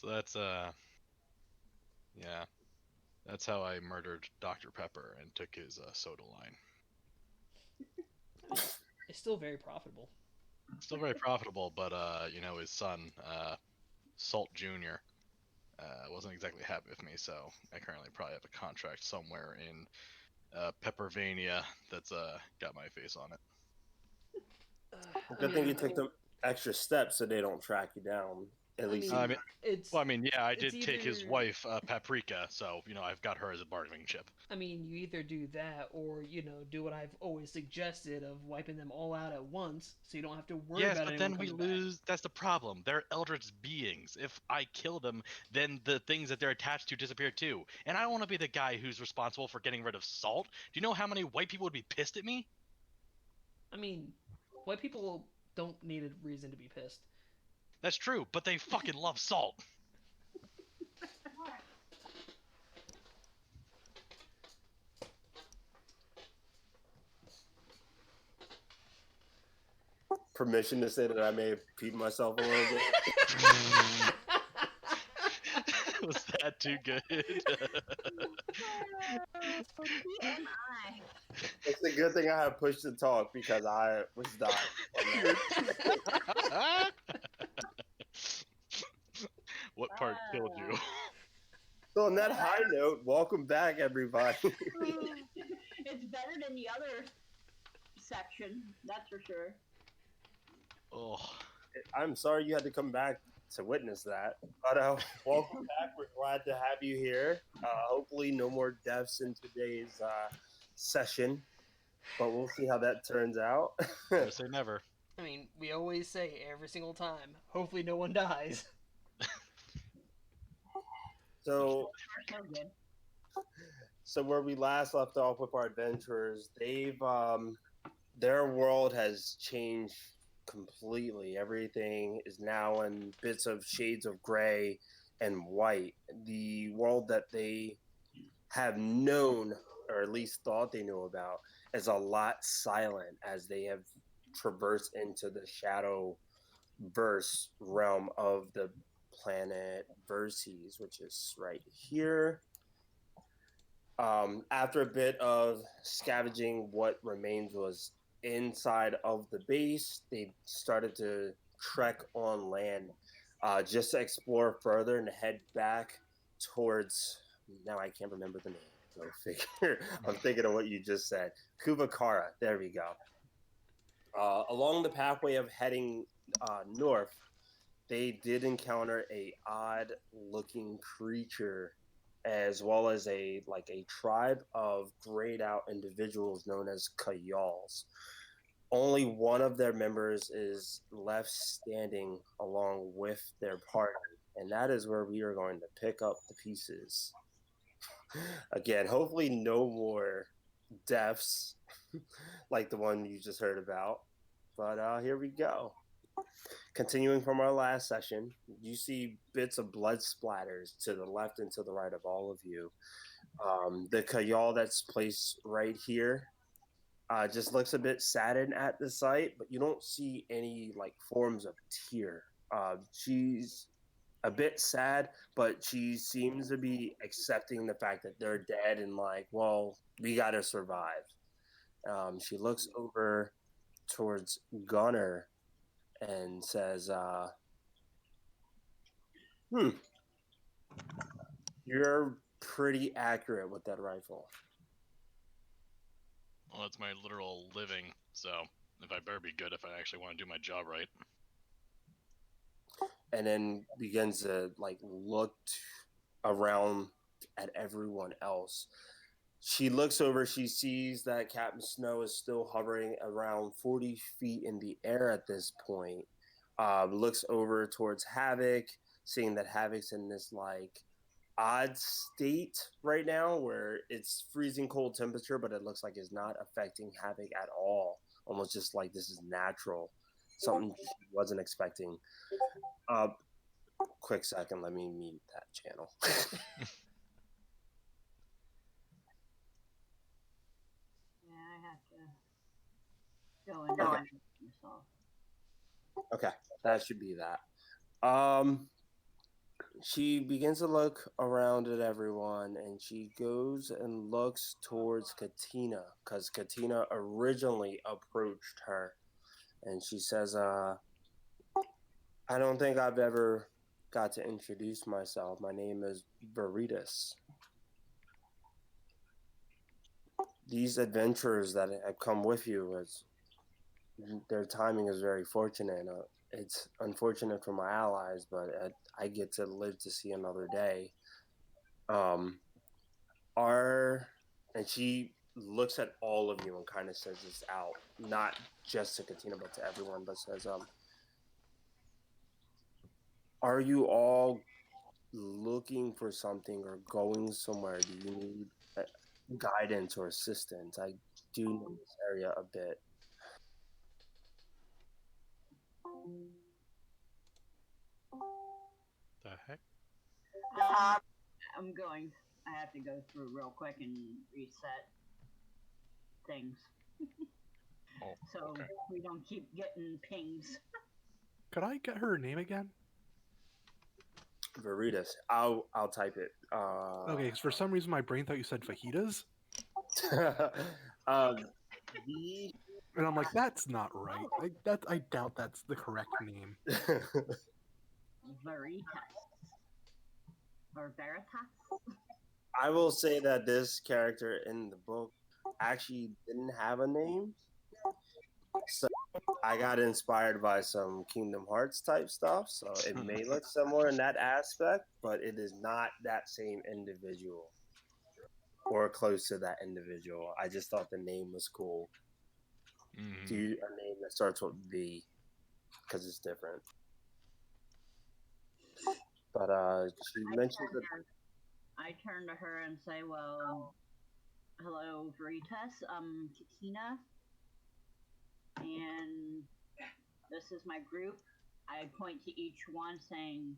So that's yeah, that's how I murdered Dr. Pepper and took his soda line. It's still very profitable. Still very profitable, but his son, Salt Jr., wasn't exactly happy with me, so I currently probably have a contract somewhere in Peppervania that's got my face on it. I Good thing you mean, took the extra steps so they don't track you down. At I least mean, I you. mean, it's well, I mean, yeah, I it's did take his either. wife, Paprika, so I've got her as a bargaining chip. I mean, you either do that or do what I've always suggested of wiping them all out at once, so you don't have to worry Yes, about but anyone then we coming back. lose. That's the problem. They're eldritch beings. If I kill them, then the things that they're attached to disappear too. And I don't want to be the guy who's responsible for getting rid of Salt. Do you know how many white people would be pissed at me? I mean, white people don't need a reason to be pissed. That's true, but they fucking love Salt. Permission to say that I may have peed myself a little bit. Was that too good? TMI. It's a good thing I have push to talk because I was dying. What part killed you? So on that high note, welcome back, everybody. It's better than the other section, that's for sure. Oh, I'm sorry you had to come back to witness that, but welcome back. We're glad to have you here. Hopefully, no more deaths in today's session, but we'll see how that turns out. never say never. I mean, we always say every single time, hopefully no one dies. So, So good. so where we last left off with our adventurers, their world has changed completely. Everything is now in bits of shades of gray and white. The world that they have known, or at least thought they knew about, is a lot silent as they have traversed into the shadow verse realm of the planet Verses, which is right here. After a bit of scavenging what remains was inside of the base, they started to trek on land just to explore further and head back towards. Now I can't remember the name. Go figure. I'm thinking of what you just said. Kuvakara. There we go. Along the pathway of heading north, they did encounter a odd looking creature as well as a tribe of grayed out individuals known as Kayals. Only one of their members is left standing along with their party, and that is where we are going to pick up the pieces. Again, hopefully no more deaths like the one you just heard about. But here we go. Continuing from our last session, you see bits of blood splatters to the left and to the right of all of you. The Kayal that's placed right here just looks a bit saddened at the sight, but you don't see any like forms of tear. She's a bit sad, but she seems to be accepting the fact that they're dead and like, well, we got to survive. She looks over towards Gunner and says, "Hmm, you're pretty accurate with that rifle." Well, it's my literal living, so if I better be good if I actually want to do my job right. And then begins to like look around at everyone else. She looks over, she sees that Captain Snow is still hovering around 40 feet in the air at this point. Looks over towards Havoc, seeing that Havoc's in this like odd state right now where it's freezing cold temperature, but it looks like it's not affecting Havoc at all. Almost just like this is natural. Something she wasn't expecting. Uh, quick second, let me mute that channel. Yeah, I have to go and Okay. myself. Okay, that should be that. Um, She begins to look around at everyone, and she goes and looks towards Katina because Katina originally approached her, and she says, "I don't think I've ever got to introduce myself. My name is Veritas. These adventurers that have come with you, their timing is very fortunate. It's unfortunate for my allies, but I get to live to see another day. Um, are and she looks at all of you and kind of says this out, not just to Katina, but to everyone, but says, are you all looking for something or going somewhere? Do you need guidance or assistance? I do know this area a bit. The heck? Um, I'm going. I have to go through real quick and reset things Oh, so okay. we don't keep getting pings. Could I get her name again? Veritas. I'll type it. Okay, because for some reason my brain thought you said fajitas, um, the and I'm like, that's not right. I doubt that's the correct name. Veritas or Veritas. I will say that this character in the book actually didn't have a name. So I got inspired by some Kingdom Hearts type stuff. So it may look similar in that aspect, but it is not that same individual or close to that individual. I just thought the name was cool. Do you a name that starts with V because it's different. But she mentioned that I turn to her and say, "Well, hello, Veritas. Katina, and this is my group." I point to each one, saying,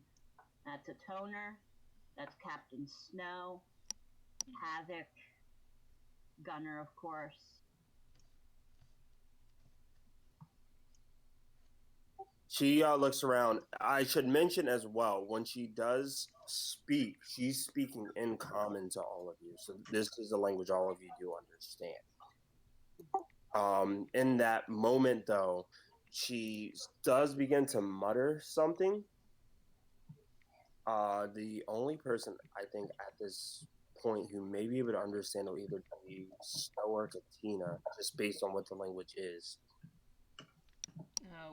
"That's a Toner. That's Captain Snow, Havoc, Gunner, of course." she looks around. I should mention as well, when she does speak, she's speaking in common to all of you. So this is a language all of you do understand. In that moment, though, she does begin to mutter something. The only person I think at this point who may be able to understand will either be Snow or Katina, just based on what the language is.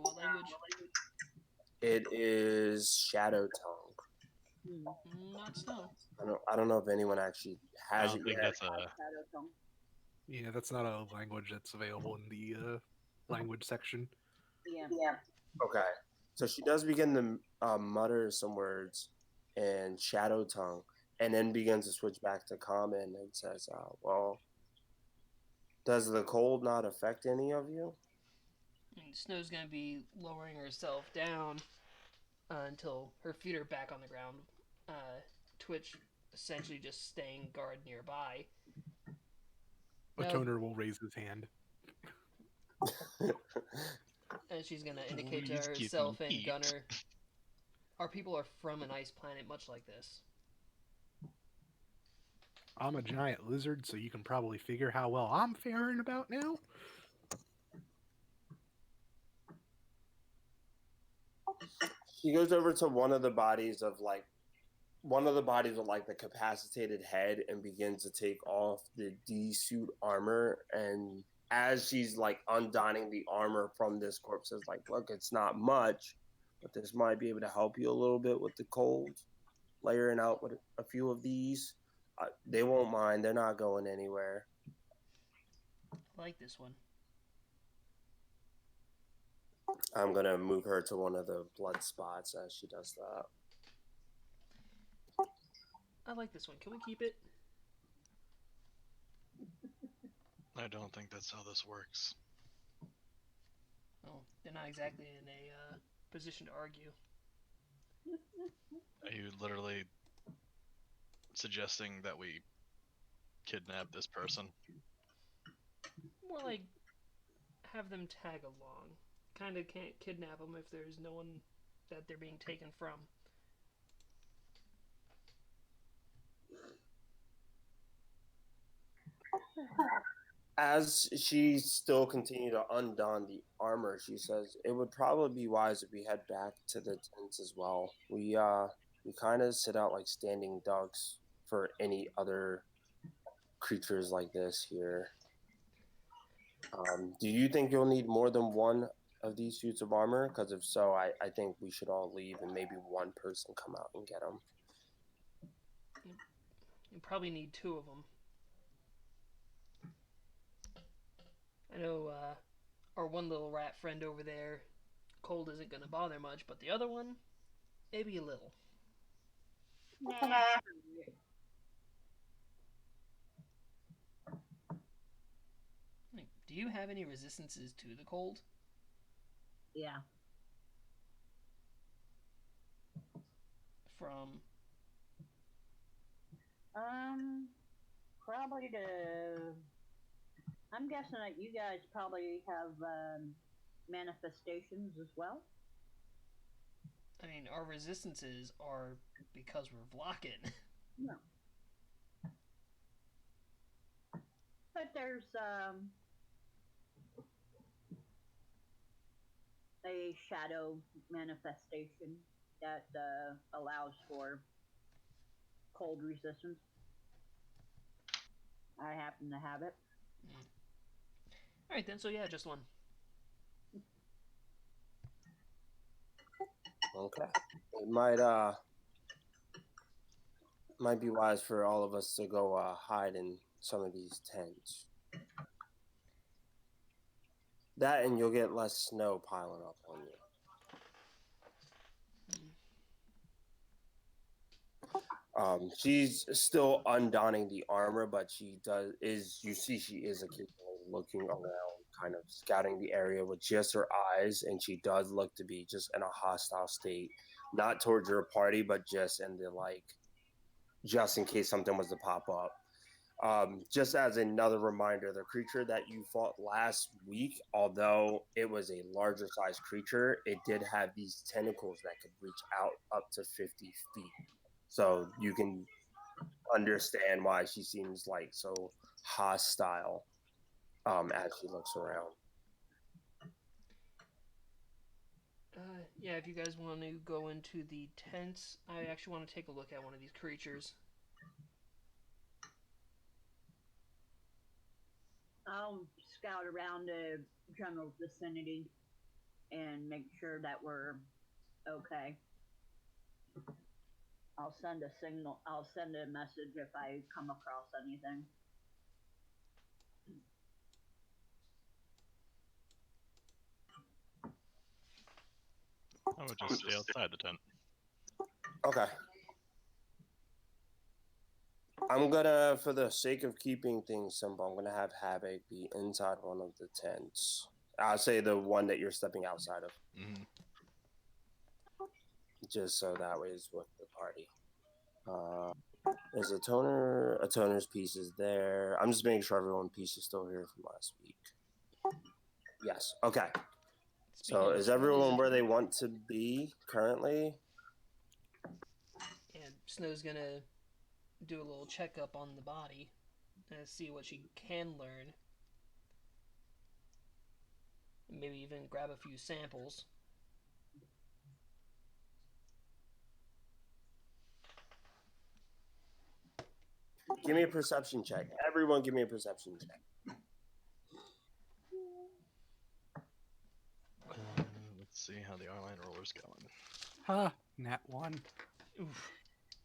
What language? It is Shadow Tongue. Not Snow. I don't know if anyone actually I has don't it think yet. that's a. Yeah, that's not a language that's available in the language section. Yeah. Okay, so she does begin to mutter some words in Shadow Tongue, and then begins to switch back to Common and says, "Well, does the cold not affect any of you?" And Snow's gonna be lowering herself down until her feet are back on the ground. Twitch essentially just staying guard nearby. A No. toner will raise his hand. And she's gonna indicate to Please give herself me and heat. Gunner, our people are from an ice planet much like this. I'm a giant lizard, so you can probably figure how well I'm faring about now. She goes over to one of the bodies with like the capacitated head and begins to take off the D-suit armor. And as she's like undonning the armor from this corpse, is like, look, it's not much, but this might be able to help you a little bit with the cold. Layering out with a few of these, they won't mind. They're not going anywhere. I like this one. I'm gonna move her to one of the blood spots as she does that. I like this one. Can we keep it? I don't think that's how this works. Well, they're not exactly in a position to argue. Are you literally suggesting that we kidnap this person? More like have them tag along. Kind of can't kidnap them if there's no one that they're being taken from. As she still continued to undon the armor, she says, "It would probably be wise if we head back to the tents as well. We kind of sit out like standing ducks for any other creatures like this here. Do you think you'll need more than one of these suits of armor? Because if so, I think we should all leave and maybe one person come out and get them." You probably need 2 of them. I know our one little rat friend over there, cold isn't going to bother much, but the other one, maybe a little. Nah. Do you have any resistances to the cold? Yeah. From Probably to. I'm guessing that you guys probably have manifestations as well. I mean, our resistances are because we're Vlakin. No. But there's a shadow manifestation that allows for cold resistance. I happen to have it. Alright then, so yeah, just one. Okay. It might be wise for all of us to go hide in some of these tents. That, and you'll get less snow piling up on you. She's still undonning the armor, but you see she is occasionally looking around, kind of scouting the area with just her eyes, and she does look to be just in a hostile state, not towards your party, but just in the just in case something was to pop up. Just as another reminder, the creature that you fought last week, although it was a larger size creature, it did have these tentacles that could reach out up to 50 feet. So you can understand why she seems like so hostile as she looks around. Yeah, if you guys want to go into the tents, I actually want to take a look at one of these creatures. I'll scout around the general vicinity and make sure that we're okay. I'll send a signal. I'll send a message if I come across anything. I would just stay outside the tent. Okay. I'm gonna, for the sake of keeping things simple, I'm gonna have Havoc be inside one of the tents. I'll say the one that you're stepping outside of. Mm-hmm. Just so that way is with the party. There's a toner. A toner's piece is there. I'm just making sure everyone's piece is still here from last week. Yes. Okay. So is everyone where they want to be currently? And Snow's gonna do a little checkup on the body and see what she can learn. Maybe even grab a few samples. Give me a perception check. Everyone give me a perception check. Let's see how the online roller's going. Ha! Nat 1. Oof.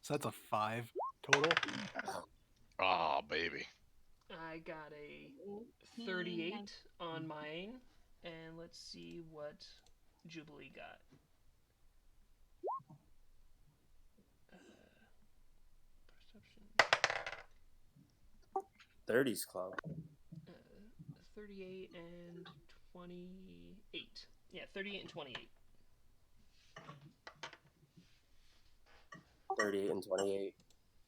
So that's a 5 total. Ah, baby. I got a 38 on mine, and let's see what Jubilee got. Perception. 30's club. 38 and 28. Yeah, 38 and 28. 38 and 28.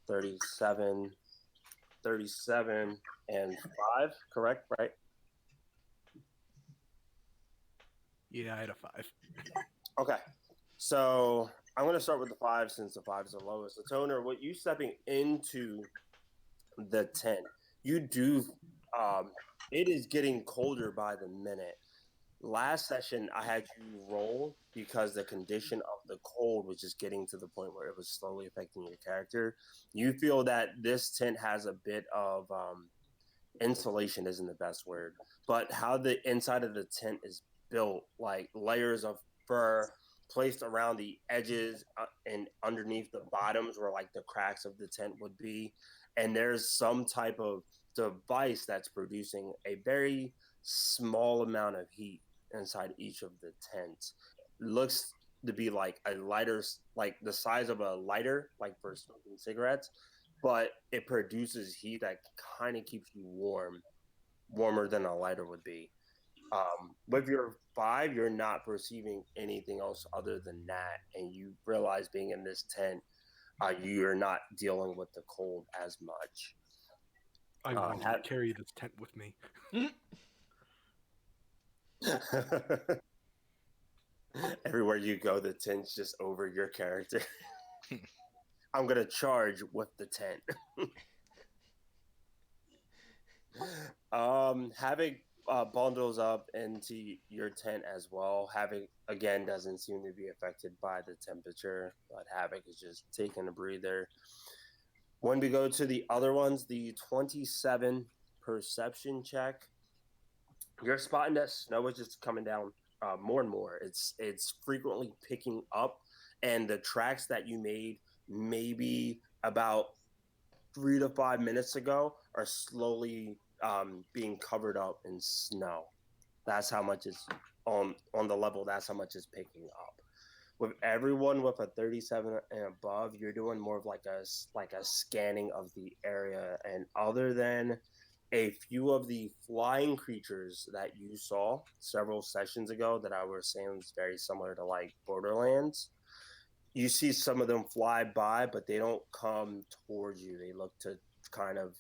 37. 37 and 5, correct? Right? Yeah, I had a 5. Okay. So I'm going to start with the 5 since the 5 is the lowest. The toner, what you stepping into the tent, you do It is getting colder by the minute. Last session, I had you roll because the condition of the cold was just getting to the point where it was slowly affecting your character. You feel that this tent has a bit of insulation isn't the best word, but how the inside of the tent is built, like layers of fur placed around the edges and underneath the bottoms where like the cracks of the tent would be. And there's some type of device that's producing a very small amount of heat inside each of the tents. It looks to be like a lighter, like the size of a lighter, like for smoking cigarettes, but it produces heat that kind of keeps you warm, warmer than a lighter would be. With your 5, you're not perceiving anything else other than that, and you realize being in this tent, you're not dealing with the cold as much. I'm going to carry this tent with me. Everywhere you go, the tent's just over your character. I'm gonna charge with the tent. Havoc bundles up into your tent as well. Havoc again doesn't seem to be affected by the temperature, but Havoc is just taking a breather. When we go to the other ones, the 27 perception check, you're spotting that snow is just coming down more and more. It's frequently picking up, and the tracks that you made maybe about 3 to 5 minutes ago are slowly being covered up in snow. That's how much is on the level. That's how much is picking up. With everyone with a 37 and above, you're doing more of like a scanning of the area. And other than a few of the flying creatures that you saw several sessions ago that I was saying was very similar to like Borderlands, you see some of them fly by, but they don't come towards you. They look to kind of,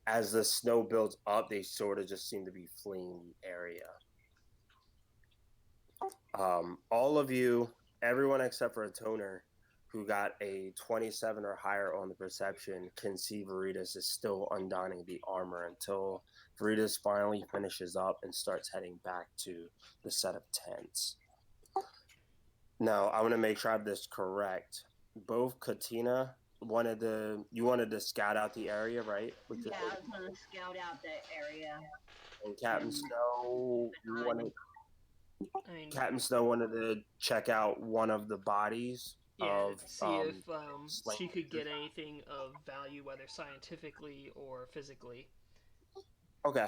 as the snow builds up, they sort of just seem to be fleeing the area. All of you, everyone except for a toner who got a 27 or higher on the perception, can see Veritas is still undonning the armor until Veritas finally finishes up and starts heading back to the set of tents. Now, I want to make sure I have this correct. Both Katina wanted to scout out the area, right? Yeah, I was gonna scout out that area. And Captain Snow I mean, wanted to check out one of the bodies yeah, of see if slain she could creatures. get anything of value, whether scientifically or physically. Okay.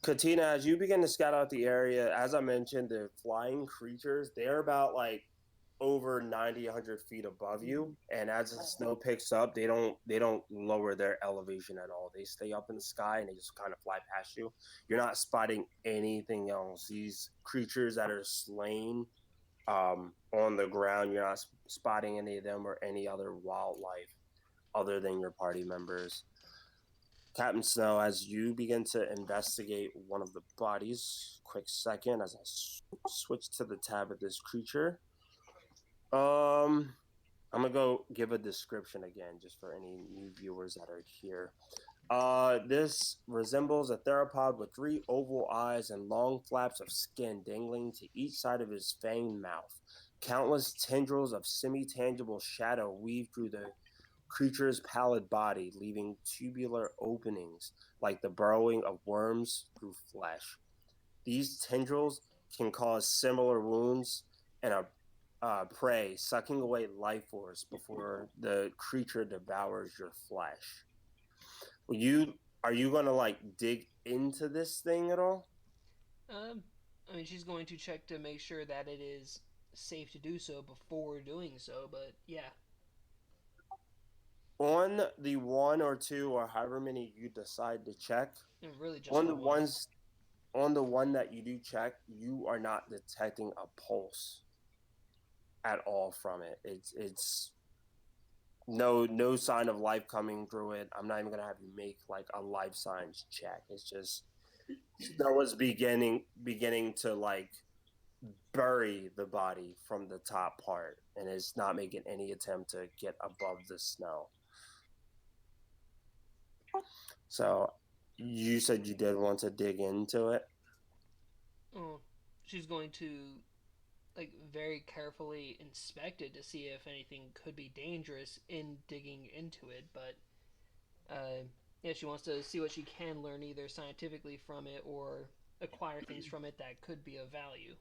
Katina, as you begin to scout out the area, as I mentioned, the flying creatures, they're about like over 90, 100 feet above you, and as the snow picks up, they don't lower their elevation at all. They stay up in the sky and they just kind of fly past you. You're not spotting anything else. These creatures that are slain on the ground, you're not spotting any of them or any other wildlife other than your party members. Captain Snow, as you begin to investigate one of the bodies, quick second as I switch to the tab of this creature. I'm gonna go give a description again, just for any new viewers that are here. This resembles a theropod with 3 oval eyes and long flaps of skin dangling to each side of his fanged mouth. Countless tendrils of semi-tangible shadow weave through the creature's pallid body, leaving tubular openings like the burrowing of worms through flesh. These tendrils can cause similar wounds and a prey, sucking away life force before the creature devours your flesh. Are you gonna like dig into this thing at all? Um, I mean, she's going to check to make sure that it is safe to do so before doing so. But yeah, On the one or two or however many you decide to check, and really just on the the one. ones on the one that you do check, you are not detecting a pulse at all from it. It's no sign of life coming through it. I'm not even gonna have you make like a life signs check. It's just snow is beginning to like bury the body from the top part, and it's not making any attempt to get above the snow. So You said you did want to dig into it. Oh, she's going to like very carefully inspect it to see if anything could be dangerous in digging into it. But yeah, she wants to see what she can learn either scientifically from it or acquire things from it that could be of value.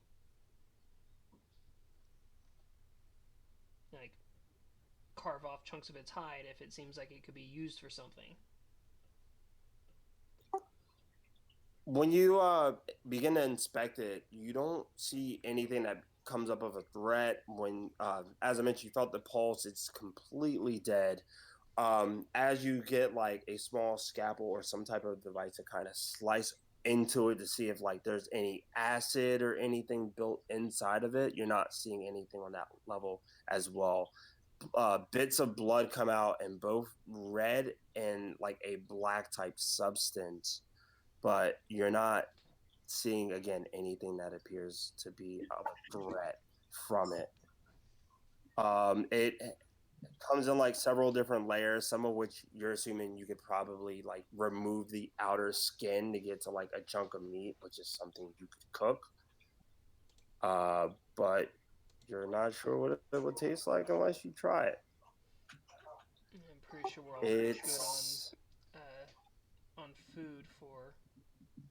Like carve off chunks of its hide if it seems like it could be used for something. When you begin to inspect it, you don't see anything that comes up of a threat. When, as I mentioned, you felt the pulse; it's completely dead. As you get like a small scalpel or some type of device to kind of slice into it to see if like there's any acid or anything built inside of it, you're not seeing anything on that level as well. Bits of blood come out in both red and like a black type substance, but you're not seeing again anything that appears to be a threat from it. It comes in like several different layers, some of which you're assuming you could probably like remove the outer skin to get to like a chunk of meat, which is something you could cook. But you're not sure what it would taste like unless you try it. I'm pretty sure we're all good It's on food for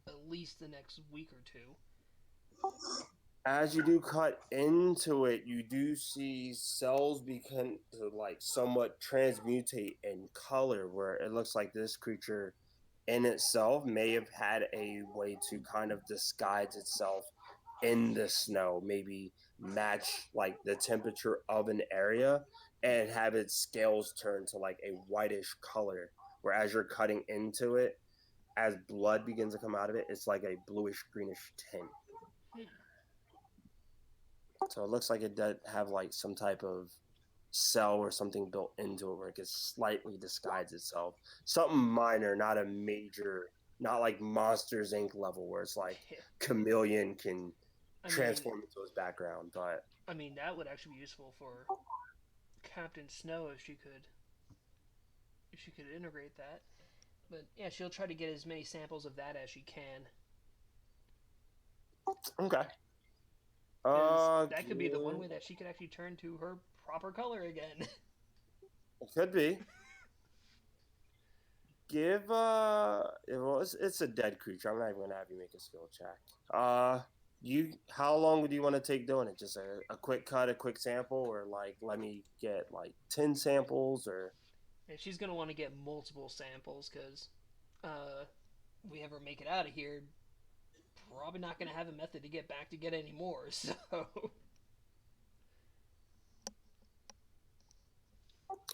at least the next week or two. as you do cut into it, you do see cells begin to like somewhat transmutate in color, where it looks like this creature in itself may have had a way to kind of disguise itself in the snow, maybe match like the temperature of an area and have its scales turn to like a whitish color. Where as you're cutting into it, as blood begins to come out of it, it's like a bluish greenish tint. Hmm. So it looks like it does have like some type of cell or something built into it where it can slightly disguise itself. Something minor, not a major, not like Monsters Inc. level where it's like chameleon can I mean, transform into his background. But I mean that would actually be useful for Captain Snow if she could integrate that. But yeah, she'll try to get as many samples of that as she can. okay, Because that could be the one way that she could actually turn to her proper color again. it could be. Give well, it's a dead creature. I'm not even gonna have you make a skill check. You how long would you want to take doing it? Just a quick cut, a quick sample, or like let me get like 10 samples, or And she's gonna want to get multiple samples because we ever make it out of here, probably not gonna have a method to get back to get any more. So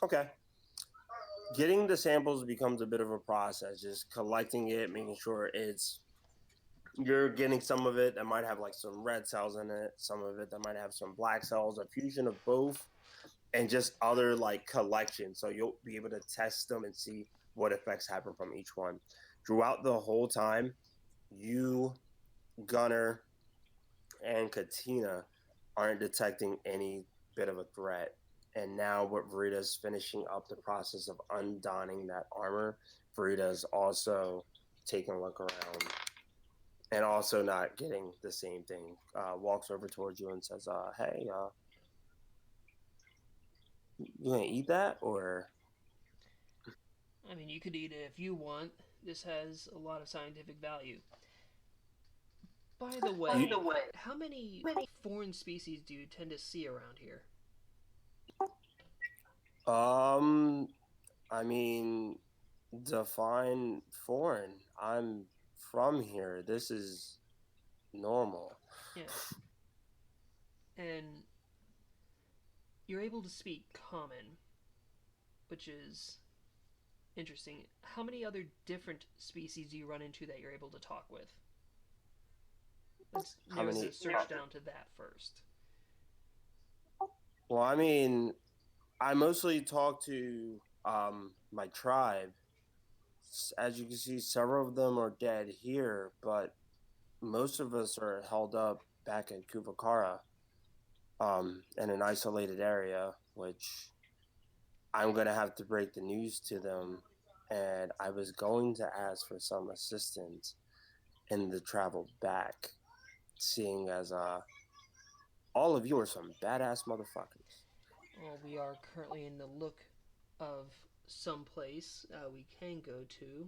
okay. Getting the samples becomes a bit of a process. Just collecting it, making sure it's you're getting some of it that might have like some red cells in it, some of it that might have some black cells, a fusion of both, and just other like collections. So you'll be able to test them and see what effects happen from each one. Throughout the whole time, you, Gunner, and Katina aren't detecting any bit of a threat. And now, what Verita's finishing up the process of undonning that armor, Verita's also taking a look around and also not getting the same thing. Walks over towards you and says, "Hey, you gonna eat that or?" I mean, you could eat it if you want. This has a lot of scientific value. By the way, how many foreign species do you tend to see around here? Um, I mean, define foreign. I'm from here. This is normal. Yeah, and you're able to speak common, which is interesting. How many other different species do you run into that you're able to talk with? Let's How narrow many? the search down to that first. Well, I mean, I mostly talk to my tribe. As you can see, several of them are dead here, but most of us are held up back at Kuvakara, in an isolated area, which I'm gonna have to break the news to them and I was going to ask for some assistance in the travel back, seeing as all of you are some badass motherfuckers. Well, we are currently in the look of some place we can go to,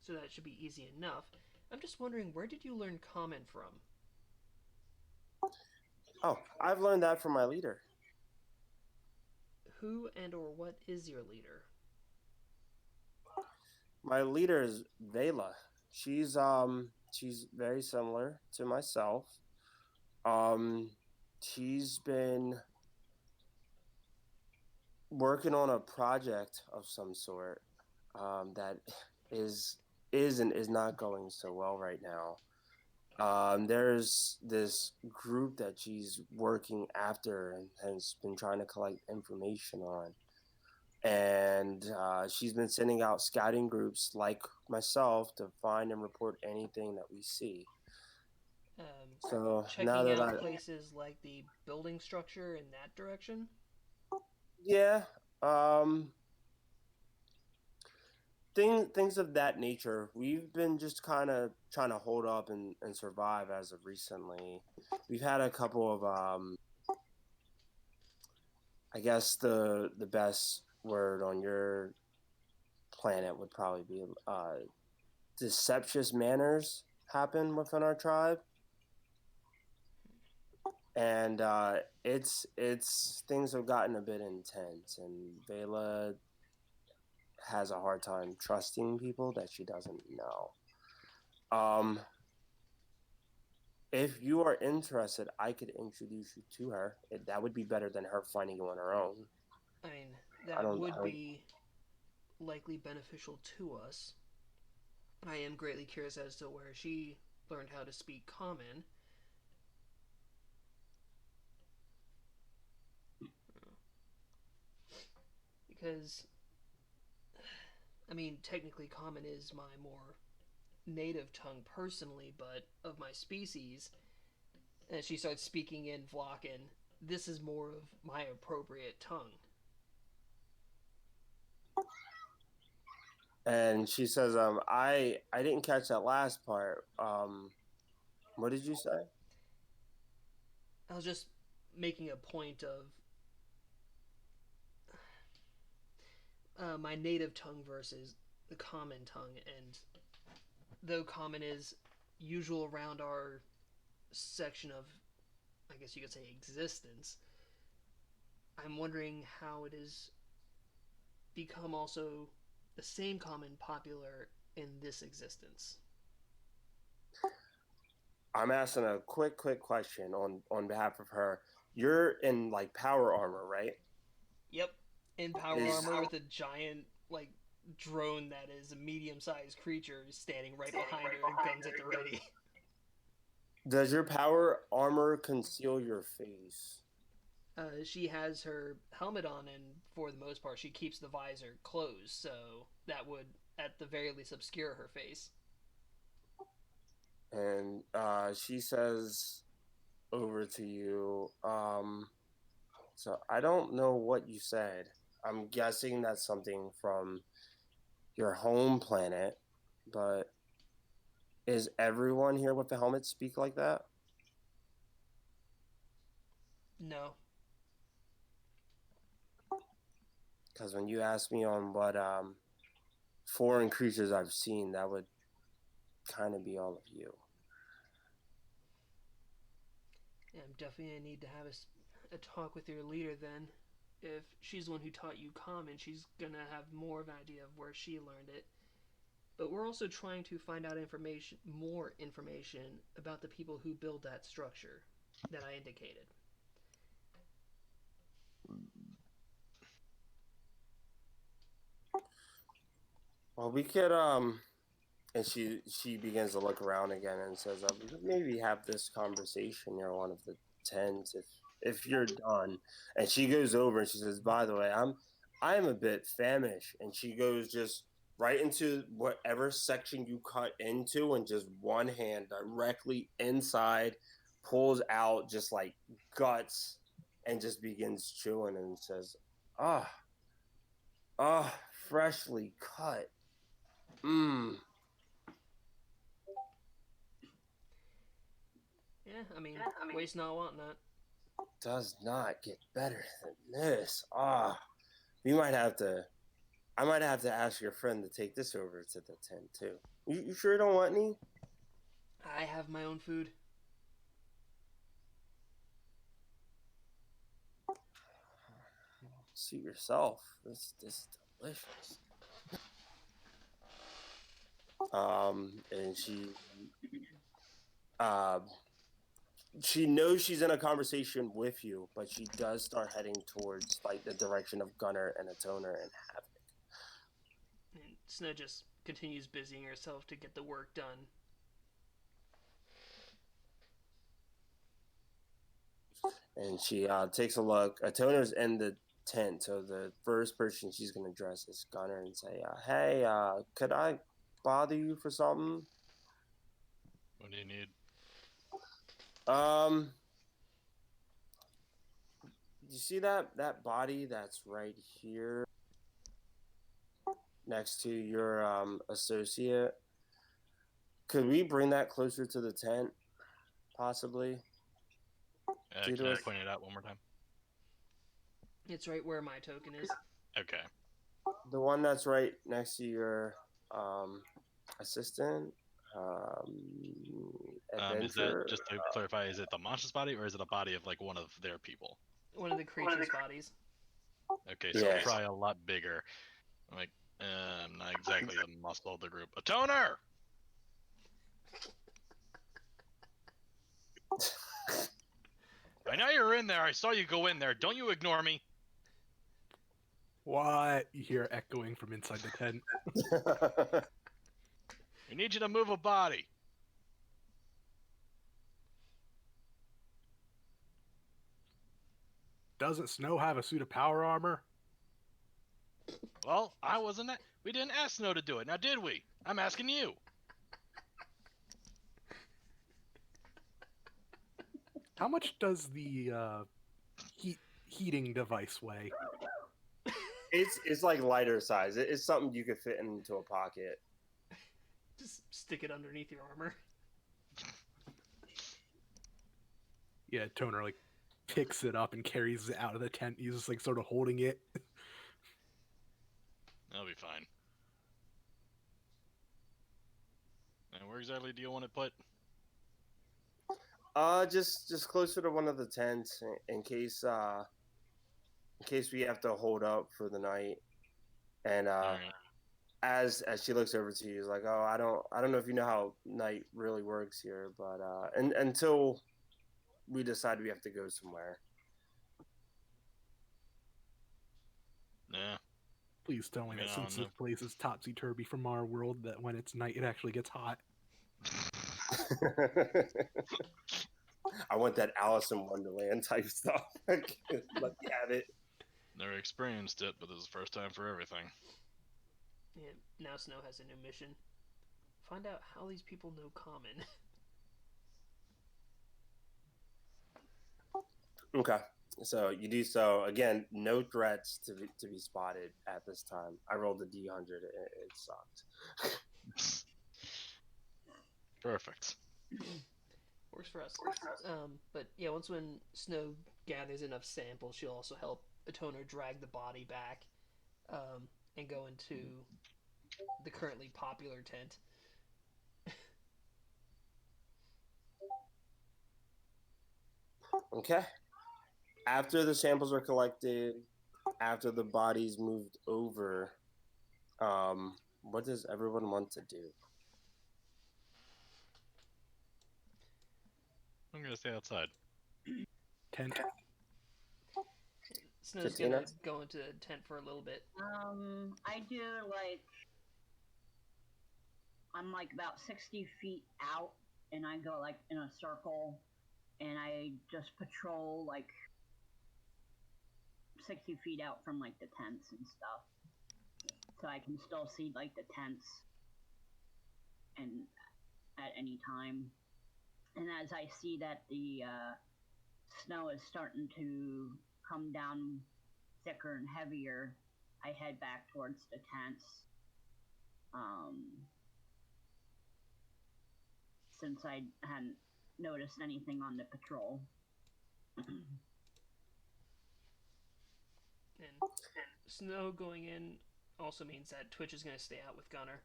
so that should be easy enough. I'm just wondering, where did you learn common from? Oh, I've learned that from my leader. Who and or what is your leader? My leader is Vela. She's very similar to myself. Um she's been working on a project of some sort that is and is not going so well right now. There's this group that she's working after and has been trying to collect information on, and she's been sending out scouting groups like myself to find and report anything that we see. So now Checking that out places like the building structure in that direction? yeah, things of that nature. We've been just kind of trying to hold up and survive as of recently. We've had a couple of I guess the best word on your planet would probably be deceptious manners happen within our tribe, and it's things have gotten a bit intense, and Vela has a hard time trusting people that she doesn't know. Um, if you are interested, I could introduce you to her. That would be better than her finding you on her own. I mean, I that don't. I would don't. be likely beneficial to us. I am greatly curious as to where she learned how to speak common. Because, I mean, technically, common is my more native tongue personally, but of my species, and she starts speaking in Vlachen, this is more of my appropriate tongue. And she says, I didn't catch that last part. What did you say? I was just making a point of my native tongue versus the common tongue, and though common is usual around our section of, I guess you could say, existence, I'm wondering how it has become also the same common popular in this existence. I'm asking a quick question on behalf of her. You're in like power armor, right? Yep, in power Is armor with a giant like drone that is a medium-sized creature standing right behind her, guns at the ready. does your power armor conceal your face? She has her helmet on, and for the most part, she keeps the visor closed, so that would, at the very least, obscure her face. And she says over to you, so I don't know what you said. I'm guessing that's something from your home planet, but is everyone here with the helmet speak like that? No. Because when you asked me on what foreign creatures I've seen, that would kind of be all of you. Yeah, I'm definitely going to need to have a talk with your leader then. If she's the one who taught you common, she's going to have more of an idea of where she learned it. But we're also trying to find out more information about the people who build that structure that I indicated. Well, we could and she begins to look around again and says, "We could maybe have this conversation near one of the tents if you're done." And she goes over and she says, "By the way, I am a bit famished." And she goes just right into whatever section you cut into, and just one hand directly inside pulls out just like guts and just begins chewing and says, "Ah, ah, freshly cut. Mmm. Yeah, I mean, waste not, want not. Does not get better than this. We might have to. I might have to ask your friend to take this over to the tent too. You sure you don't want any? I have my own food. Suit yourself. This is delicious. And uh, she knows she's in a conversation with you, but she does start heading towards like the direction of Gunner and a toner and Havoc. And Snow just continues busying herself to get the work done. And she takes a look. A toner's in the tent, so the first person she's gonna address is Gunner and say, "Hey, could I bother you for something?" What do you need? You see that body that's right here next to your associate? Could we bring that closer to the tent, possibly? Can I point it out one more time? It's right where my token is. Okay. The one that's right next to your assistant. Is that, just to clarify, is it the monster's body or is it a body of like one of their people? One of the creature's bodies. Okay, so Yeah. probably a lot bigger. Like, not exactly the muscle of the group. A toner! I know you're in there. I saw you go in there. Don't you ignore me. What? You hear echoing from inside the tent. We need you to move a body. Doesn't Snow have a suit of power armor? Well, I wasn't. We didn't ask Snow to do it. Now, did we? I'm asking you. How much does the heating device weigh? It's like lighter size. It's something you could fit into a pocket. Just stick it underneath your armor. Yeah, Toner like picks it up and carries it out of the tent. He's just like sort of holding it. That'll be fine. And where exactly do you want it put? Just closer to one of the tents in case we have to hold up for the night. And Right. as she looks over to you, is like, "Oh, I don't know if you know how night really works here, but until we decide we have to go somewhere." Yeah. Please tell me that since this place is topsy-turvy from our world, that when it's night, it actually gets hot. I want that Alice in Wonderland type stuff. Let me have it. Never experienced it, but this is the first time for everything. Yeah, now Snow has a new mission. Find out how these people know common. Okay. So you do so. Again, no threats to be spotted at this time. I rolled a D100. It sucked. Perfect. Works for us. But yeah, when Snow gathers enough samples, she'll also help Atoner drag the body back and go into the currently popular tent. Okay. After the samples are collected, after the body's moved over, what does everyone want to do? I'm gonna stay outside. Tent. Snow's gonna go into the tent for a little bit. I do I'm like about 60 feet out, and I go like in a circle, and I just patrol like 60 feet out from like the tents and stuff, so I can still see like the tents and at any time. And as I see that the snow is starting to come down thicker and heavier, I head back towards the tents. Since I hadn't noticed anything on the patrol. And Snow going in also means that Twitch is going to stay out with Gunner.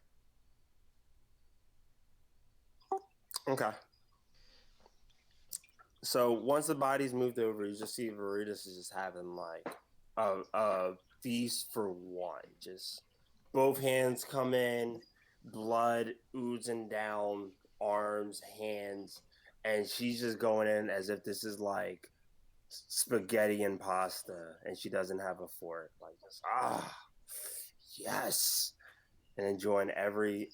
Okay. So once the body's moved over, you just see Veritas is just having like a feast for one. Just both hands come in, blood oozing down arms, hands, and she's just going in as if this is like spaghetti and pasta, and she doesn't have a fork. Like just yes, and enjoying every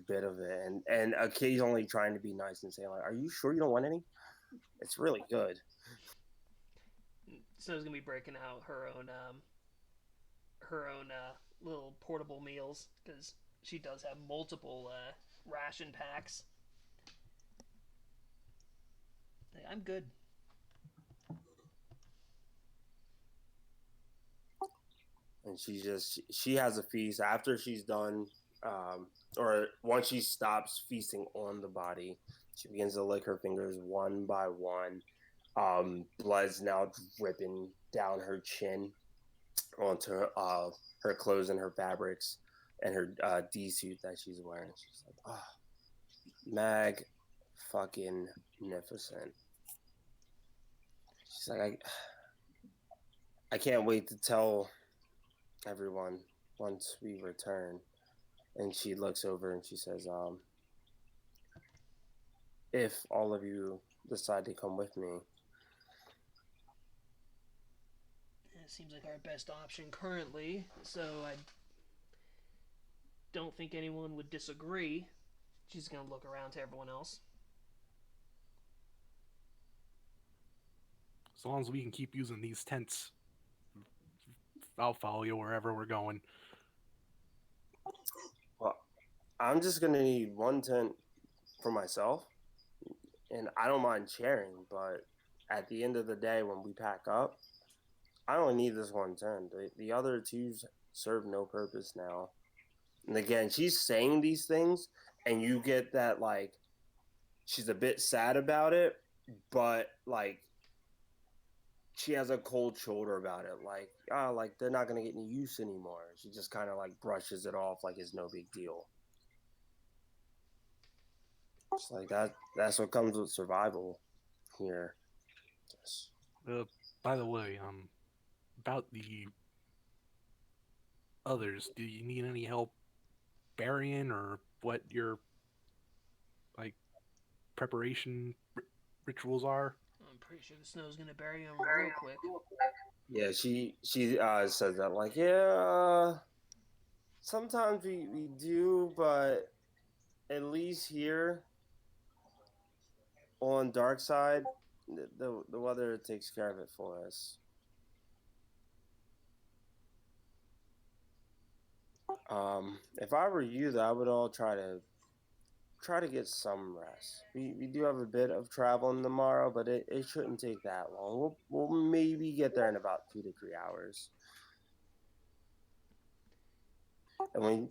bit of it, and occasionally trying to be nice and saying like, "Are you sure you don't want any?" It's really good. Snow's gonna be breaking out her own little portable meals because she does have multiple ration packs. I'm good. And she has a feast after she's done, or once she stops feasting on the body, she begins to lick her fingers one by one. Blood's now dripping down her chin onto her clothes and her fabrics and her D suit that she's wearing. She's like, mag fucking magnificent. She's like, I can't wait to tell everyone once we return. And she looks over and she says, if all of you decide to come with me. It seems like our best option currently, so I don't think anyone would disagree. She's gonna look around to everyone else. As long as we can keep using these tents, I'll follow you wherever we're going. Well, I'm just going to need one tent for myself. And I don't mind sharing, but at the end of the day, when we pack up, I only need this one tent. The other two serve no purpose now. And again, she's saying these things, and you get that, like, she's a bit sad about it, but, like, she has a cold shoulder about it. Like they're not going to get any use anymore. She just kind of, like, brushes it off like it's no big deal. It's like that's what comes with survival here. Yes. By the way, about the others, do you need any help burying or what your like preparation rituals are? I'm pretty sure the Snow's gonna bury him real quick. Yeah, she says that like, yeah, sometimes we do, but at least here on Dark Side, the weather takes care of it for us. If I were you, though, I would all try to get some rest. We do have a bit of traveling tomorrow, but it shouldn't take that long. We'll maybe get there in about 2 to 3 hours. And when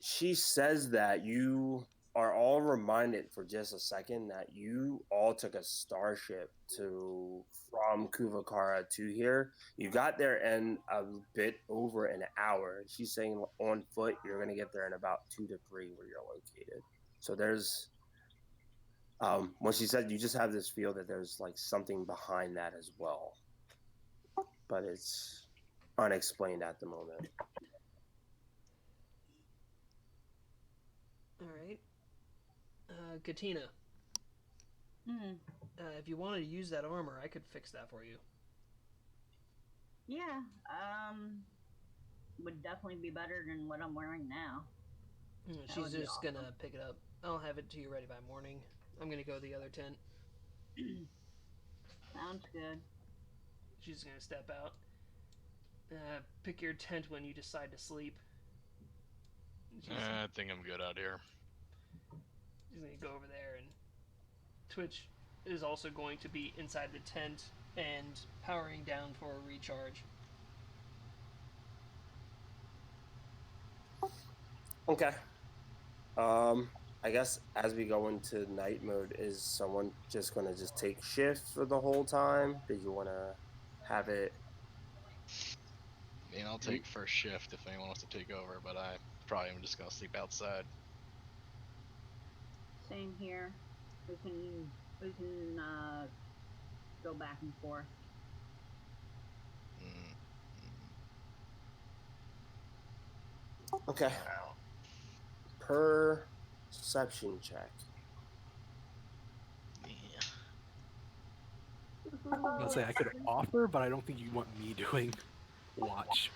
she says that, you are all reminded for just a second that you all took a starship from Kuvakara to here. You got there in a bit over an hour. She's saying on foot you're going to get there in about 2 to 3 where you're located. So there's when she said you just have this feel that there's like something behind that as well, but it's unexplained at the moment. All right, Katina. If you wanted to use that armor, I could fix that for you. Yeah, would definitely be better than what I'm wearing now. She's just awesome. Gonna pick it up. I'll have it to you ready by morning. I'm gonna go to the other tent. Sounds good. She's gonna step out. Pick your tent when you decide to sleep. I think I'm good out here. She's gonna go over there, and Twitch is also going to be inside the tent and powering down for a recharge. Okay. I guess as we go into night mode, is someone just gonna just take shift for the whole time? Did you want to have it? I mean, I'll take first shift if anyone wants to take over, but I probably am just gonna sleep outside. Same here. We can go back and forth. Mm, Okay. Perception check. yeah. I'll say I could offer, but I don't think you want me doing watch.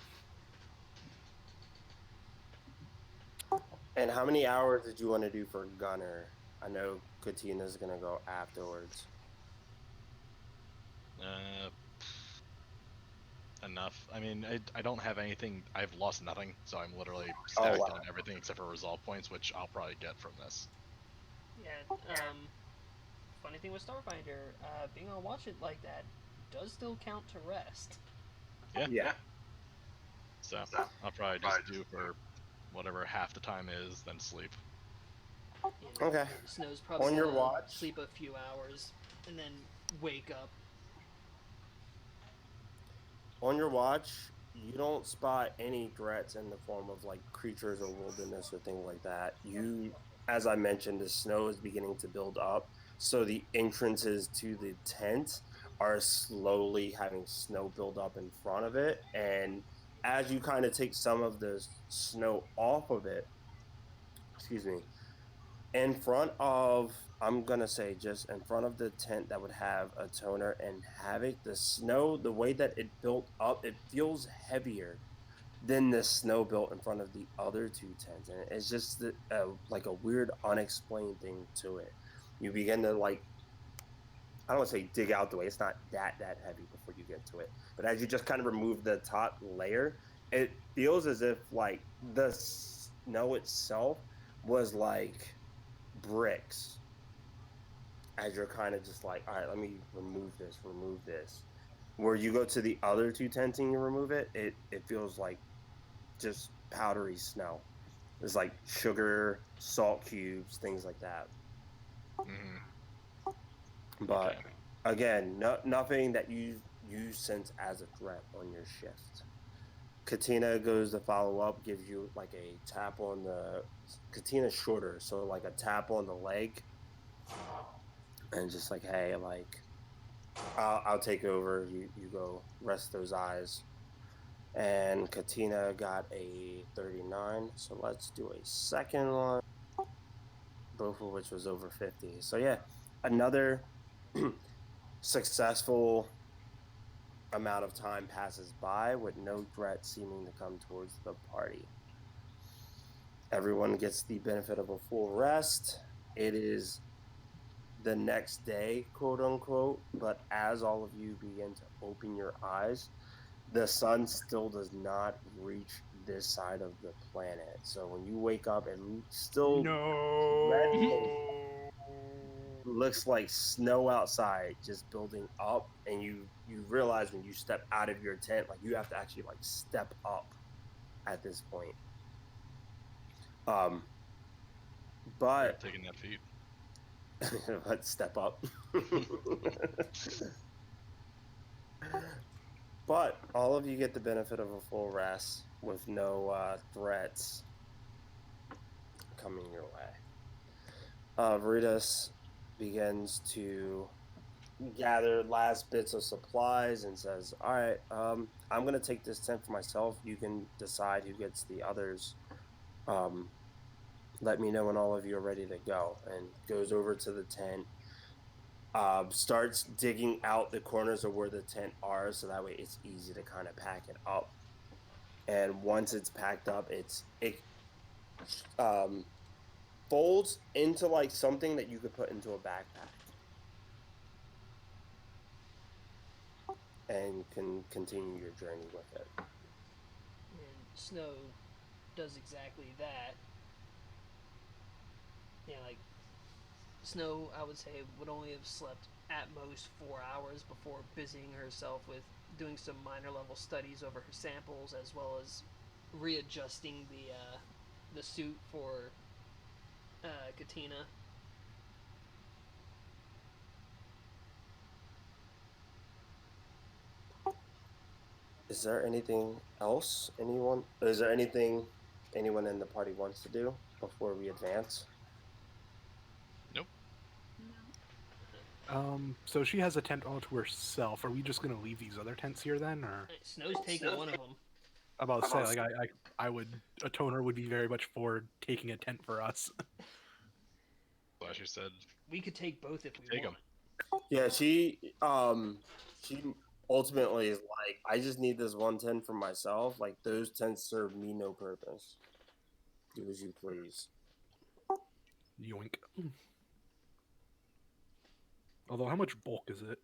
And how many hours did you want to do for Gunner? I know Katina's gonna go afterwards. Uh, enough. I mean, I don't have anything. I've lost nothing, so I'm literally Oh stacked wow. on everything except for resolve points, which I'll probably get from this. Yeah. Funny thing with Starfinder, being on watch it like that does still count to rest. Yeah. Yeah. So I'll probably just do for whatever half the time is, then sleep. You know, Okay. Snow's probably On your gonna watch, sleep a few hours and then wake up. you don't spot any threats in the form of like creatures or wilderness or things like that. As I mentioned, the snow is beginning to build up, so the entrances to the tent are slowly having snow build up in front of it, and as you kind of take some of the snow off of it, excuse me, in front of, I'm gonna say just in front of the tent that would have a toner and havoc, the snow, the way that it built up, it feels heavier than the snow built in front of the other two tents, and it's just like a weird unexplained thing to it. You begin to like, I don't want to say dig out the way, it's not that heavy before you get to it, but as you just kind of remove the top layer, it feels as if like the snow itself was like bricks, as you're kind of just like, all right, let me remove this. Where you go to the other two tents and you remove it, it feels like just powdery snow. It's like sugar, salt cubes, things like that. Hmm. But Okay. again, nothing that you sense as a threat on your shift. Katina goes to follow up, gives you like a tap on the. Katina's shorter, so like a tap on the leg, and just like, hey, like I'll take over. You go rest those eyes. And Katina got a 39. So let's do a second one, both of which was over 50. So yeah, another successful amount of time passes by with no threat seeming to come towards the party. Everyone gets the benefit of a full rest. It is the next day, quote unquote, but as all of you begin to open your eyes, the sun still does not reach this side of the planet. So when you wake up, it still No. looks like snow outside, just building up, and you realize when you step out of your tent, like you have to actually like step up at this point. Um, Could have but taken that feat. let's step up. But all of you get the benefit of a full rest with no threats coming your way. Veritas begins to gather last bits of supplies and says, "All right, I'm gonna take this tent for myself. You can decide who gets the others. Um, let me know when all of you are ready to go." And goes over to the tent, starts digging out the corners of where the tent are, so that way it's easy to kind of pack it up. And once it's packed up, it um, folds into like something that you could put into a backpack and can continue your journey with it. And Snow does exactly that. Yeah, like Snow, I would say, would only have slept at most 4 hours before busying herself with doing some minor level studies over her samples as well as readjusting the suit for Katina. Is there anything else anyone? Is there anything anyone in the party wants to do before we advance? Nope. So she has a tent all to herself. Are we just gonna leave these other tents here then, or? Snow's taking one of them. I'm about to say, like, I would, a toner would be very much for taking a tent for us. Flashy said, We could take both if we take want. them. Yeah, she ultimately is like, I just need this one tent for myself. Like those tents serve me no purpose. Do as you please. Yoink. Although, how much bulk is it?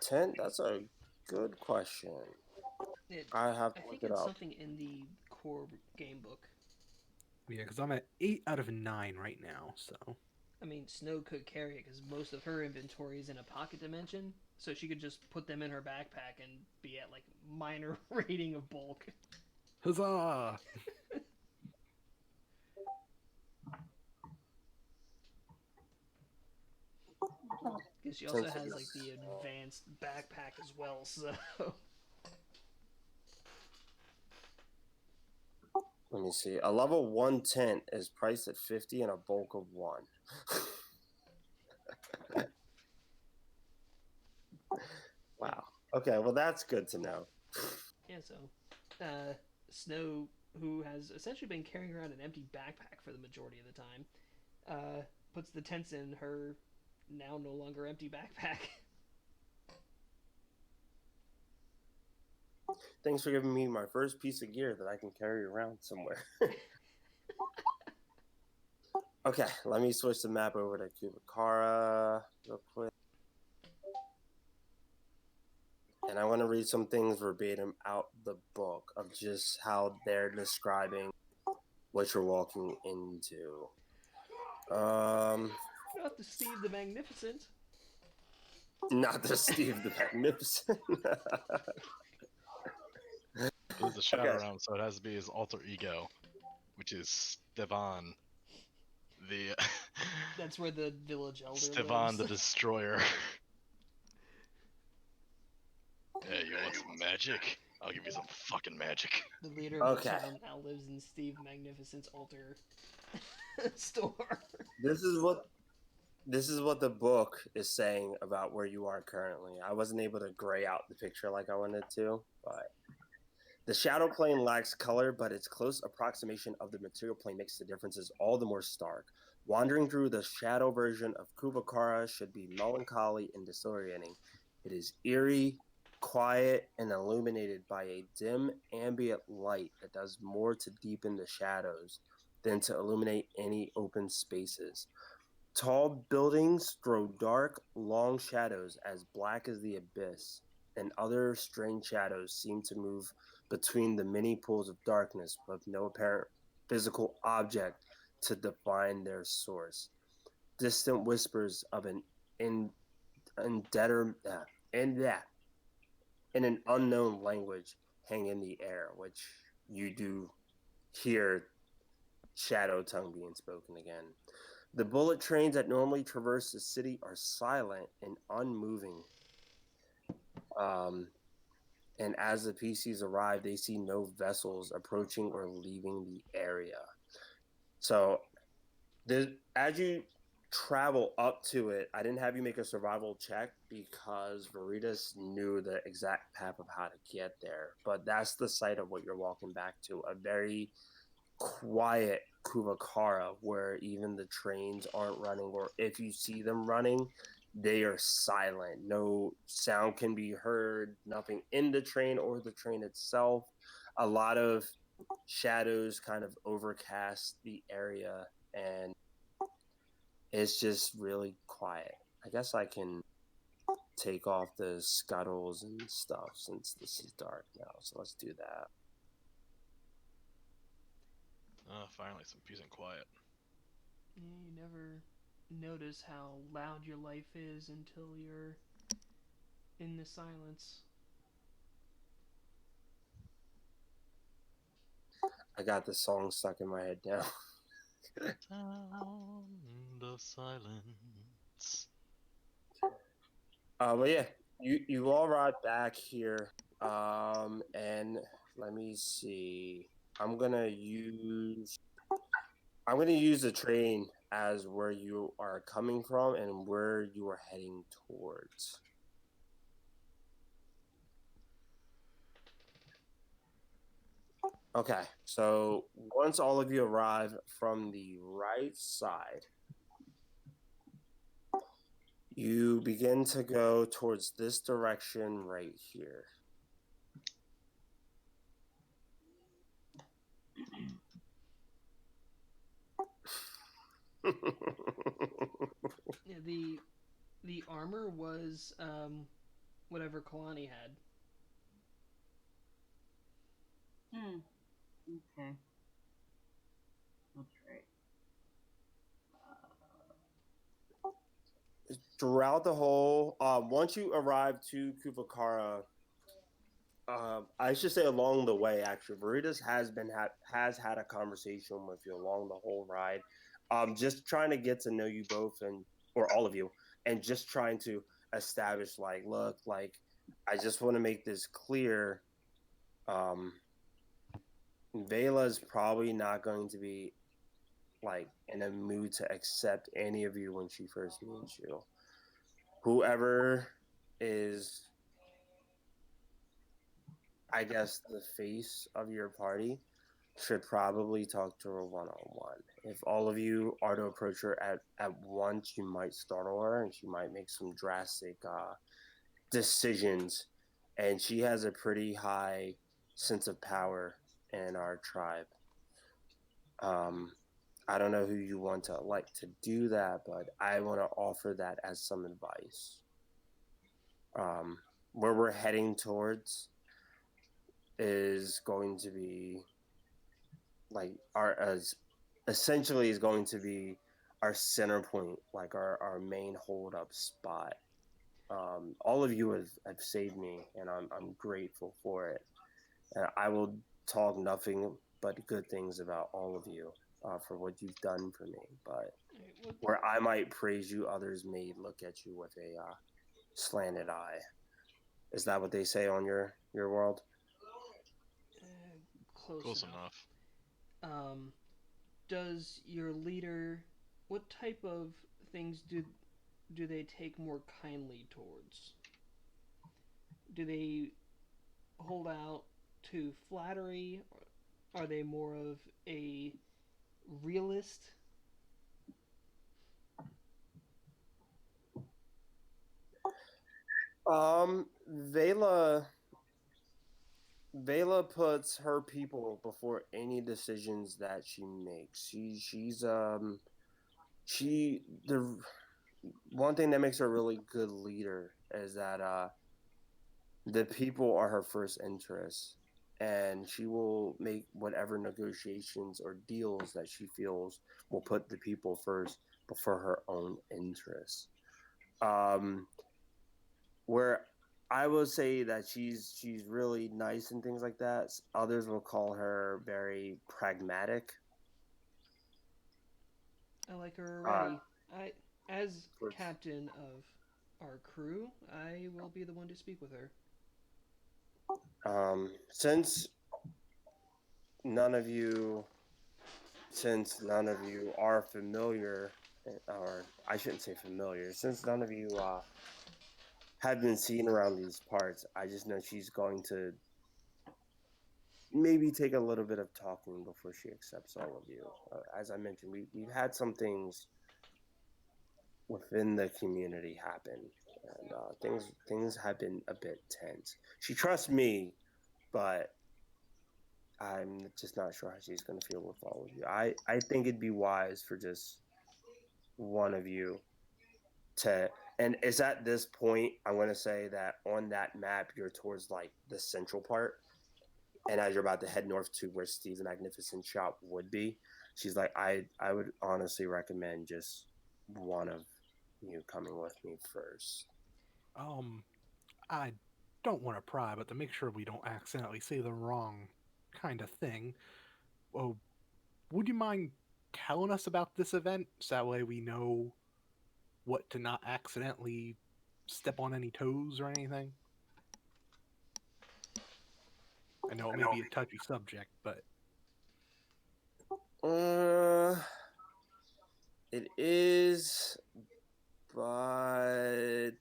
Tent. That's a good question. I have to I look think it it's up. something in the core game book. Yeah, because I'm at 8 out of 9 right now, so. I mean, Snow could carry it because most of her inventory is in a pocket dimension, so she could just put them in her backpack and be at like minor rating of bulk. Huzzah! Because she also has like the advanced backpack as well, so. Let me see. A level 1 tent is priced at 50 and a bulk of 1. Wow. Okay, well that's good to know. Yeah, so Snow, who has essentially been carrying around an empty backpack for the majority of the time, puts the tents in her now no longer empty backpack. Thanks for giving me my first piece of gear that I can carry around somewhere. Okay, let me switch the map over to Kubikara real quick. And I want to read some things verbatim out the book of just how they're describing what you're walking into. Not the Steve the Magnificent. Not the Steve the Magnificent. There's a shadow Okay. realm, so it has to be his alter ego, which is Stevan, the That's where the village elder Stevan lives. the Destroyer. Hey, you want some magic? I'll give you some fucking magic. The leader of the Okay. town now lives in Steve Magnificent's altar store. This is what the book is saying about where you are currently. I wasn't able to gray out the picture like I wanted to, but the shadow plane lacks color, but its close approximation of the material plane makes the differences all the more stark. Wandering through the shadow version of Kubakara should be melancholy and disorienting. It is eerie, quiet, and illuminated by a dim ambient light that does more to deepen the shadows than to illuminate any open spaces. Tall buildings throw dark, long shadows as black as the abyss, and other strange shadows seem to move between the many pools of darkness with no apparent physical object to define their source. Distant whispers of an in in an unknown language hang in the air, which you do hear shadow tongue being spoken again. The bullet trains that normally traverse the city are silent and unmoving. And as the PCs arrive, they see no vessels approaching or leaving the area. So, as you travel up to it, I didn't have you make a survival check because Veritas knew the exact path of how to get there. But that's the site of what you're walking back to, a very quiet Kuvakara where even the trains aren't running, or if you see them running, they are silent. No sound can be heard, nothing in the train or the train itself. A lot of shadows kind of overcast the area, and it's just really quiet. I guess I can take off the scuttles and stuff since this is dark now, so let's do that. Finally, some peace and quiet. You never notice how loud your life is until you're in the silence. I got the song stuck in my head now. Sound of silence. But yeah, you all ride back here. And let me see. I'm gonna use the train as where you are coming from and where you are heading towards. Okay, so once all of you arrive from the right side, you begin to go towards this direction right here. Yeah, the armor was whatever Kalani had. Hmm. Okay. That's right. Throughout the whole, once you arrive to Kuvakara, I should say along the way, actually, Veritas has had a conversation with you along the whole ride, just trying to get to know you both and or all of you, and just trying to establish like, look, like, I just want to make this clear. Um, Vela's probably not going to be like in a mood to accept any of you when she first meets you. Whoever is, I guess, the face of your party should probably talk to her one on one. If all of you are to approach her at once, you might startle her and she might make some drastic decisions. And she has a pretty high sense of power in our tribe. Um, I don't know who you want to like to do that, but I want to offer that as some advice. Where we're heading towards is going to be like our as essentially is going to be our center point, like our main hold up spot. All of you have saved me, and I'm grateful for it. And I will talk nothing but good things about all of you for what you've done for me. But where I might praise you, others may look at you with a slanted eye. Is that what they say on your world? Close Close enough. enough. Um, does your leader? What type of things do they take more kindly towards? Do they hold out to flattery? Are they more of a realist? Vela puts her people before any decisions that she makes. She the one thing that makes her a really good leader is that the people are her first interest, and she will make whatever negotiations or deals that she feels will put the people first before her own interests. Um, where I will say that she's really nice and things like that. Others will call her very pragmatic. I like her Uh, already. I, as for, captain of our crew, I will be the one to speak with her. since none of you are familiar, or I shouldn't say familiar, since none of you have been seen around these parts, I just know she's going to maybe take a little bit of talking before she accepts all of you. As I mentioned, we've had some things within the community happen, and things have been a bit tense. She trusts me, but I'm just not sure how she's going to feel with all of you. I think it'd be wise for just one of you to, and it's at this point I'm going to say that on that map you're towards like the central part, and as you're about to head north to where Steve's Magnificent shop would be, she's like, I would honestly recommend just one of you coming with me first. Um, I don't want to pry, but to make sure we don't accidentally say the wrong kind of thing, oh, would you mind telling us about this event so that way we know what to not accidentally step on any toes or anything? I know it may be a touchy subject, but It is, but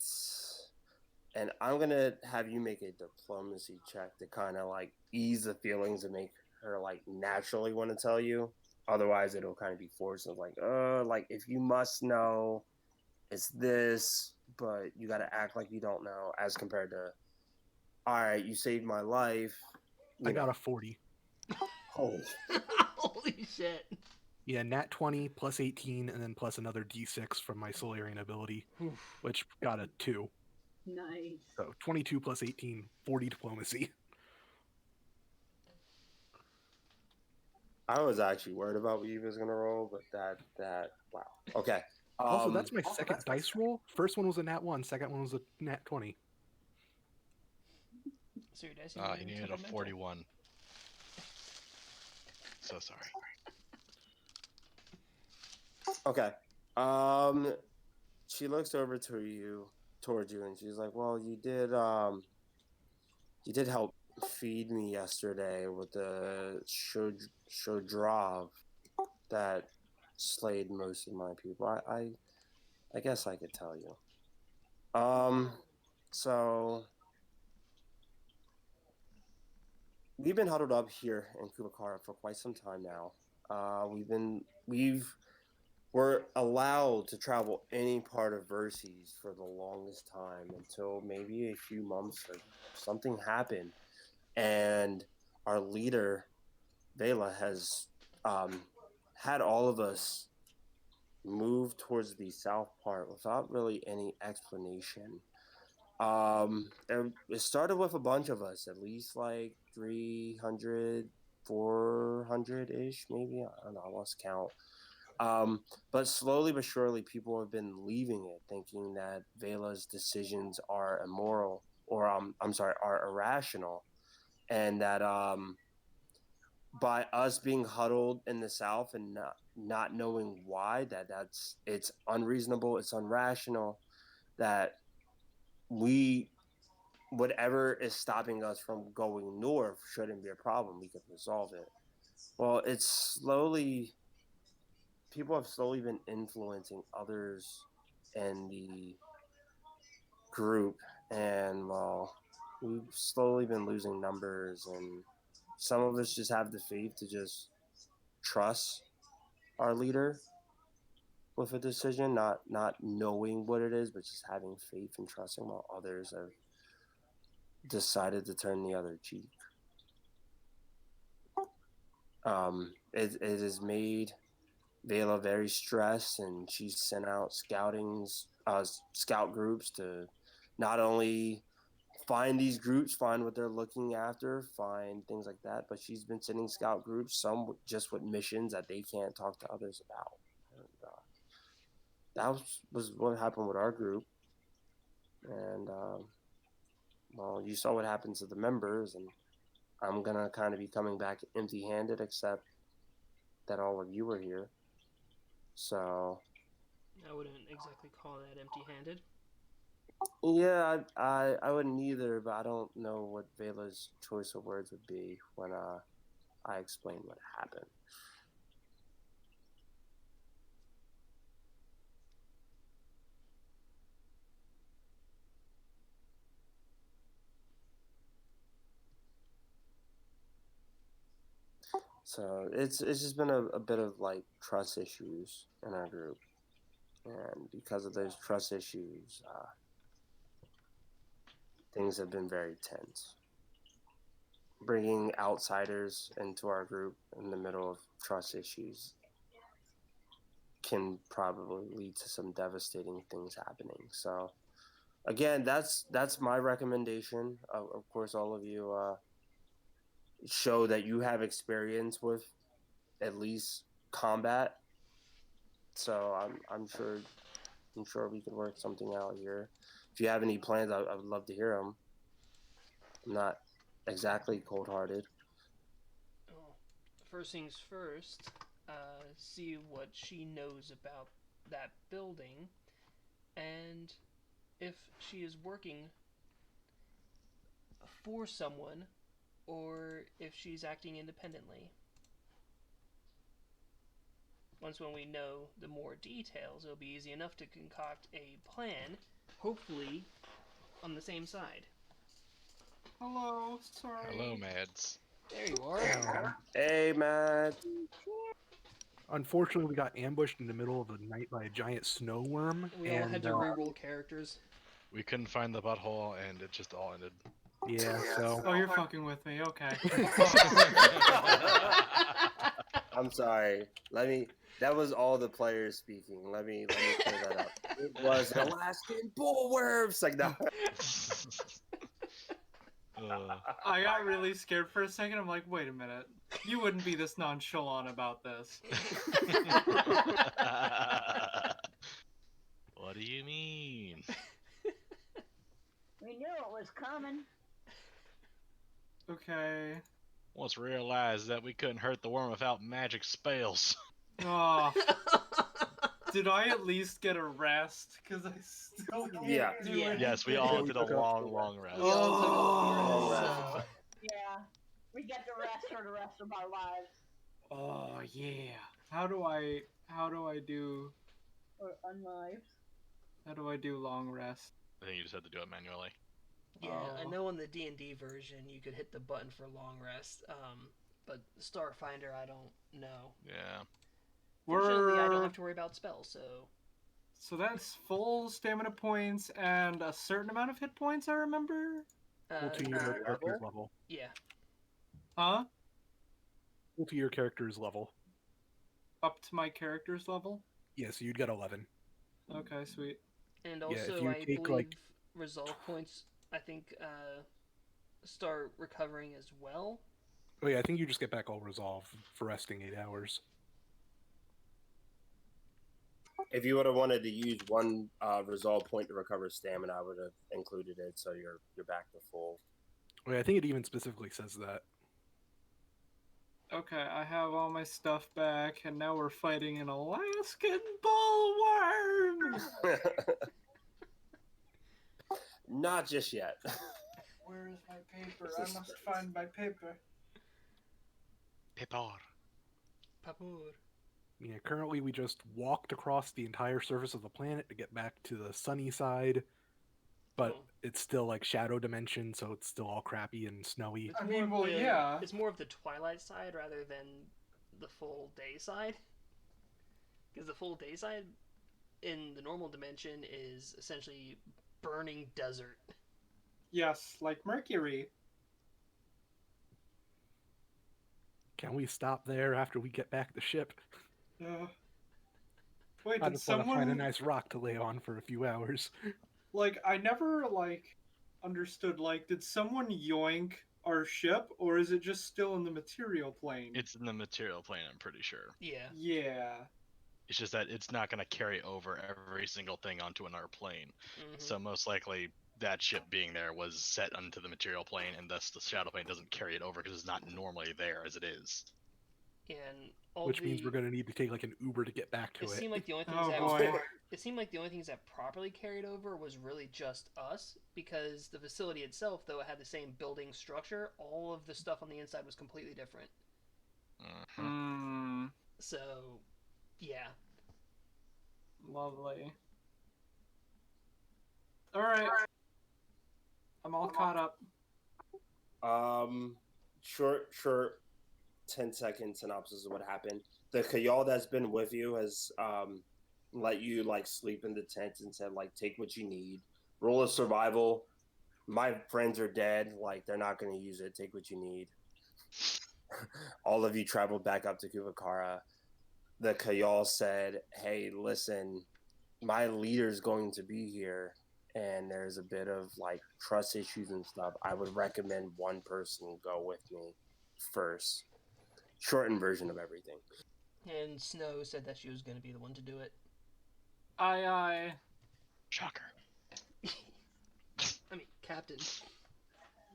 and I'm gonna have you make a diplomacy check to kind of like ease the feelings and make her like naturally want to tell you. Otherwise, it'll kind of be forced. Of like if you must know, it's this, but you got to act like you don't know. As compared to, all right, you saved my life. I got a 40. Holy. Holy shit. Yeah, nat 20 plus 18, and then plus another d6 from my Solarian ability, which got a 2. Nice. So 22 plus 18, 40 diplomacy. I was actually worried about what you was gonna roll, but that wow. Okay. Also, that's my second dice roll. First one was a nat 1, second one was a nat 20. So your dice You needed a 41. So sorry. Okay. She looks over towards you, and she's like, "Well, you did help feed me yesterday with the Shodrav that slayed most of my people. I guess I could tell you. So we've been huddled up here in Kulakara for quite some time now. We're allowed to travel any part of Verces for the longest time until maybe a few months ago. Something happened, and our leader, Vela, has had all of us move towards the south part without really any explanation. It started with a bunch of us, at least like 300, 400 ish, maybe. I don't know, I lost count. But slowly but surely, people have been leaving it, thinking that Vela's decisions are immoral, or I'm sorry, are irrational, and that by us being huddled in the South and not knowing why, it's unreasonable, it's irrational, that we whatever is stopping us from going north shouldn't be a problem. We could resolve it. Well, people have slowly been influencing others in the group, and well, we've slowly been losing numbers, and some of us just have the faith to just trust our leader with a decision, not knowing what it is, but just having faith and trusting, while others have decided to turn the other cheek. It has made Vela very stressed, and she's sent out scout groups to not only find these groups, find what they're looking after, find things like that, but she's been sending scout groups, some just with missions that they can't talk to others about. And, was what happened with our group, and well, you saw what happened to the members, and I'm gonna kind of be coming back empty-handed, except that all of you were here. So I wouldn't exactly call that empty-handed. yeah, I wouldn't either, but I don't know what Vela's choice of words would be when I explain what happened. So it's just been a bit of like trust issues in our group, and because of those trust issues, things have been very tense. Bringing outsiders into our group in the middle of trust issues can probably lead to some devastating things happening. So again, that's my recommendation. Of course, all of you show that you have experience with at least combat. So I'm sure we could work something out here. If you have any plans, I would love to hear them. I'm not exactly cold-hearted. Oh, first things first, see what she knows about that building, and if she is working for someone or if she's acting independently. Once when we know the more details, it'll be easy enough to concoct a plan, hopefully on the same side. Hello, sorry. Hello, Mads. There you are. Hey, man. Unfortunately, we got ambushed in the middle of the night by a giant snow worm. We all had to and, reroll characters. We couldn't find the butthole, and it just all ended. Yeah, so Oh, you're fucking with me. Okay. I'm sorry. That was all the players speaking. Let me clear that up. It was an Alaskan bullworms. Like no. I got really scared for a second. I'm like, wait a minute. You wouldn't be this nonchalant about this. What do you mean? We knew it was coming. Okay. Once realized that we couldn't hurt the worm without magic spells. Oh, did I at least get a rest? Because I still can't Yeah. do Yeah. anything. Yes, we all did a long rest. We all took a Oh. long rest, Yeah. We get to rest for the rest of our lives. Oh yeah. How do I do Or unlives. long rest? I think you just had to do it manually. Yeah, I Oh. know on the D&D version you could hit the button for long rest, but Starfinder I don't know. Yeah. Fortunately, I don't have to worry about spells, so... So that's full stamina points and a certain amount of hit points, I remember? equal to your character's level. Yeah. Huh? Equal to your character's level. Up to my character's level? Yeah, so you'd get 11. Okay, sweet. And Yeah, if also, you I take, believe like- resolve points, I think, start recovering as well. Oh yeah, I think you just get back all resolve for resting 8 hours. If you would have wanted to use one resolve point to recover stamina, I would have included it, so you're back to full. Oh yeah, I think it even specifically says that. Okay, I have all my stuff back, and now we're fighting an Alaskan bullworm! Not just yet. Where is my paper? This I is must space. find my paper. Pepper. Papur. Yeah, currently we just walked across the entire surface of the planet to get back to the sunny side, but Oh. it's still like shadow dimension, so it's still all crappy and snowy. It's I more mean, of well, the, yeah. It's more of the twilight side rather than the full day side. Because the full day side in the normal dimension is essentially burning desert. Yes, like Mercury. Can we stop there after we get back the ship? Wait, I did just want to find a someone... nice rock to lay on for a few hours. Like, I never, understood, did someone yoink our ship, or is it just still in the material plane? It's in the material plane, I'm pretty sure. Yeah. Yeah. It's just that it's not going to carry over every single thing onto another plane. Mhm. So most likely that ship being there was set onto the material plane, and thus the shadow plane doesn't carry it over because it's not normally there as it is. And all Which means we're going to need to take like an Uber to get back to It it. seemed like the only things Oh, that boy. it seemed like the only things that properly carried over was really just us, because the facility itself, though it had the same building structure, all of the stuff on the inside was completely different. Mhm. So, yeah. Lovely. Alright. I'm all caught up. Short 10-second synopsis of what happened. The Kayal that's been with you has let you sleep in the tent and said take what you need. Roll a survival. My friends are dead. They're not going to use it. Take what you need. All of you traveled back up to Kuvakara. The Kayal said, "Hey, listen, my leader's going to be here, and there's a bit of trust issues and stuff. I would recommend one person go with me first." Shortened version of everything. And Snow said that she was going to be the one to do it. Aye. Shocker. I mean, Captain.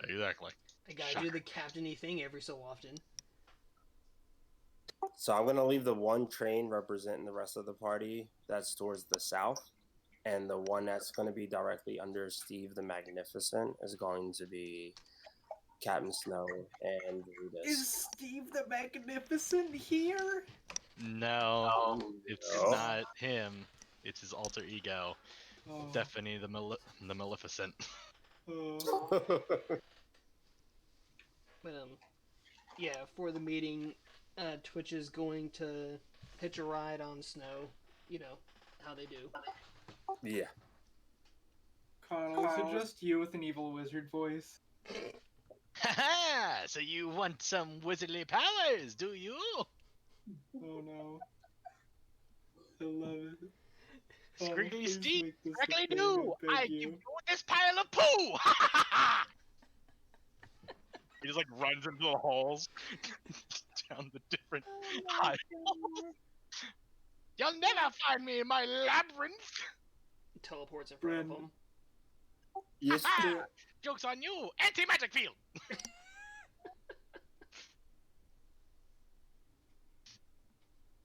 Exactly. I gotta do the captain-y thing every so often. So I'm gonna leave the one train representing the rest of the party that's towards the south, and the one that's gonna be directly under Steve the Magnificent is going to be Captain Snow and Is Rudis. Steve the Magnificent here? No, it's No. not him. It's his alter ego, Oh, Stephanie the Maleficent. oh. But yeah, for the meeting, Twitch is going to hitch a ride on Snow. You know how they do. Yeah. Connell, is it just you with an evil wizard voice? Haha! So you want some wizardly powers, do you? Oh no. I love it. Scriggly please Steve, make this a correctly thing, do! I beg I you. give you this pile of poo! Ha ha ha! He just like runs into the halls down the different aisles. You'll never find me in my labyrinth! Teleports in front of Ren. him. Yes. Ha! Joke's on you! Anti-magic field!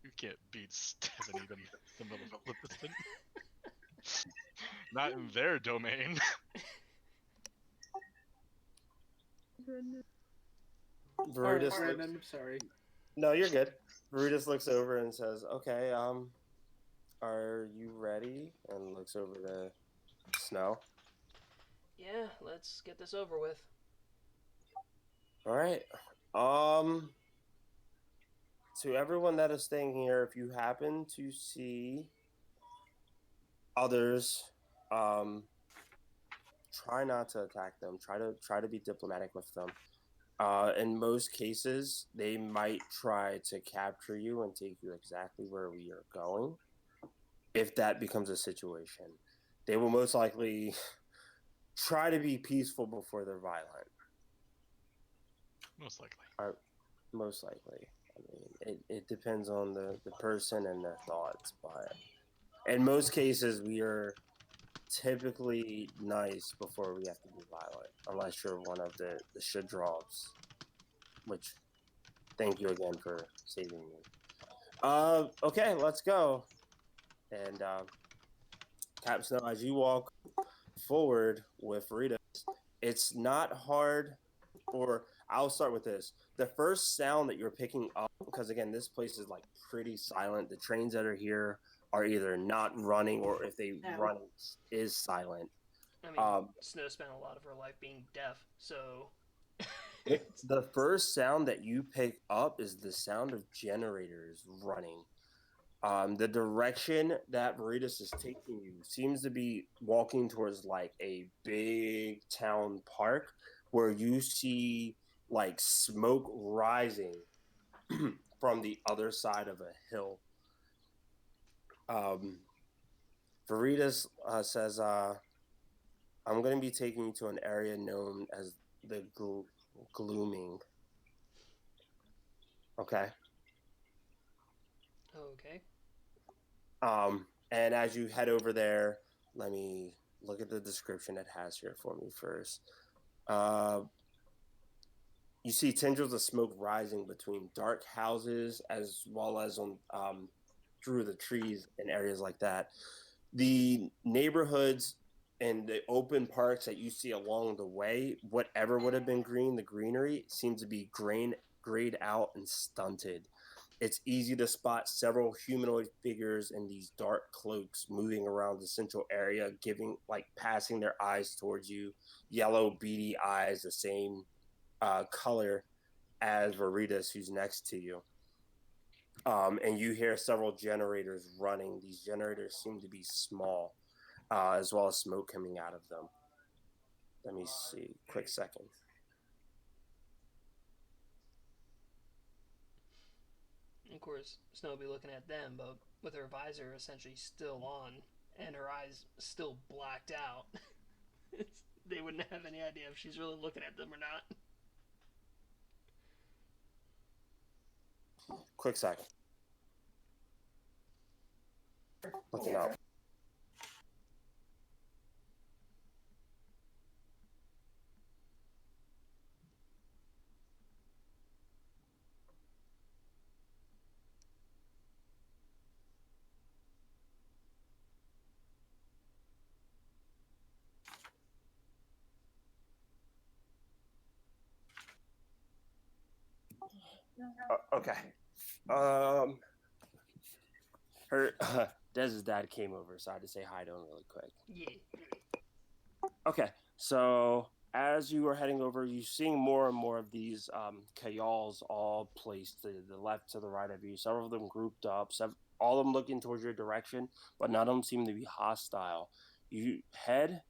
You can't beat Stephanie the Maleficent. Not in their domain. Verudis Alright, looks. I'm sorry. No, you're good. Verudis looks over and says, "Okay, are you ready?" And looks over to Snow. Yeah, let's get this over with. All right. To everyone that is staying here, if you happen to see others, try not to attack them. Try to be diplomatic with them. In most cases, they might try to capture you and take you exactly where we are going. If that becomes a situation, they will most likely try to be peaceful before they're violent. Most likely. Most likely. I mean, it depends on the person and their thoughts, but in most cases, we are typically nice before we have to be violent, unless you're one of the Shadrovs, which, thank you again for saving me. Okay, let's go. And Cap Snow, as you walk forward with Rita, it's not hard, or I'll start with this. The first sound that you're picking up, because again, this place is like pretty silent. The trains that are here are either not running, or if they run, is silent. I mean, Snow spent a lot of her life being deaf, so. The first sound that you pick up is the sound of generators running. The direction that Veritas is taking you seems to be walking towards like a big town park where you see like smoke rising from the other side of a hill. Veritas says, I'm going to be taking you to an area known as the Glooming. Okay. Okay. And as you head over there, let me look at the description it has here for me first. You see tendrils of smoke rising between dark houses as well as on through the trees and areas like that. The neighborhoods and the open parks that you see along the way, whatever would have been green, the greenery seems to be grayed out and stunted. It's easy to spot several humanoid figures in these dark cloaks moving around the central area, passing their eyes towards you. Yellow, beady eyes, the same color as Veritas, who's next to you. And you hear several generators running. These generators seem to be small, as well as smoke coming out of them. Let me see. Quick second. Of course, Snow will be looking at them, but with her visor essentially still on and her eyes still blacked out, they wouldn't have any idea if she's really looking at them or not. Quick second. Looking out. Okay. Um, her Dez's dad came over, so I had to say hi to him really quick. Yeah. Okay, so as you are heading over, you're seeing more and more of these Kayals all placed to the left, to the right of you. Several of them grouped up, all of them looking towards your direction, but none of them seem to be hostile. You head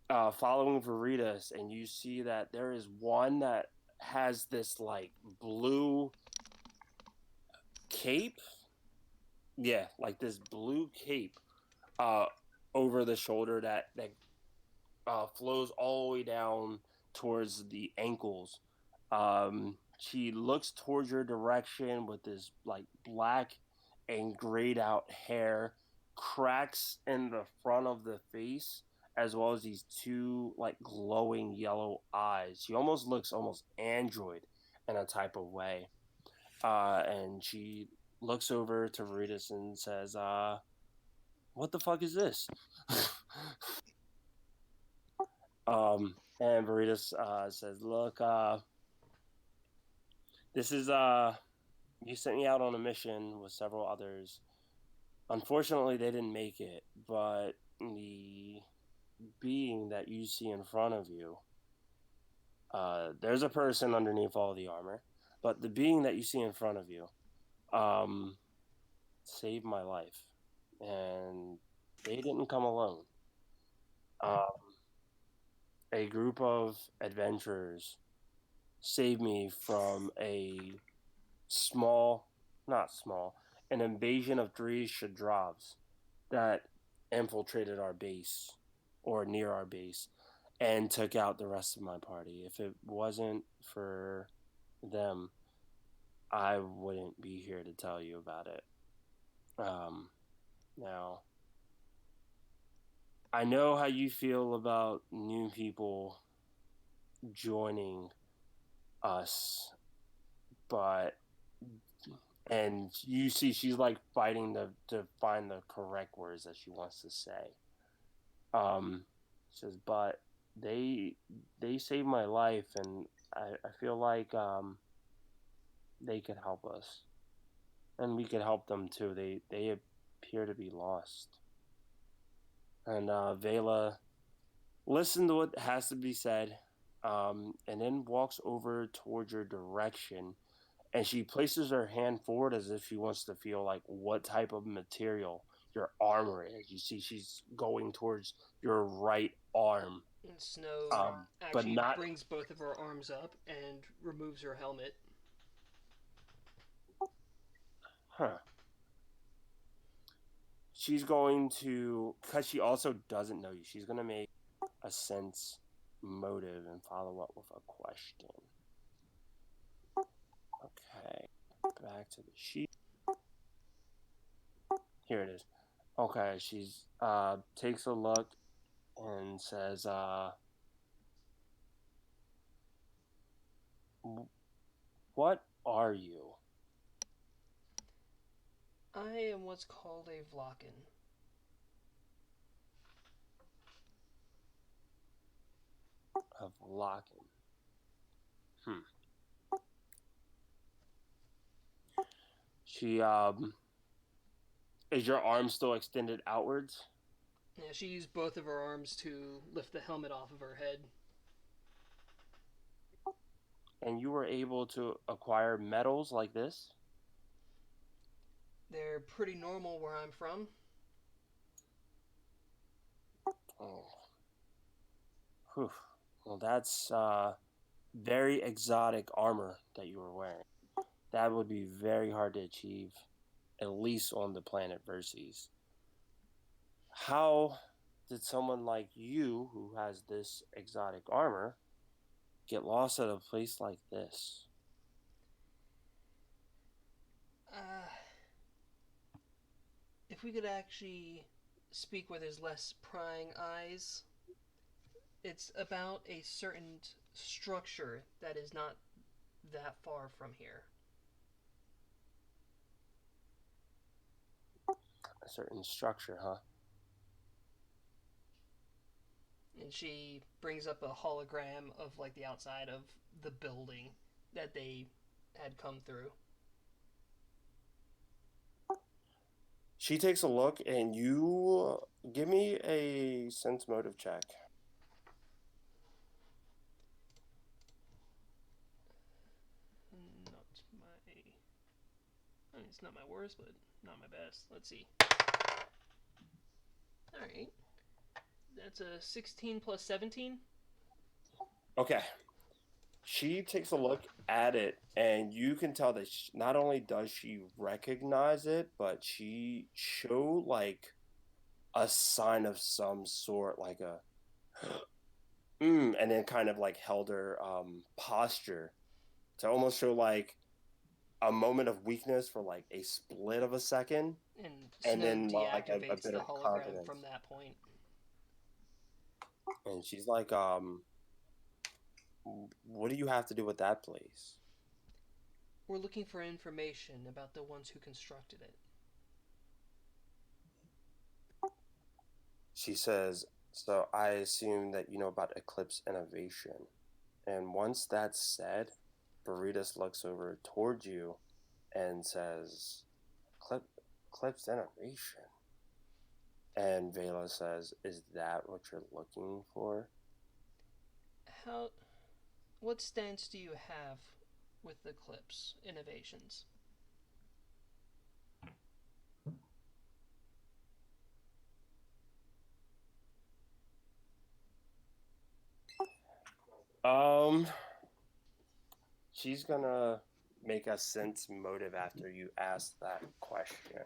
following Veritas, and you see that there is one that has this like blue cape. Yeah, like this blue cape uh, over the shoulder that flows all the way down towards the ankles. She looks towards your direction with this like black and grayed out hair, cracks in the front of the face, as well as these two like glowing yellow eyes. She almost looks almost android in a type of way. And she looks over to Veritas and says, what the fuck is this? And Veritas says, look, this is, you sent me out on a mission with several others. Unfortunately, they didn't make it, but the being that you see in front of you, there's a person underneath all the armor, but the being that you see in front of you, saved my life. And they didn't come alone. Um, a group of adventurers saved me from a small, not small, an invasion of three Shadravs that infiltrated our base or near our base and took out the rest of my party. If it wasn't for them, I wouldn't be here to tell you about it. Now, I know how you feel about new people joining us, but and you see she's like fighting to find the correct words that she wants to say. She says, but they saved my life, and I feel like they could help us, and we could help them too. They appear to be lost, and Vela listen to what has to be said, and then walks over towards your direction, and she places her hand forward as if she wants to feel like what type of material your armor is. You see, she's going towards your right arm, And Snow but actually not. brings both of her arms up and removes her helmet. Huh. She's going to, because she also doesn't know you. She's going to make a sense motive and follow up with a question. Okay, back to the sheet. Here it is. Okay, she's takes a look and says, "What are you?" I am what's called a Vlakin. Of locking. She is your arm still extended outwards? Yeah, she used both of her arms to lift the helmet off of her head. And you were able to acquire medals like this? They're pretty normal where I'm from. Oh. Whew. Well, that's very exotic armor that you were wearing. That would be very hard to achieve, at least on the planet Verces. How did someone like you, who has this exotic armor, get lost at a place like this? Uh, if we could actually speak where there's less prying eyes, it's about a certain structure that is not that far from here. A certain structure, huh? And she brings up a hologram of like the outside of the building that they had come through. She takes a look, and you give me a sense motive check. Not my. I mean, it's not my worst, but not my best. Let's see. All right. That's a 16 plus 17. Okay. She takes a look at it, and you can tell that not only does she recognize it, but she show like a sign of some sort, like a and then kind of like held her posture to almost show like a moment of weakness for like a split of a second, And and Snow then like a deactivates bit the of hologram confidence. from that point. And she's like, what do you have to do with that place? We're looking for information about the ones who constructed it. She says, so I assume that you know about Eclipse Innovation. And once that's said, Veritas looks over towards you and says, Eclipse Innovation. And Vela says, is that what you're looking for? How? What stance do you have with Eclipse Innovations? Um, she's gonna make a sense motive after you ask that question.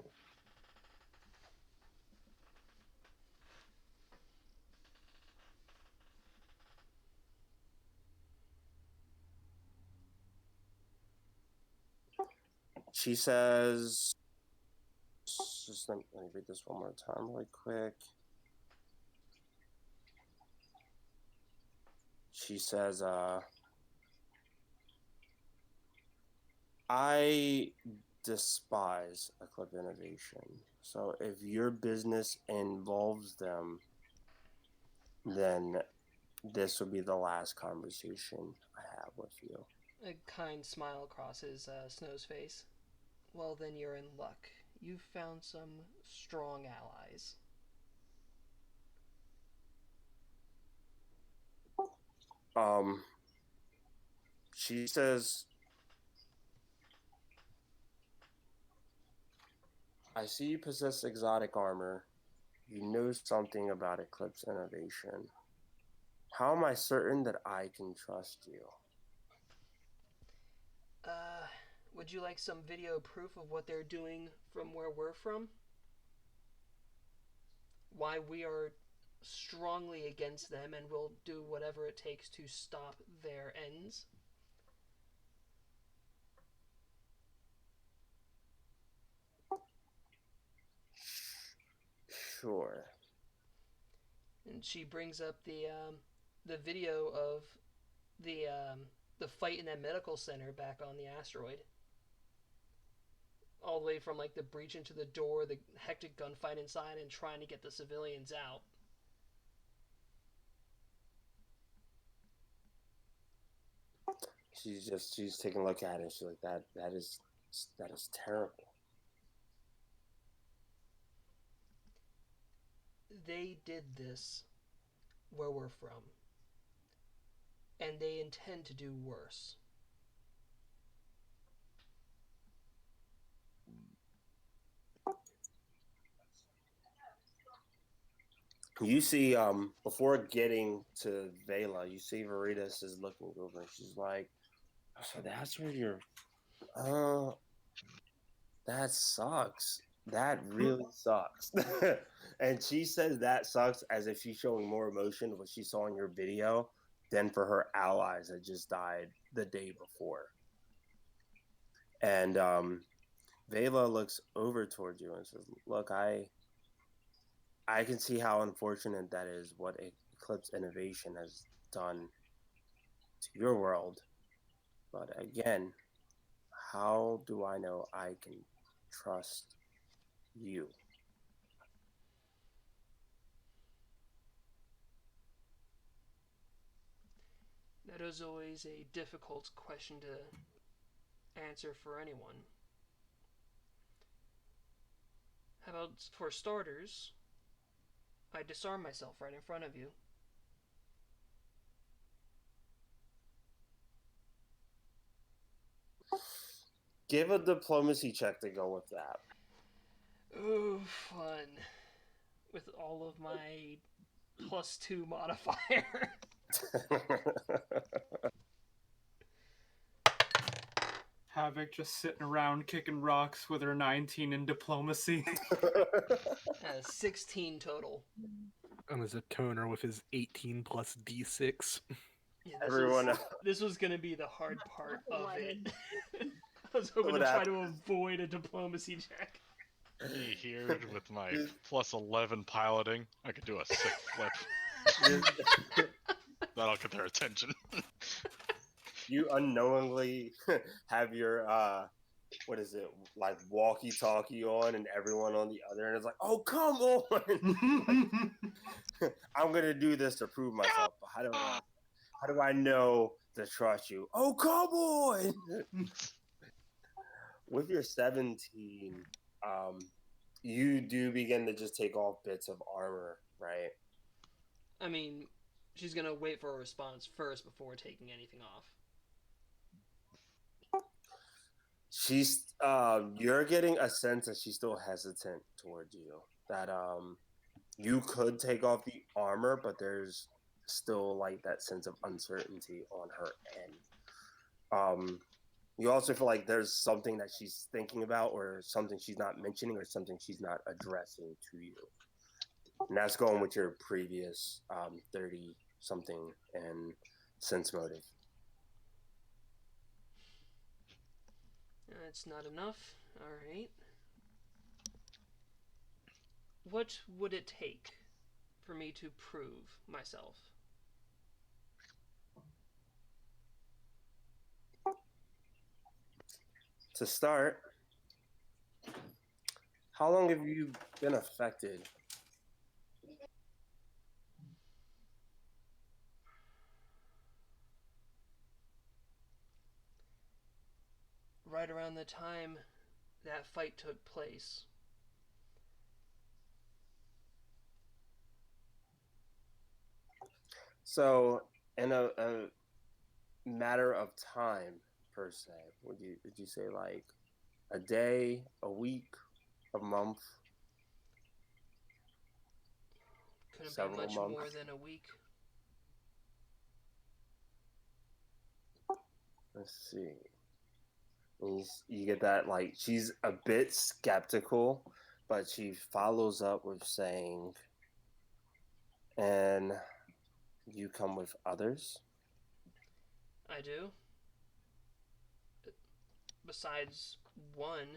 She says, just let me read this one more time really quick. She says, I despise Eclipse Innovation. So if your business involves them, then this will be the last conversation I have with you. A kind smile crosses Snow's face. Well, then you're in luck. You've found some strong allies. She says, I see you possess exotic armor. You know something about Eclipse Innovation. How am I certain that I can trust you? Would you like some video proof of what they're doing from where we're from? Why we are strongly against them and will do whatever it takes to stop their ends? Sure. And she brings up the video of the the fight in that medical center back on the asteroid. All the way from like the breach into the door, the hectic gunfight inside, and trying to get the civilians out. She's taking a look at it. She's like, that is terrible. They did this where we're from, and they intend to do worse. You see, before getting to Vela, you see Veritas is looking over and she's like, so that's where you're that sucks. That really sucks. And she says that sucks as if she's showing more emotion what she saw in your video than for her allies that just died the day before. And Vela looks over towards you and says, look, I can see how unfortunate that is what Eclipse Innovation has done to your world. But again, how do I know I can trust you? That is always a difficult question to answer for anyone. How about, for starters, I disarm myself right in front of you. Give a diplomacy check to go with that. Ooh, fun. With all of my +2 modifier. Havoc just sitting around kicking rocks with her 19 in diplomacy. 16 total. And there's a toner with his 18 plus D6. Yeah, Everyone this was gonna be the hard part of it. I was hoping What to try happened? to avoid a diplomacy check. Me here with my +11 piloting. I could do a sick flip. That'll get their attention. You unknowingly have your what is it, like walkie-talkie on, and everyone on the other end is like, "Oh, come on! I'm gonna do this to prove myself. But how do I know to trust you? Oh, come on!" With your 17, you do begin to just take off bits of armor, right? I mean, she's gonna wait for a response first before taking anything off. She's you're getting a sense that she's still hesitant towards you. That you could take off the armor, but there's still like that sense of uncertainty on her end. You also feel like there's something that she's thinking about, or something she's not mentioning, or something she's not addressing to you. And that's going with your previous 30 something and sense motive. That's not enough. Alright. What would it take for me to prove myself? To start, how long have you been affected? Right around the time that fight took place. So, in a matter of time, per se, would you say like a day, a week, a month, Couldn't be several much months? more than a week. Let's see. You get that, like, she's a bit skeptical, but she follows up with saying, "And you come with others?" I do. Besides one,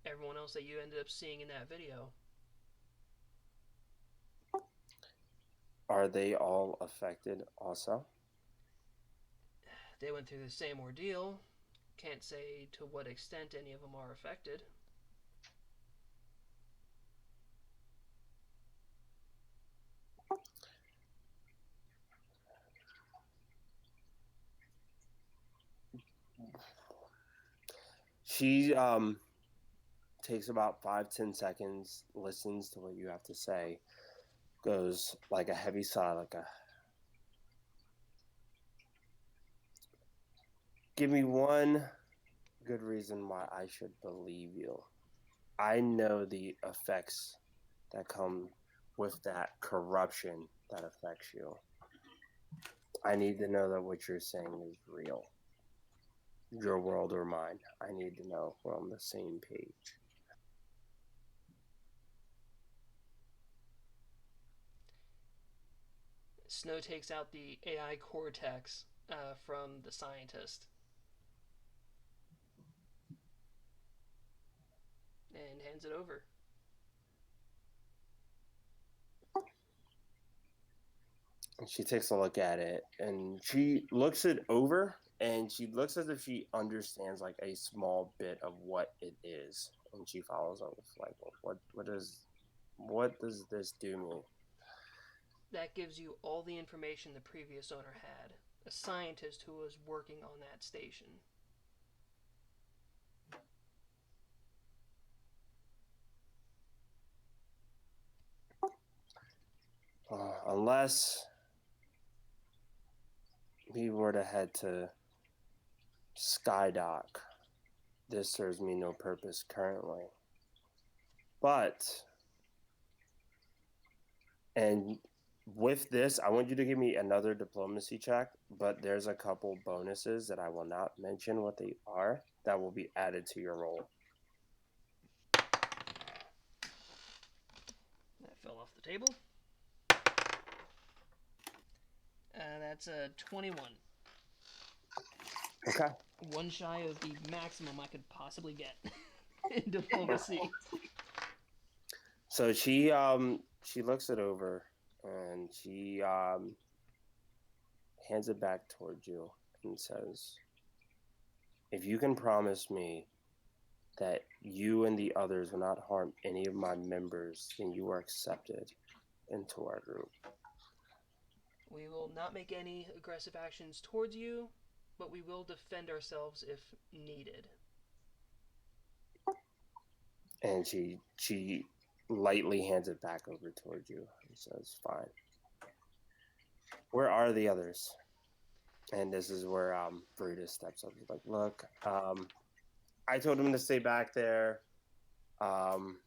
everyone else that you ended up seeing in that video. Are they all affected also? They went through the same ordeal. Can't say to what extent any of them are affected. She takes about 5-10 seconds, listens to what you have to say, goes like a heavy sigh, like a, "Give me one good reason why I should believe you. I know the effects that come with that corruption that affects you. I need to know that what you're saying is real. Your world or mine. I need to know we're on the same page." Snow takes out the AI cortex from the scientist and hands it over. And she takes a look at it, and she looks it over, and she looks as if she understands like a small bit of what it is, and she follows up with like, what does this do me?" That gives you all the information the previous owner had. A scientist who was working on that station. unless we were to head to Skydock, this serves me no purpose currently. But, and with this, I want you to give me another diplomacy check, but there's a couple bonuses that I will not mention what they are that will be added to your roll. That fell off the table. That's a 21. Okay. One shy of the maximum I could possibly get in diplomacy. So she looks it over and she hands it back towards you and says, "If you can promise me that you and the others will not harm any of my members, then you are accepted into our group." We will not make any aggressive actions towards you, but we will defend ourselves if needed. And she lightly hands it back over towards you and says, "Fine. Where are the others?" And this is where Brutus steps up. He's like, "Look, I told him to stay back there. We'll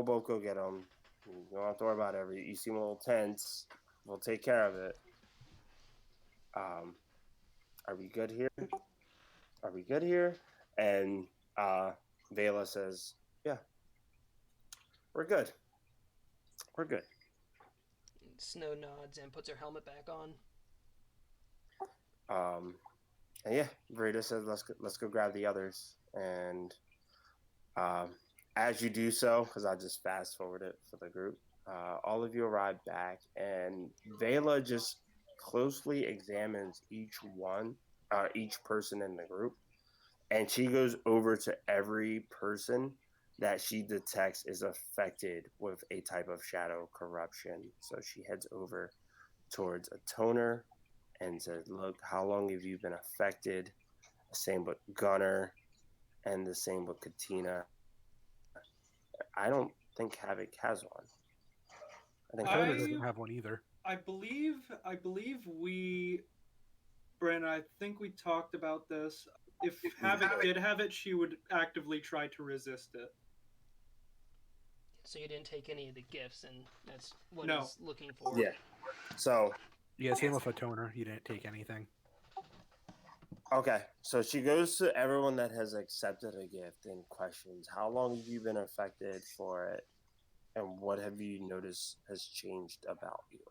both go get him. You don't have to worry about it. You seem a little tense. We'll take care of it. Are we good here? Are we good here?" And Vela says, "Yeah, we're good. We're good." Snow nods and puts her helmet back on. And yeah, Rita says, let's go grab the others." And as you do so, because I just fast forward it for the group, all of you arrive back, and Vela just closely examines each person in the group, and she goes over to every person that she detects is affected with a type of shadow corruption. So she heads over towards a toner and says, "Look, how long have you been affected?" The same with Gunner, and the same with Katina. I don't think Havoc has one. I think Toner doesn't have one either. I believe we, Brandon, I think we talked about this. If Havoc did have it, she would actively try to resist it. So you didn't take any of the gifts, and that's what No. he's looking for. Yeah. So Yeah, same with a toner. He didn't take anything. okay, so she goes to everyone that has accepted a gift and questions, "How long have you been affected for it? And what have you noticed has changed about you?"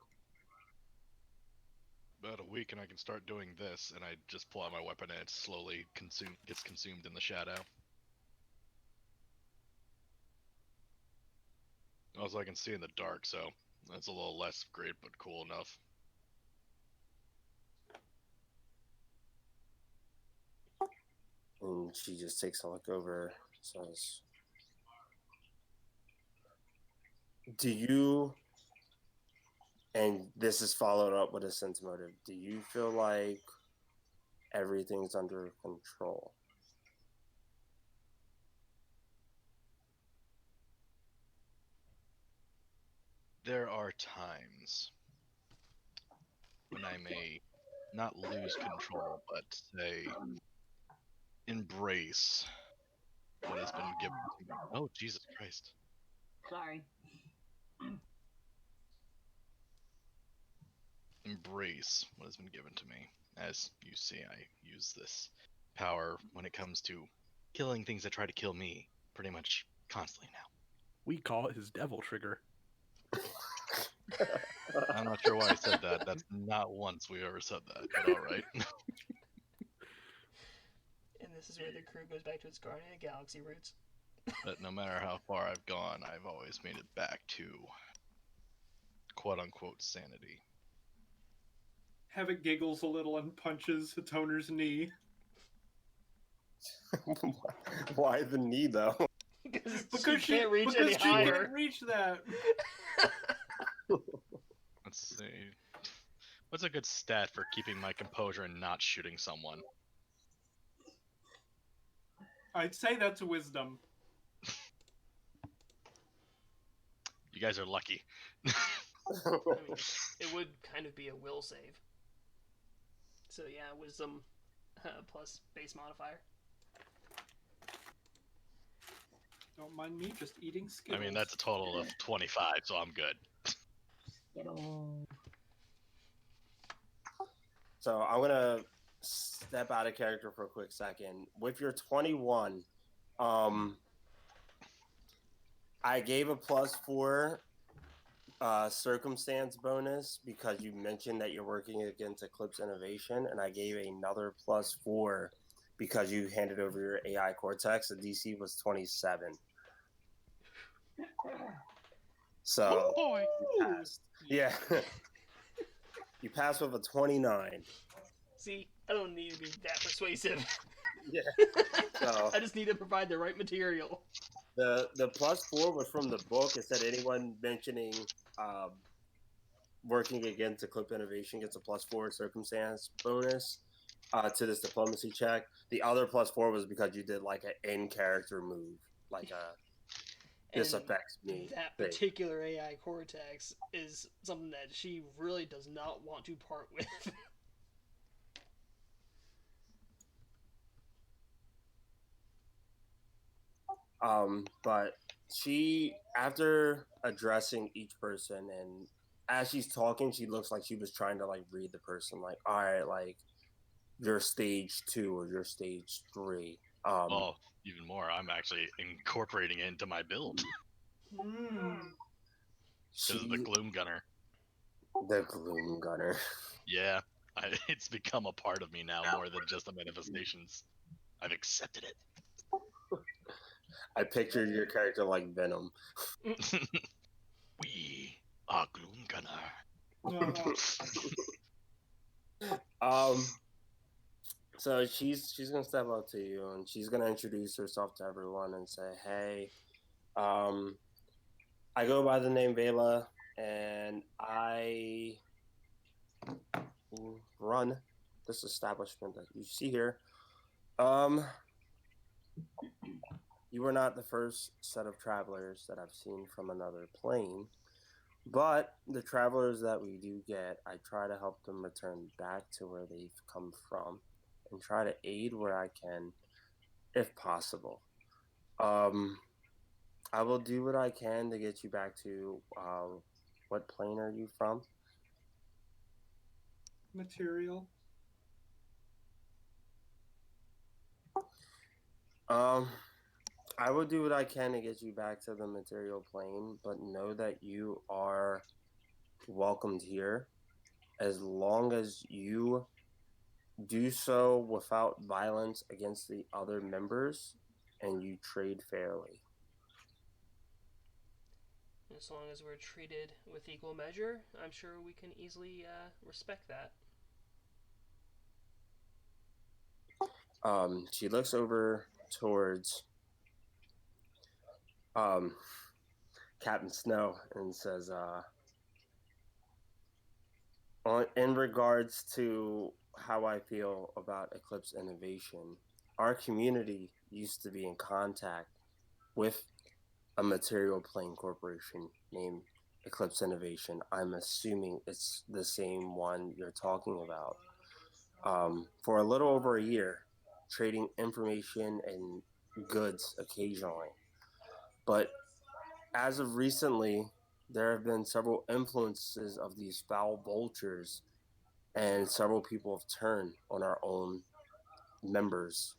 About a week and I can start doing this, and I just pull out my weapon and it slowly gets consumed in the shadow. Also, I can see in the dark, so that's a little less great, but cool enough. And she just takes a look over, says, "Do you," and this is followed up with a sense motive, "do you feel like everything's under control?" There are times when I may not lose control, but say embrace what has been given to me. Oh, Jesus Christ. Sorry. Embrace what has been given to me. As you see, I use this power when it comes to killing things that try to kill me pretty much constantly now. We call it his devil trigger. I'm not sure why I said that. That's not once we've ever said that, but alright. And this is where the crew goes back to its Guardian of the Galaxy roots. But no matter how far I've gone, I've always made it back to quote-unquote sanity. Havoc giggles a little and punches the toner's knee. Why the knee, though? Because she can't reach any higher. Can't reach that. Let's see. What's a good stat for keeping my composure and not shooting someone? I'd say that's wisdom. You guys are lucky. I mean, it would kind of be a will save. So yeah, wisdom plus base modifier. Don't mind me just eating Skittles. I mean, that's a total of 25, so I'm good. Skittles. So I'm gonna step out of character for a quick second. With your 21, I gave a +4 circumstance bonus because you mentioned that you're working against Eclipse Innovation, and I gave another +4 because you handed over your AI Cortex. The DC was 27. So Boy. you passed. Yeah. You passed with a 29. See, I don't need to be that persuasive. Yeah. So I just need to provide the right material. the +4 was from the book. It said anyone mentioning working against Eclipse Innovation gets a +4 circumstance bonus to this diplomacy check. The other +4 was because you did like an in character move, like a this And affects me that thing. particular AI Cortex is something that she really does not want to part with. But she, after addressing each person, and as she's talking, she looks like she was trying to like read the person, like, all right, like you're stage 2 or you're stage 3. Oh, even more. I'm actually incorporating it into my build. This is the Gloom Gunner. The Gloom Gunner. Yeah, it's become a part of me now more than just the manifestations. I've accepted it. I pictured your character like Venom. We are Gloom Gunner. So she's gonna step up to you and she's gonna introduce herself to everyone and say, "Hey, I go by the name Vela, and I run this establishment that you see here. You were not the first set of travelers that I've seen from another plane, but the travelers that we do get, I try to help them return back to where they've come from and try to aid where I can, if possible. I will do what I can to get you back to what plane are you from? Material. I will do what I can to get you back to the material plane, but know that you are welcomed here as long as you do so without violence against the other members and you trade fairly. As long as we're treated with equal measure, I'm sure we can easily respect that. She looks over towards Captain Snow and says, in regards to how I feel about Eclipse Innovation, our community used to be in contact with a material plane corporation named Eclipse Innovation. I'm assuming it's the same one you're talking about. For a little over a year, trading information and goods occasionally. But as of recently, there have been several influences of these foul vultures, and several people have turned on our own members.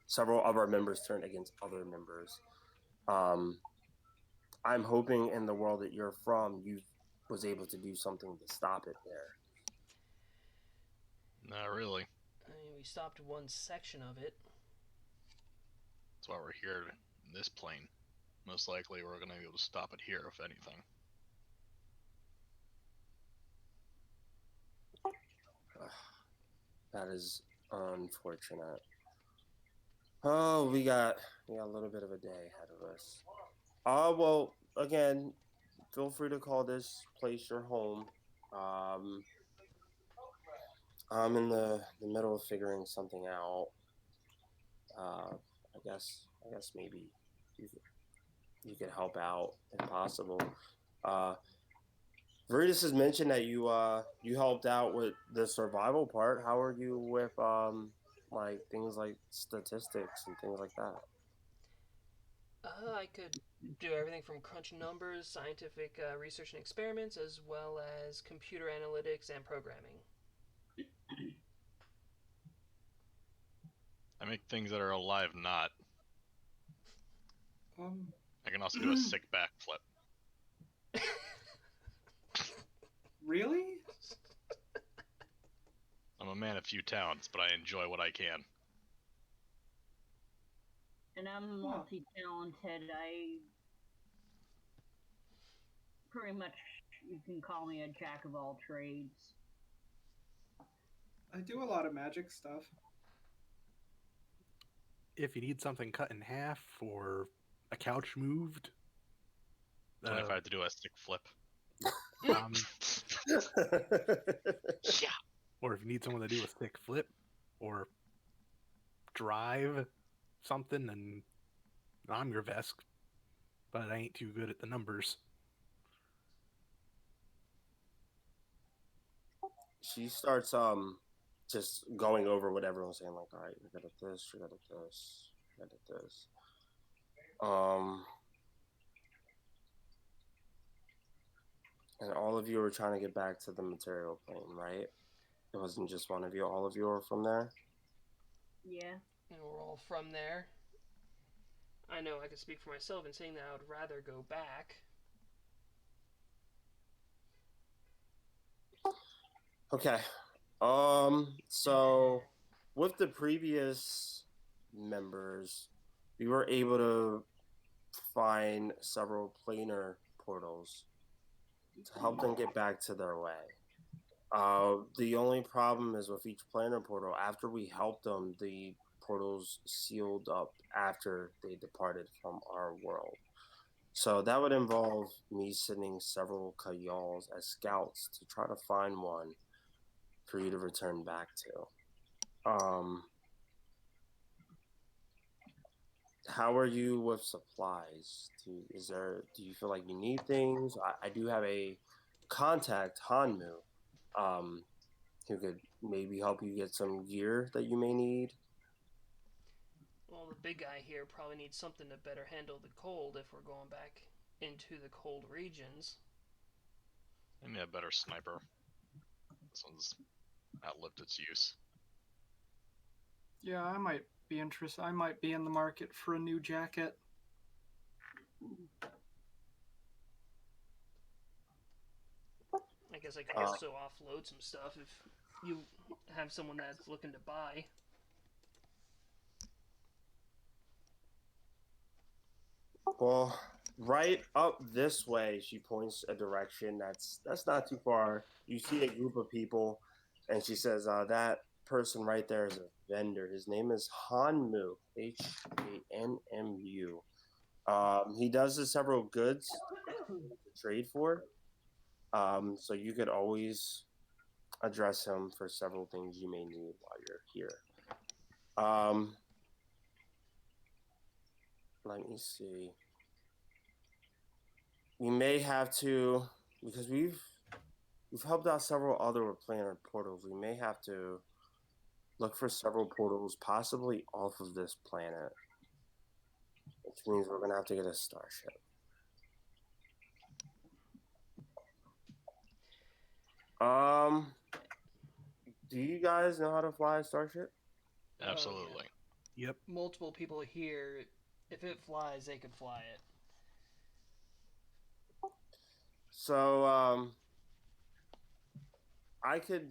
Several of our members turned against other members. I'm hoping in the world that you're from, you was able to do something to stop it there. Not really. I mean, we stopped one section of it. That's why we're here in this plane. Most likely we're going to be able to stop it here, if anything. That is unfortunate. Oh, we got a little bit of a day ahead of us. Well, again, feel free to call this place your home. I'm in the middle of figuring something out. I guess maybe you could help out if possible. Veritas has mentioned that you helped out with the survival part. How are you with like things like statistics and things like that? I could do everything from crunching numbers, scientific research and experiments, as well as computer analytics and programming. I make things that are alive not. Um, I can also do a sick backflip. really? I'm a man of few talents, but I enjoy what I can. And I'm multi-talented. I pretty much, you can call me a jack of all trades. I do a lot of magic stuff. If you need something cut in half or a couch moved, 25 to do a stick flip. um, Yeah. or if you need someone to do a stick flip or drive something, then I'm your Vesk, but I ain't too good at the numbers. She starts just going over what everyone's saying, like, all right, you're good at this, you're good at this, you're good at this. And all of you are trying to get back to the material plane, right? It wasn't just one of you, all of you are from there? Yeah. And we're all from there. I know I can speak for myself in saying that I would rather go back. Okay. So with the previous members, we were able to find several planar portals to help them get back to their way. The only problem is with each planar portal, after we helped them, the portals sealed up after they departed from our world. So that would involve me sending several Kayals as scouts to try to find one for you to return back to. How are you with supplies? Do you feel like you need things? I do have a contact, Hanmu, who could maybe help you get some gear that you may need. Well, the big guy here probably needs something to better handle the cold if we're going back into the cold regions. I need a better sniper. This one's outlived its use. Yeah, I might be interested. I might be in the market for a new jacket. I guess I could also offload some stuff if you have someone that's looking to buy. Well, right up this way, she points a direction that's not too far. You see a group of people, and she says, "That person right there is a vendor. His name is Hanmu, Hanmu. He does several goods to trade for. So you could always address him for several things you may need while you're here. Let me see. We may have to, because we've helped out several other planar portals. We may have to look for several portals, possibly off of this planet, which means we're gonna have to get a starship. Do you guys know how to fly a starship? Absolutely. Yep. Multiple people here, if it flies, they could fly it. So, I could.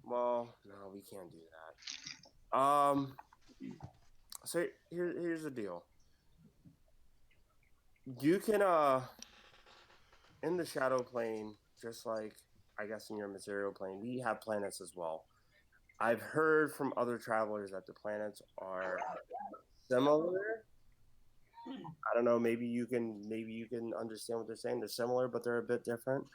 Well, no, we can't do that. So here's the deal. You can in the shadow plane, just like I guess in your material plane, we have planets as well. I've heard from other travelers that the planets are similar. I don't know. Maybe you can understand what they're saying. They're similar, but they're a bit different.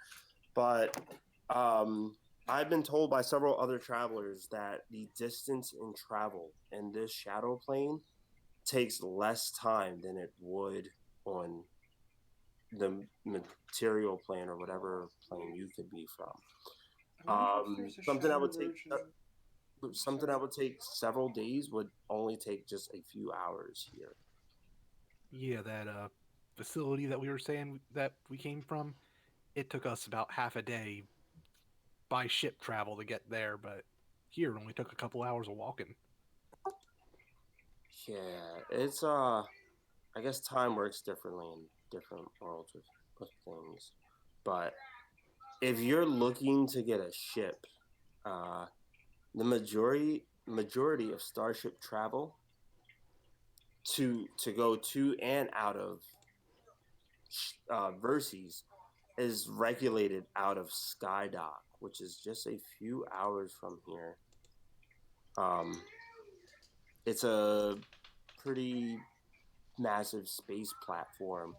But I've been told by several other travelers that the distance in travel in this shadow plane takes less time than it would on the material plane or whatever plane you could be from. I wonder if there's a Something that shadow would take version. something Sorry. that would take several days would only take just a few hours here. Yeah, that facility that we were saying that we came from, it took us about half a day by ship travel to get there, but here it only took a couple hours of walking. Yeah, it's I guess time works differently in different worlds with things. But if you're looking to get a ship, uh, the majority of starship travel to go to and out of Verses is regulated out of Skydock, which is just a few hours from here. Um, it's a pretty massive space platform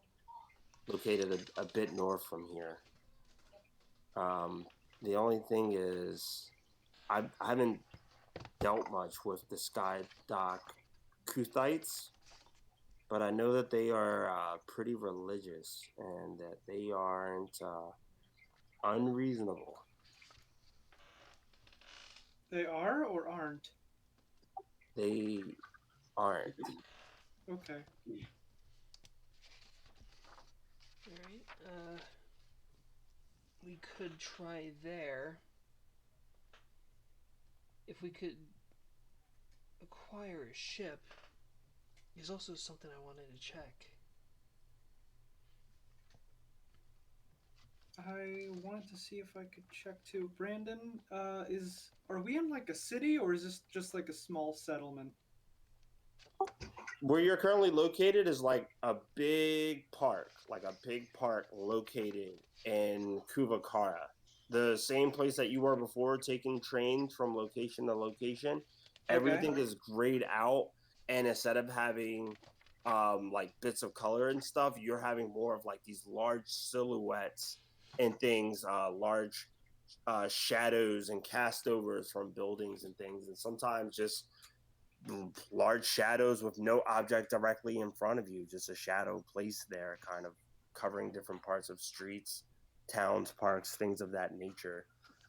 located a bit north from here. Um, the only thing is, I haven't dealt much with the Skydock Kuthites, but I know that they are pretty religious and that they aren't unreasonable. They are or aren't? They aren't. Okay. Alright, we could try there. If we could acquire a ship, there's also something I wanted to check. I wanted to see if I could check too. Brandon, are we in like a city or is this just like a small settlement? Where you're currently located is like a big park located in Kuvakara, the same place that you were before, taking trains from location to location. Okay. Everything is grayed out, and instead of having like bits of color and stuff, you're having more of like these large silhouettes and things, large shadows and castovers from buildings and things, and sometimes just large shadows with no object directly in front of you, just a shadow placed there, kind of covering different parts of streets, towns, parks, things of that nature.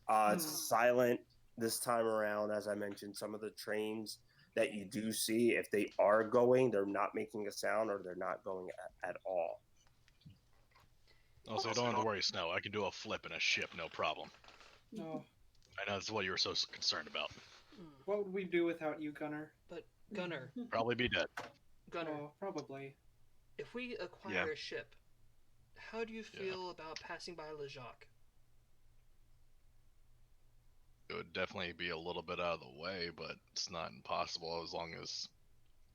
It's silent this time around. As I mentioned, some of the trains that you do see, if they are going, they're not making a sound or they're not going at all. Also, you don't have to worry, Snow. I can do a flip in a ship, no problem. Oh, I know that's what you were so concerned about. what would we do without you, Gunner? But, Gunner, Probably be dead. Gunner, Oh, probably. if we acquire Yeah. a ship, how do you feel about passing by Le Jacques? It would definitely be a little bit out of the way, but it's not impossible as long as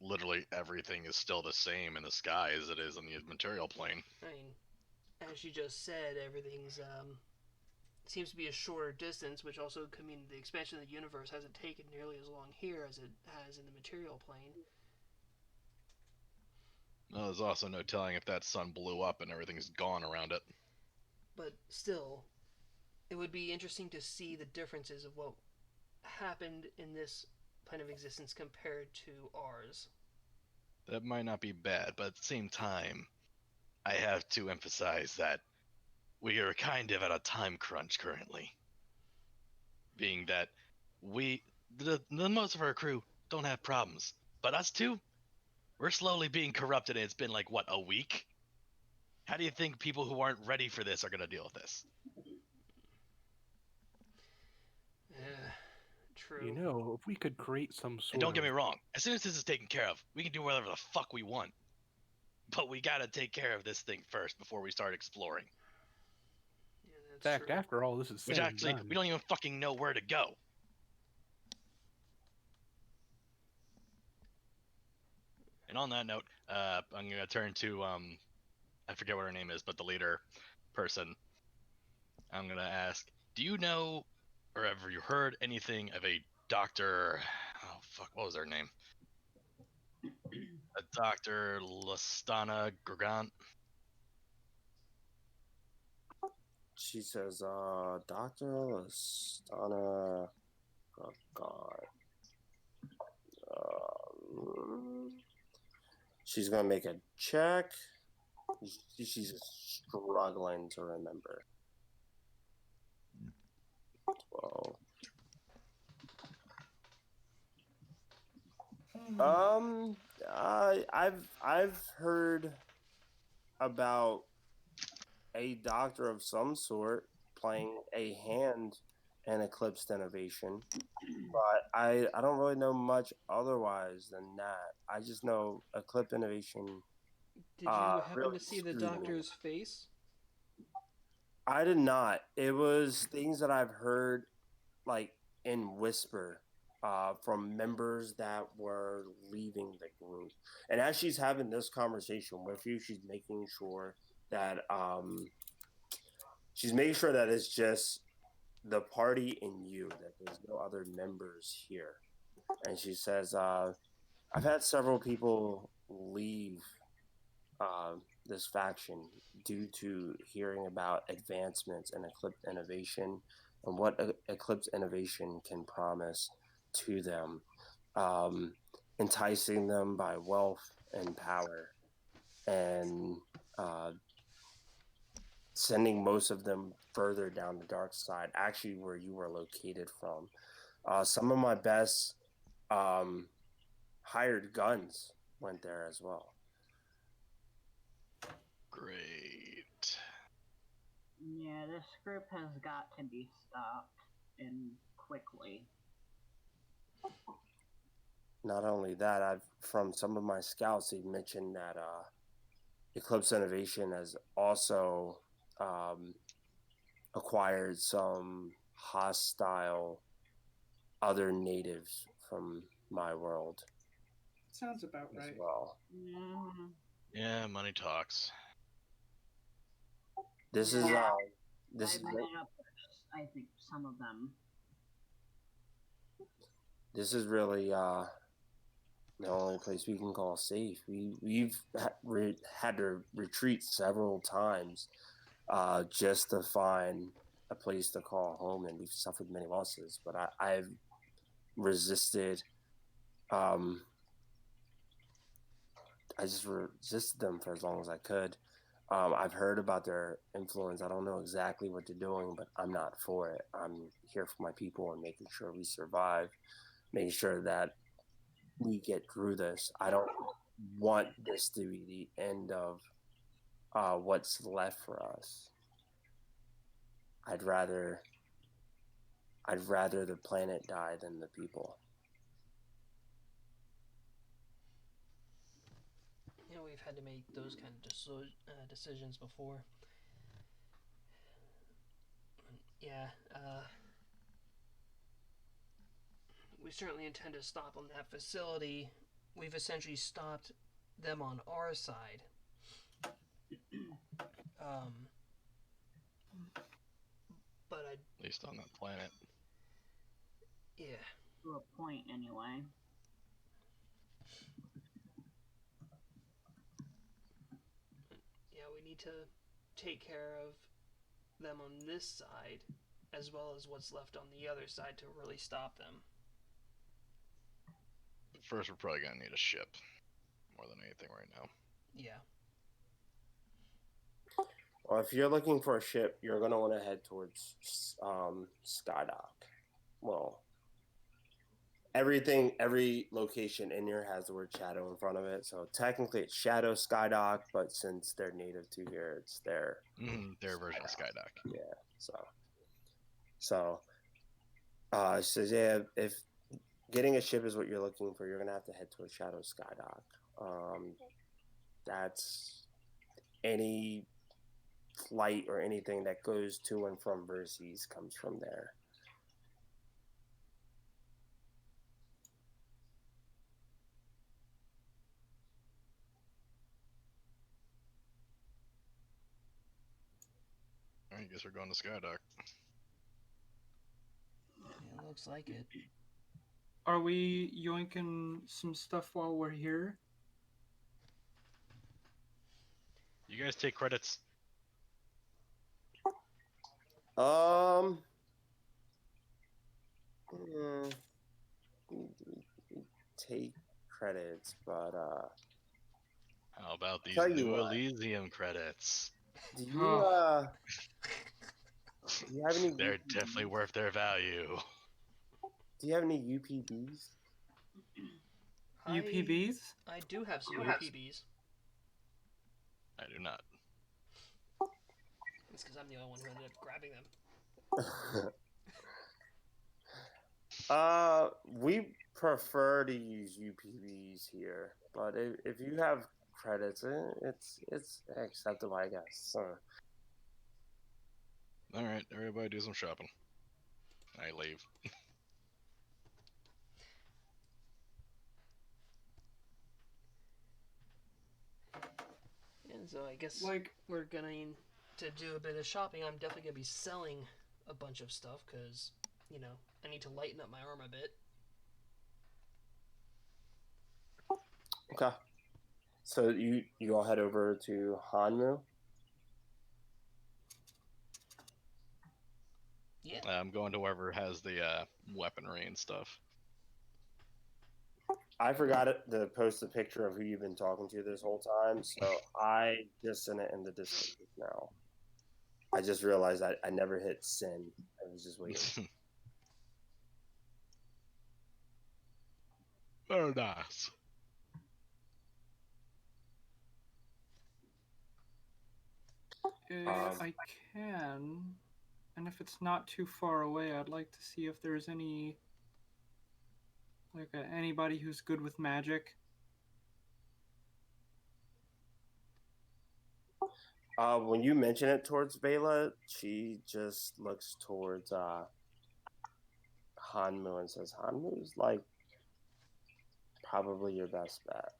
literally everything is still the same in the sky as it is on the material plane. I mean, as you just said, everything's seems to be a shorter distance, which also could mean the expansion of the universe hasn't taken nearly as long here as it has in the material plane. No, there's also no telling if that sun blew up and everything's gone around it. But still, it would be interesting to see the differences of what happened in this plane of existence compared to ours. That might not be bad, but at the same time, I have to emphasize that we are kind of at a time crunch currently. Being that the most of our crew don't have problems, but us two, we're slowly being corrupted, and it's been like, what, a week? How do you think people who aren't ready for this are going to deal with this? Yeah, true. You know, if we could create some And sort don't get of me wrong, as soon as this is taken care of, we can do whatever the fuck we want. But we gotta take care of this thing first before we start exploring. Yeah, that's fact, true. after all this is Which said and actually, done, we don't even fucking know where to go. And on that note, I'm gonna turn to I forget what her name is, but the leader person. I'm gonna ask, do you know, or have you heard anything of a Doctor? Oh fuck, what was her name? A Doctor Lastana Grigant. She says, Dr. Lastana, oh God. She's gonna make a check. She's just struggling to remember. 12. I've heard about a doctor of some sort playing a hand in Eclipsed Innovation, but I don't really know much otherwise than that. I just know Eclipsed Innovation. Did you happen Really to see the screwed me. doctor's face? I did not. It was things that I've heard, like in whisper, from members that were leaving the group. And as she's having this conversation with you, she's making sure that it's just the party and you, that there's no other members here. And she says, I've had several people leave this faction due to hearing about advancements in Eclipse Innovation and what Eclipse Innovation can promise to them, um, enticing them by wealth and power, and uh, sending most of them further down the dark side, actually where you were located from. Some of my best hired guns went there as well. Great. Yeah, this group has got to be stopped, and quickly. Not only that, I've from some of my scouts, they mentioned that Eclipse Innovation has also acquired some hostile other natives from my world Sounds about as right. well. Mm-hmm. Yeah, money talks. This is this I've is met up with, I think, some of them. this is really the only place we can call safe. We've had to retreat several times just to find a place to call home, and we've suffered many losses. But I've resisted. Um, I just resisted them for as long as I could. I've heard about their influence. I don't know exactly what they're doing, but I'm not for it. I'm here for my people and making sure we survive, making sure that we get through this. I don't want this to be the end of what's left for us. I'd rather the planet die than the people. You know, we've had to make those kind of decisions before. Yeah, we certainly intend to stop on that facility. We've essentially stopped them on our side. But At least on that planet. yeah. To a point, anyway. Yeah, we need to take care of them on this side, as well as what's left on the other side to really stop them. First, we're probably gonna need a ship more than anything right now. Yeah. Well, if you're looking for a ship, you're going to want to head towards Skydock. Well, every location in here has the word Shadow in front of it. So technically it's Shadow Skydock, but since they're native to here, it's their version of Skydock. Yeah. So it says, yeah, if getting a ship is what you're looking for, you're going to have to head towards Shadow Skydock. That's any flight or anything that goes to and from Verces comes from there. I guess we're going to Skydock. Yeah, looks like it. Are we yoinking some stuff while we're here? You guys take credits. Take credits, but How about these Tell you new what. Elysium credits? Do you do you have any They're UPBs? definitely worth their value. Do you have any UPBs? UPBs? I do have some UPBs. I do not. It's because I'm the only one who ended up grabbing them. We prefer to use UPBs here, but if you have credits, it's acceptable, I guess. So, All right, everybody do some shopping. I leave. And so I guess Like, we're going to do a bit of shopping. I'm definitely going to be selling a bunch of stuff because, you know, I need to lighten up my arm a bit. okay. So you all head over to Hanmu. Yeah. I'm going to wherever has the weaponry and stuff. I forgot to post a picture of who you've been talking to this whole time, so I just sent it in the Discord now. I just realized I never hit send. I was just waiting. Very nice. I can, and if it's not too far away, I'd like to see if there's any, like, anybody who's good with magic. When you mention it towards Bela, she just looks towards Hanmu and says, "Hanmu's like probably your best bet.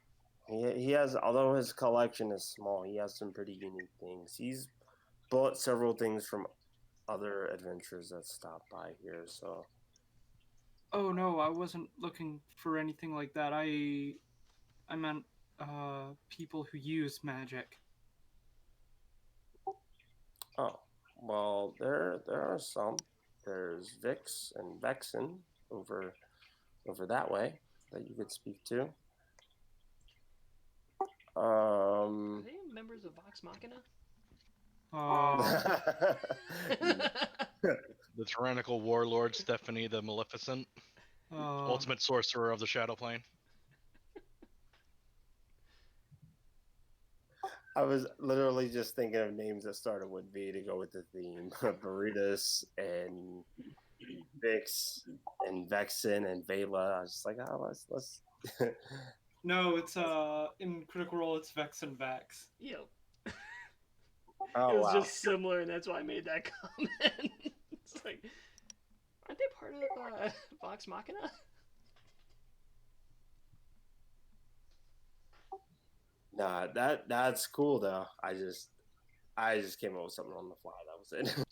He has, although his collection is small, he has some pretty unique things. He's bought several things from other adventurers that stopped by here. So, Oh no, I wasn't looking for anything like that. I meant people who use magic. oh well, there are some. There's Vix and Vexen over that way that you could speak to. Are they members of Vox Machina? The tyrannical warlord Stephanie the Maleficent, ultimate sorcerer of the Shadow Plane. I was literally just thinking of names that started with V to go with the theme. Burritos and Vix and Vexen and Vela. I was just like, oh, let's. No, it's in Critical Role it's Vex and Vax. Yep. Oh, It was wow. just similar, and that's why I made that comment. It's like, aren't they part of Vox Machina? Nah, that's cool though. I just came up with something on the fly. That was it.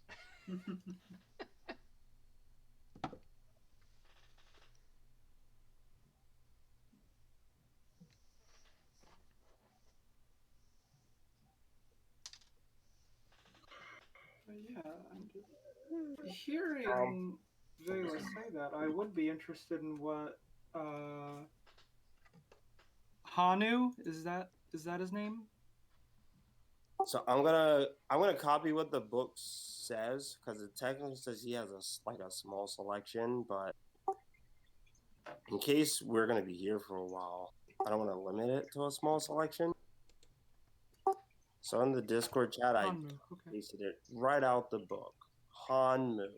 But yeah, hearing Vela say that, I would be interested in what Hanu is that his name? So I'm gonna copy what the book says because it technically says he has a small selection, but in case we're gonna be here for a while, I don't want to limit it to a small selection. So in the Discord chat, I Hanmu, okay. pasted it right out the book. Hanmu.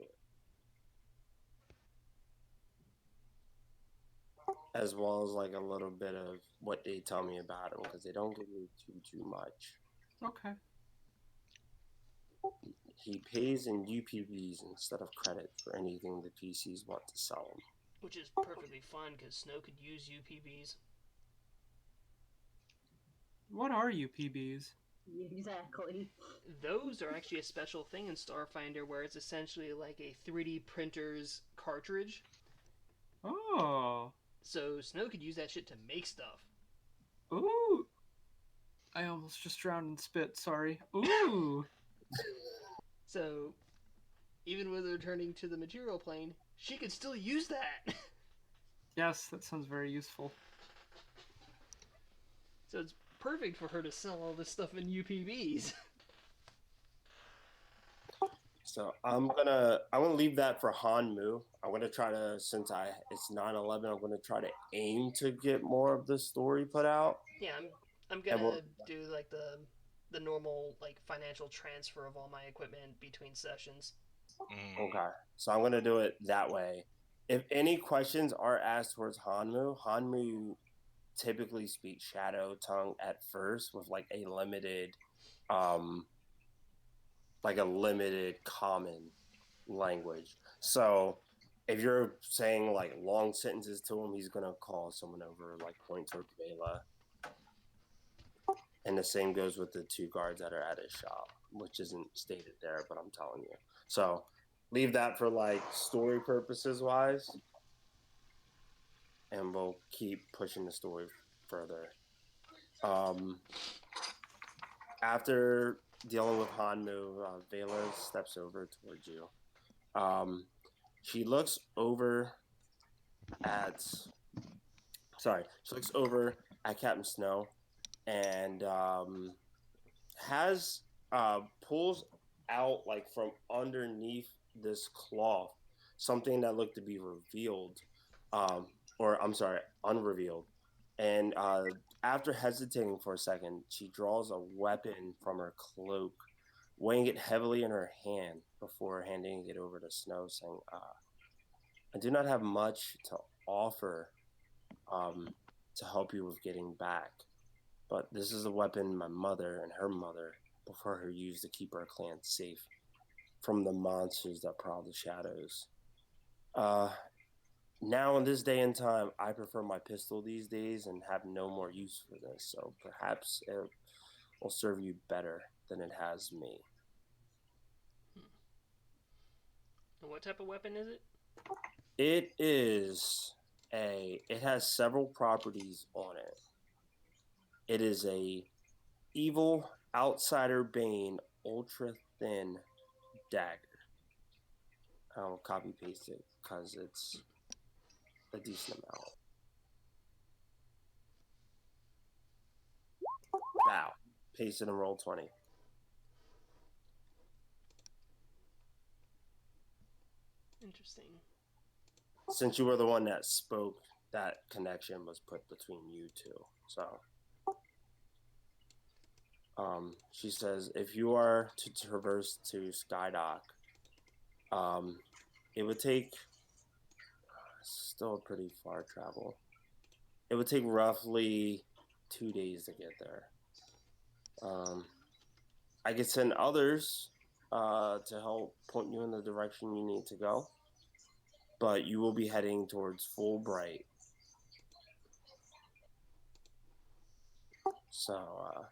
As well as like a little bit of what they tell me about him because they don't give me too much. Okay. He pays in UPBs instead of credit for anything the PCs want to sell him. Which is perfectly fun because Snow could use UPBs. What are UPBs? Exactly. Those are actually a special thing in Starfinder where it's essentially like a 3D printer's cartridge. Oh. So Snow could use that shit to make stuff. Ooh. I almost just drowned in spit, sorry. Ooh. So, even with returning to the material plane, she could still use that. Yes, that sounds very useful. So it's perfect for her to sell all this stuff in UPBs. So I'm gonna leave that for Hanmu. I'm gonna try to, since it's 9/11, I'm gonna try to aim to get more of the story put out. Yeah, I'm And gonna do like the normal like financial transfer of all my equipment between sessions. Okay, so I'm gonna do it that way. If any questions are asked towards Hanmu typically speaks Shadow Tongue at first with like a limited common language. So if you're saying like long sentences to him, he's gonna call someone over, like point towards Vela. And the same goes with the two guards that are at his shop, which isn't stated there, but I'm telling you. So leave that for like story purposes wise, and we'll keep pushing the story further. After dealing with Hanmu, Vela steps over towards you. She looks over at Captain Snow and has pulls out like from underneath this cloth something that looked to be revealed, unrevealed. And after hesitating for a second, she draws a weapon from her cloak, weighing it heavily in her hand before handing it over to Snow, saying, I do not have much to offer to help you with getting back, but this is a weapon my mother and her mother before her used to keep our clan safe from the monsters that prowl the shadows. Now in this day and time, I prefer my pistol these days and have no more use for this, so perhaps it will serve you better than it has me. What type of weapon is it? It has several properties on it. It is a evil outsider bane ultra thin dagger. I'll copy paste it because it's a decent amount. Wow. Paste it and roll 20. Interesting. Since you were the one that spoke, that connection was put between you two. So she says, if you are to traverse to Skydock, it would take still a pretty far travel. It would take roughly 2 days to get there. I could send others to help point you in the direction you need to go, but you will be heading towards Fulbright. So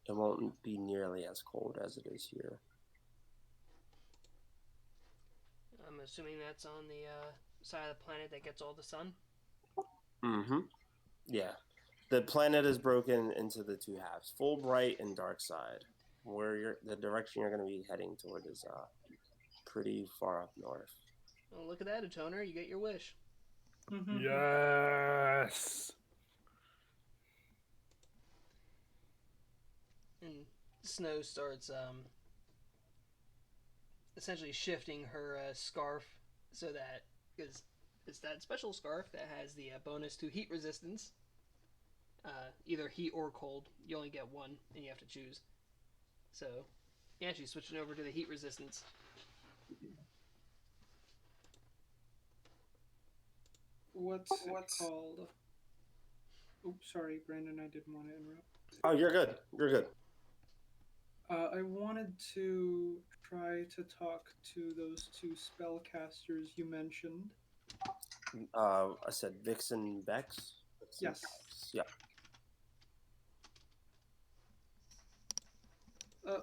it won't be nearly as cold as it is here. I'm assuming that's on the side of the planet that gets all the sun? Mm-hmm. Yeah. The planet is broken into the two halves, Fulbright and Dark Side. The direction you're going to be heading toward is pretty far up north. Oh, look at that, Atoner. You get your wish. Yes. And Snow starts essentially shifting her scarf so that, because it's that special scarf that has the bonus to heat resistance, either heat or cold. You only get one, and you have to choose. So, yeah, she's switching over to the heat resistance. What's it called? Oops, sorry, Brandon, I didn't want to interrupt. Oh, you're good. You're good. I wanted to try to talk to those two spellcasters you mentioned. I said Vixen Bex? Yes. Bex. Yeah.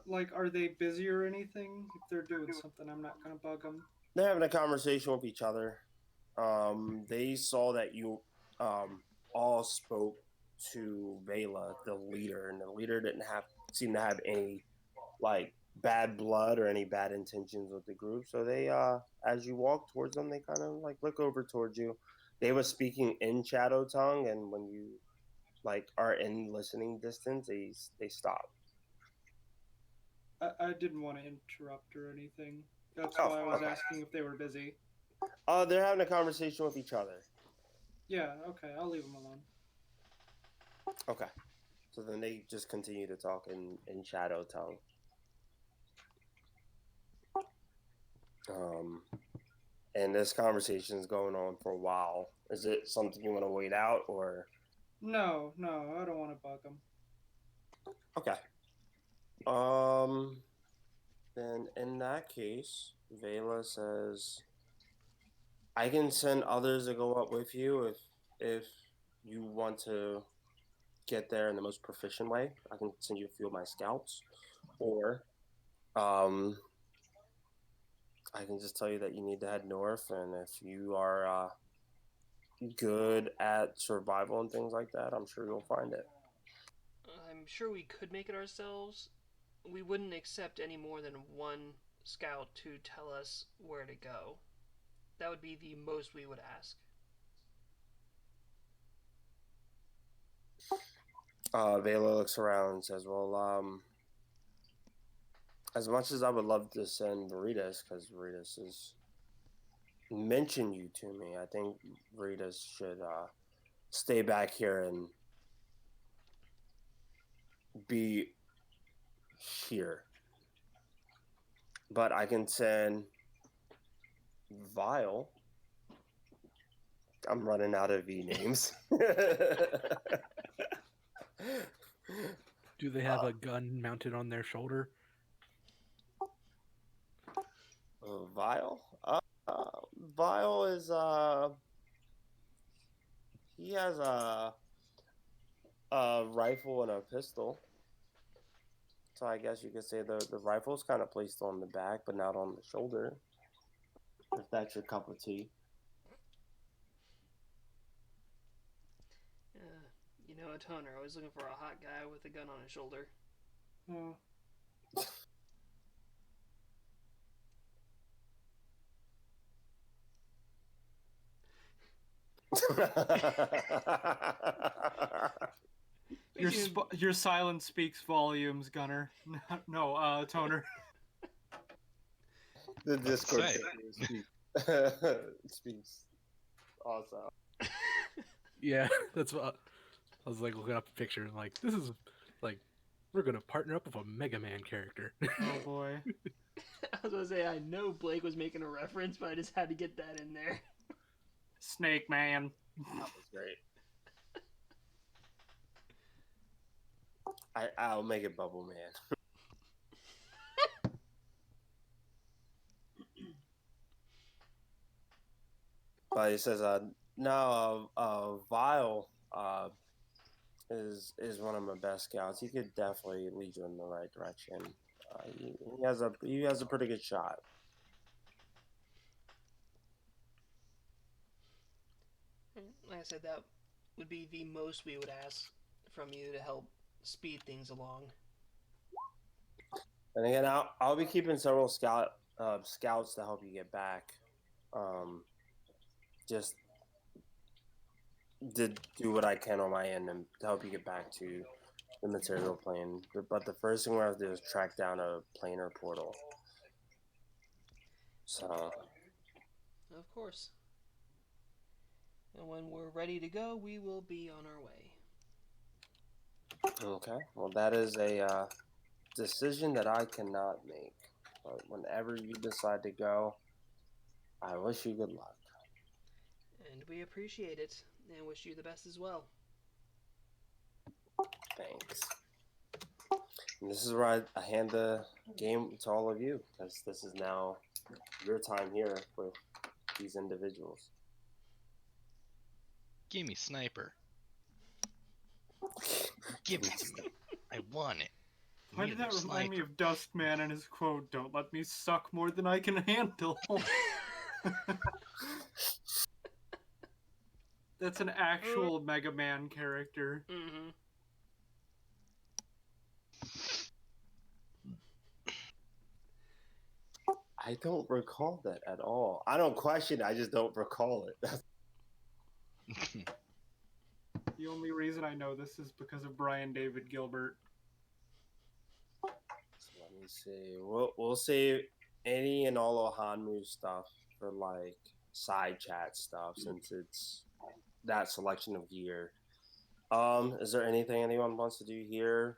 Like, are they busy or anything? If they're doing something, I'm not gonna bug them. They're having a conversation with each other. They saw that you all spoke to Vela, the leader, and the leader didn't seem to have any like bad blood or any bad intentions with the group. So they, as you walk towards them, they kind of like look over towards you. They were speaking in Shadow Tongue, and when like are in listening distance, they stop. I didn't want to interrupt or anything. That's Oh, why I was okay. asking if they were busy. They're having a conversation with each other. Yeah, okay, I'll leave them alone. Okay. So then they just continue to talk in shadow tongue. And this conversation is going on for a while. Is it something you want to wait out or? No, I don't want to bug them. Okay. Then in that case, Vela says, "I can send others to go up with you if you want to get there in the most proficient way. I can send you a few of my scouts, or um, I can just tell you that you need to head north, and if you are good at survival and things like that, I'm sure you'll find it." I'm sure we could make it ourselves. We wouldn't accept any more than one scout to tell us where to go. That would be the most we would ask. Vela looks around and says, "Well, as much as I would love to send Veritas, because Veritas has mentioned you to me, I think Veritas should stay back here and be here. But I can send Vile." I'm running out of V names. Do they have a gun mounted on their shoulder? Vile? Vile is he has a rifle and a pistol. So I guess you could say the rifle's kind of placed on the back, but not on the shoulder. If that's your cup of tea. You know, a toner. I was looking for a hot guy with a gun on his shoulder. Oh. Your silence speaks volumes, Gunner. No, Toner. The Discord Say. speaks also. Yeah, that's what I was like looking up a picture and like this is like we're gonna partner up with a Mega Man character. Oh boy. I was gonna say, I know Blake was making a reference, but I just had to get that in there. Snake Man. That was great. I'll make it Bubble Man. But he says, no, Vile is one of my best scouts. He could definitely lead you in the right direction. He has a pretty good shot. Like I said, that would be the most we would ask from you to help speed things along. And again, I'll be keeping several scouts to help you get back. Just did do what I can on my end and to help you get back to the material plane. But the first thing we have to do is track down a planar portal. So, Of course. And when we're ready to go, we will be on our way. okay. Well, that is a decision that I cannot make. But whenever you decide to go, I wish you good luck. And we appreciate it, and wish you the best as well. Thanks. And this is where I hand the game to all of you, because this is now your time here with these individuals. Gimme sniper. Gimme sniper. I want it. Why did that remind me of Dustman and his quote, "Don't let me suck more than I can handle"? That's an actual Mega Man character. Mm-hmm. I don't recall that at all. I don't question it, I just don't recall it. You The only reason I know this is because of Brian David Gilbert. So let me see. We'll save any and all Hanmu stuff for like side chat stuff since it's that selection of gear. Is there anything anyone wants to do here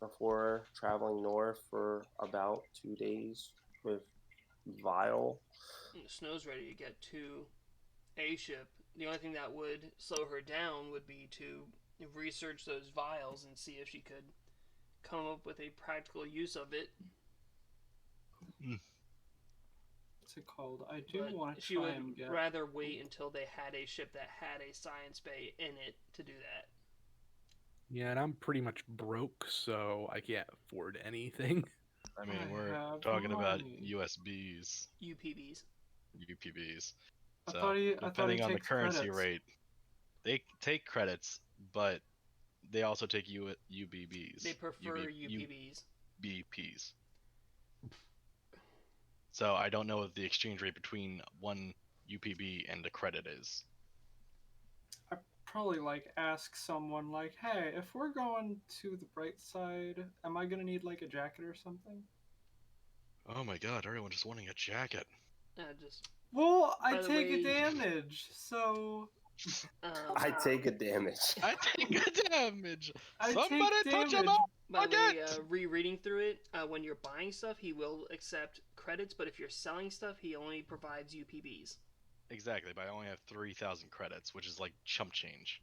before traveling north for about 2 days with Vile? Snow's ready to get to a ship. The only thing that would slow her down would be to research those vials and see if she could come up with a practical use of it. What's it called? I do But want to she try would and get. rather wait until they had a ship that had a science bay in it to do that. Yeah, and I'm pretty much broke, so I can't afford anything. I mean, I we're have talking about money. USBs, UPBs. UPBs. I So thought he depending on the takes currency credits. rate, they take credits, but they also take UBBs. They prefer UB, UPBs. UBPs. So I don't know what the exchange rate between one UPB and a credit is. I probably like ask someone like, "Hey, if we're going to the bright side, am I gonna need like a jacket or something?" Oh my god, everyone just wanting a jacket. Just Well, I By the take a way- damage, so I take a damage. I take a damage. I Somebody take touch him damage. up. By the way, Bucket! rereading through it, when you're buying stuff, he will accept credits, but if you're selling stuff, he only provides UPBs. Exactly, but I only have 3,000 credits, which is like chump change.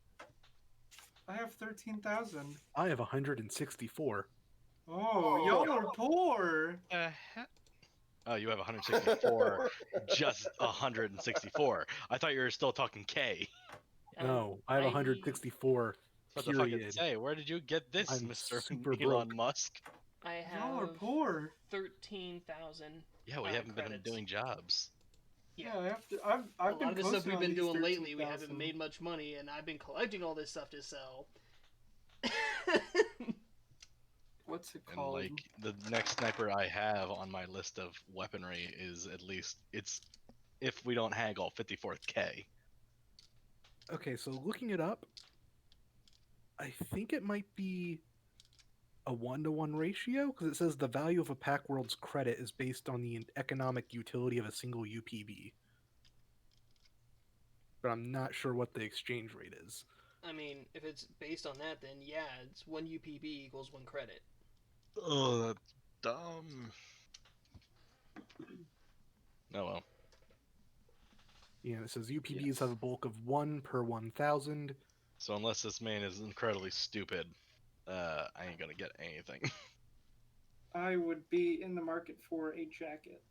I have 13,000. I have 164. Oh, y'all are poor. Oh, you have 164, just 164. I thought you were still talking K. No, I have 164. What the fucking Period. say? Where did you get this, I'm Mr. super Elon broke. Musk? I Y'all are have poor. 13,000. Yeah, we haven't been credits. doing jobs. Yeah, I have to. I've A been lot of the stuff posting we've on been these doing lately, we 13,000. haven't made much money, and I've been collecting all this stuff to sell. What's it And called? like the next sniper I have on my list of weaponry is at least it's if we don't haggle 54th K. Okay, so looking it up, I think it might be a 1-to-1 ratio because it says the value of a Pack World's credit is based on the economic utility of a single UPB. But I'm not sure what the exchange rate is. I mean, if it's based on that, then yeah, it's 1 UPB equals 1 credit. Oh, that's dumb. Oh well. Yeah, it says UPBs Yes. have a bulk of 1 per 1,000. So unless this man is incredibly stupid, I ain't gonna get anything. I would be in the market for a jacket.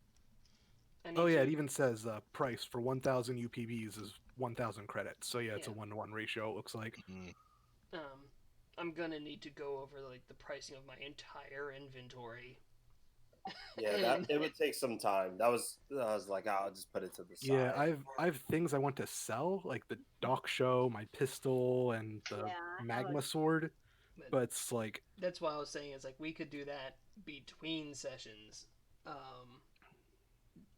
Oh yeah, it even says price for 1,000 UPBs is 1,000 credits. So yeah, it's a Yeah. 1-to-1 ratio. It looks like. I'm gonna need to go over like the pricing of my entire inventory. Yeah, that it would take some time. I was like, I'll just put it to the side. Yeah, I've things I want to sell, like the Doc Show, my pistol, and the Yeah, I have magma a- sword. But it's like, That's why I was saying is like we could do that between sessions,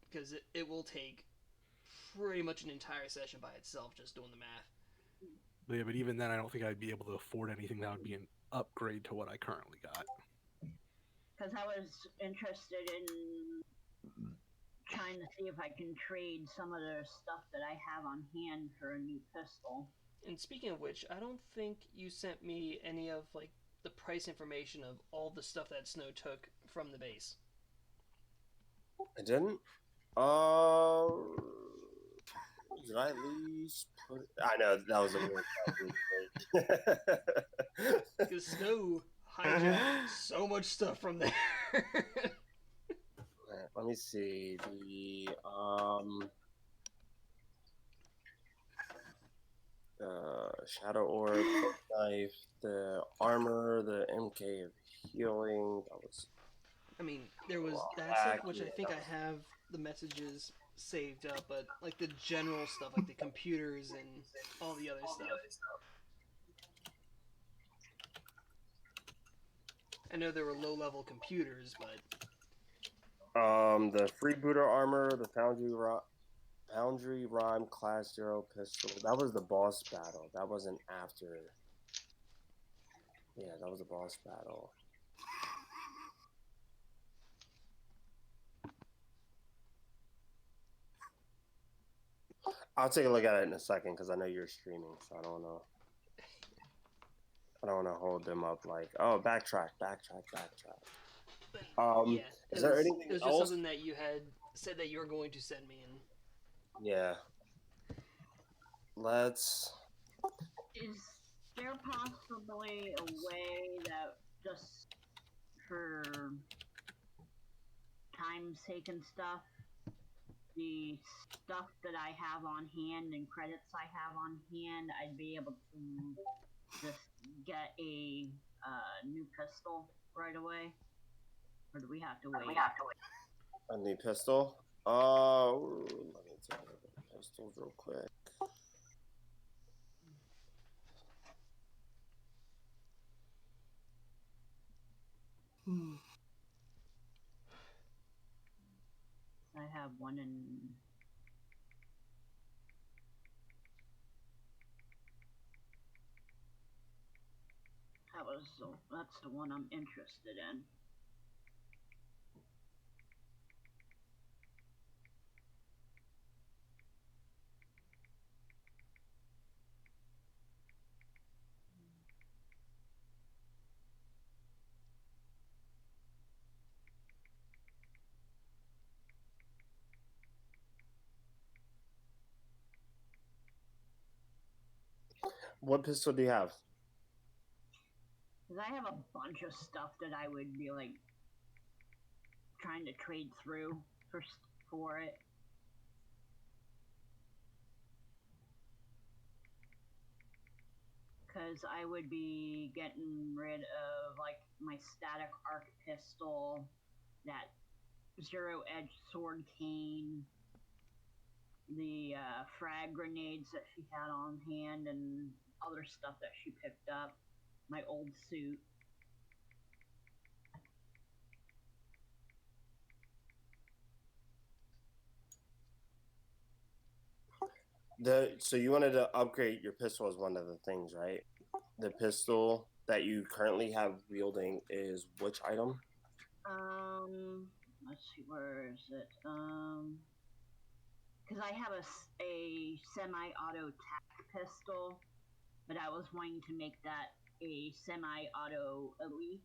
because it will take pretty much an entire session by itself just doing the math. yeah, but even then, I don't think I'd be able to afford anything that would be an upgrade to what I currently got. Because I was interested in trying to see if I can trade some of the stuff that I have on hand for a new pistol. And speaking of which, I don't think you sent me any of like the price information of all the stuff that Snow took from the base. I didn't. Did I at least put? I know that was a weird. Because Snow hijacked so much stuff from there. Let me see the shadow orb, knife, the armor, the MK of healing. That was I mean, there was that stuff, which I think I have the messages saved up, but like the general stuff, like the computers and all the other stuff. I know there were low-level computers, but the freebooter armor, the foundry Boundary Rhyme Class 0 pistol. That was the boss battle. That wasn't after. Yeah, that was a boss battle. I'll take a look at it in a second because I know you're streaming, so I don't know. I don't want to hold them up like, oh, backtrack. But, Um, yeah, is there anything it was just else? something that you had said that you were going to send me, and Yeah. Let's. Is there possibly a way that just for time's sake and stuff, the stuff that I have on hand and credits I have on hand, I'd be able to just get a new pistol right away? Or do we have to wait? A new pistol? Let me take a look at the pistols real quick. I have one in. That's the one I'm interested in. What pistol do you have? Because I have a bunch of stuff that I would be like trying to trade through for it. Because I would be getting rid of like my static arc pistol, that zero edge sword cane, the frag grenades that she had on hand, and other stuff that she picked up. My old suit. So you wanted to upgrade your pistol as one of the things, right? The pistol that you currently have wielding is which item? Let's see, where is it? Because I have a semi-auto tac pistol, but I was wanting to make that a semi-auto elite.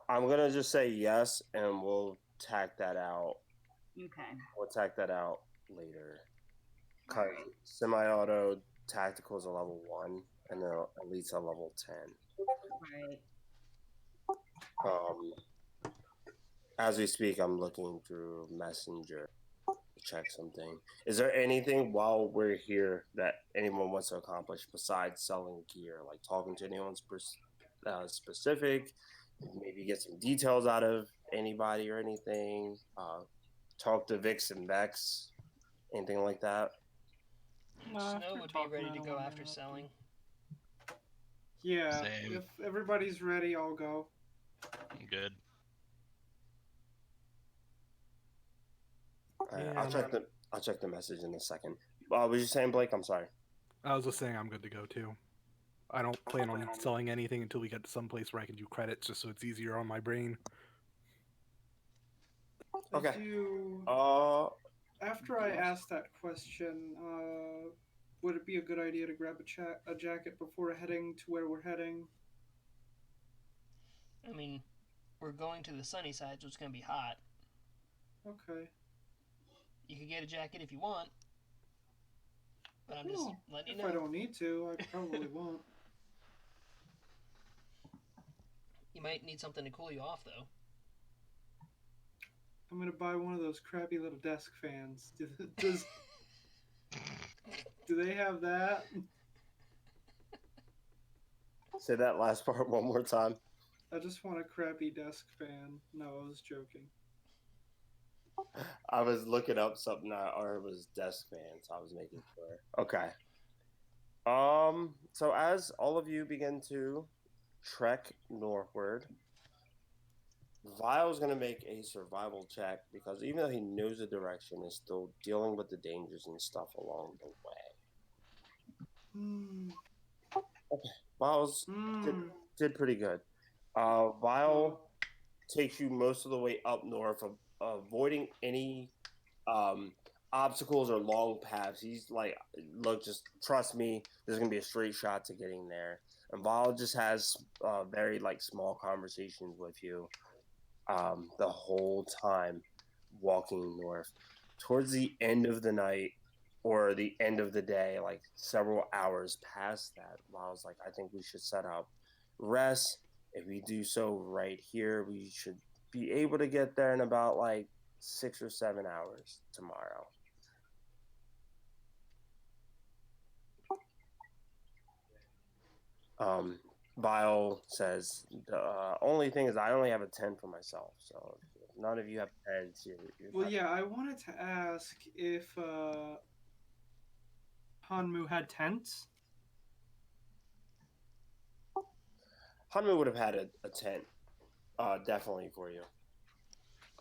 I'm gonna just say yes, and we'll tack that out. Okay. We'll tack that out later. Cause Alright. semi-auto tactical is a level 1, and then elite's a level 10. Right. As we speak, I'm looking through Messenger to check something. Is there anything while we're here that anyone wants to accomplish besides selling gear, like talking to anyone specific? Maybe get some details out of anybody or anything. Talk to Vix and Vex, anything like that. Snow would be ready to go after selling. Yeah, Same. if everybody's ready, I'll go. I'm good. I'll check the message in a second. Was you saying, Blake? I'm sorry. I was just saying I'm good to go too. I don't plan on selling anything until we get to some place where I can do credits, just so it's easier on my brain. Okay. After I ask that question, would it be a good idea to grab a jacket before heading to where we're heading? I mean, we're going to the sunny side, so it's going to be hot. Okay. You could get a jacket if you want, but I'm just letting you know. If I don't need to, I probably won't. You might need something to cool you off, though. I'm gonna buy one of those crappy little desk fans. Do they have that? Say that last part one more time. I just want a crappy desk fan. No, I was joking. I was looking up something or it was desk fan, so I was making sure. Okay. So as all of you begin to trek northward, Vile's gonna make a survival check because even though he knows the direction, is still dealing with the dangers and stuff along the way. Vile's did pretty good. Vile takes you most of the way up north, avoiding any obstacles or long paths. He's like, look, just trust me. There's gonna be a straight shot to getting there. And Val just has very like small conversations with you the whole time walking north. Towards the end of the night or the end of the day, like several hours past that, Val's like, I think we should set up rest. If we do so right here, we should be able to get there in about like 6 or 7 hours tomorrow. Vile says the only thing is I only have a 10 for myself, so if none of you have 10s. Well, yeah, I wanted to ask if Hanmu had tents. Hanmu would have had a tent, definitely for you.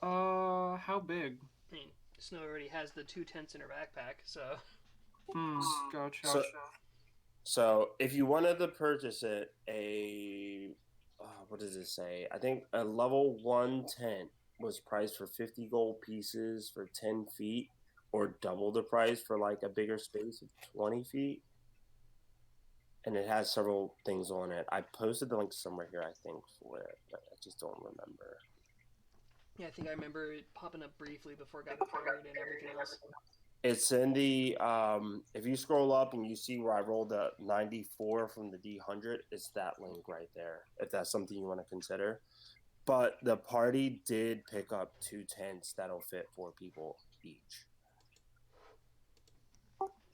How big? I mean, Snow already has the 2 tents in her backpack, so. Gotcha. So if you wanted to purchase it, what does it say? I think a level 1 tent was priced for 50 gold pieces for 10 feet, or double the price for like a bigger space of 20 feet. And it has several things on it. I posted the link somewhere here, I think, for it, but I just don't remember. Yeah, I think I remember it popping up briefly before it got buried and everything else. It's in the if you scroll up and you see where I rolled a 94 from the D100, it's that link right there. If that's something you want to consider, but the party did pick up 2 tents that'll fit 4 people each.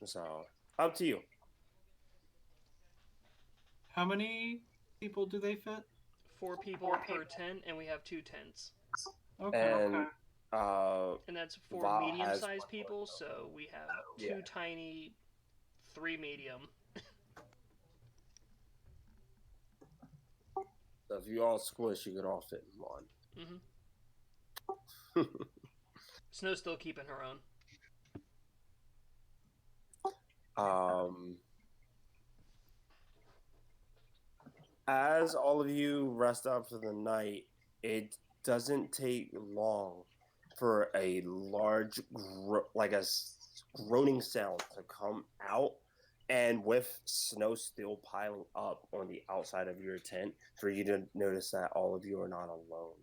So up to you. How many people do they fit? 4 people per tent, and we have 2 tents. Okay. And that's 4 Val medium-sized people, so we have 2 tiny, 3 medium. So if you all squish, you could all fit in one. Mm-hmm. Snow's still keeping her own. As all of you rest up for the night, it doesn't take long for a large, like a groaning sound to come out, and with snow still piling up on the outside of your tent, for you to notice that all of you are not alone.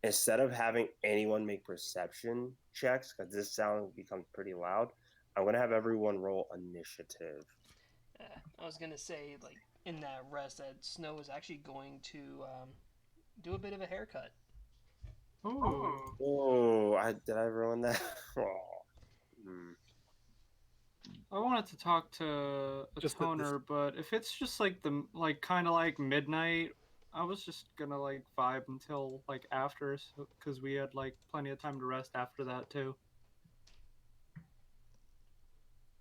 Instead of having anyone make perception checks, because this sound becomes pretty loud, I'm going to have everyone roll initiative. I was going to say, like, in that rest, that Snow is actually going to do a bit of a haircut. Oh, did I ruin that? I wanted to talk to a toner, but if it's just like kind of like midnight, I was just gonna like vibe until like after, because we had like plenty of time to rest after that too.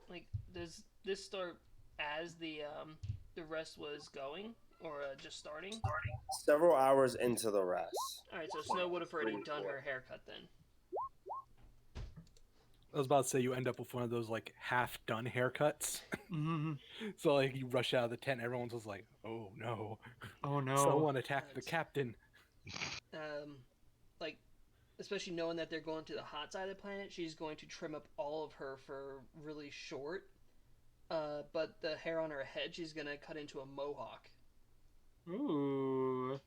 Like, does this start as the rest was going, or just starting? Several hours into the rest. All right, so Snow would have already done her haircut then. I was about to say you end up with one of those like half done haircuts. So like you rush out of the tent, everyone's just like, "Oh no, someone attacked the captain." Like, especially knowing that they're going to the hot side of the planet, she's going to trim up all of her for really short. But the hair on her head, she's gonna cut into a mohawk. Ooh.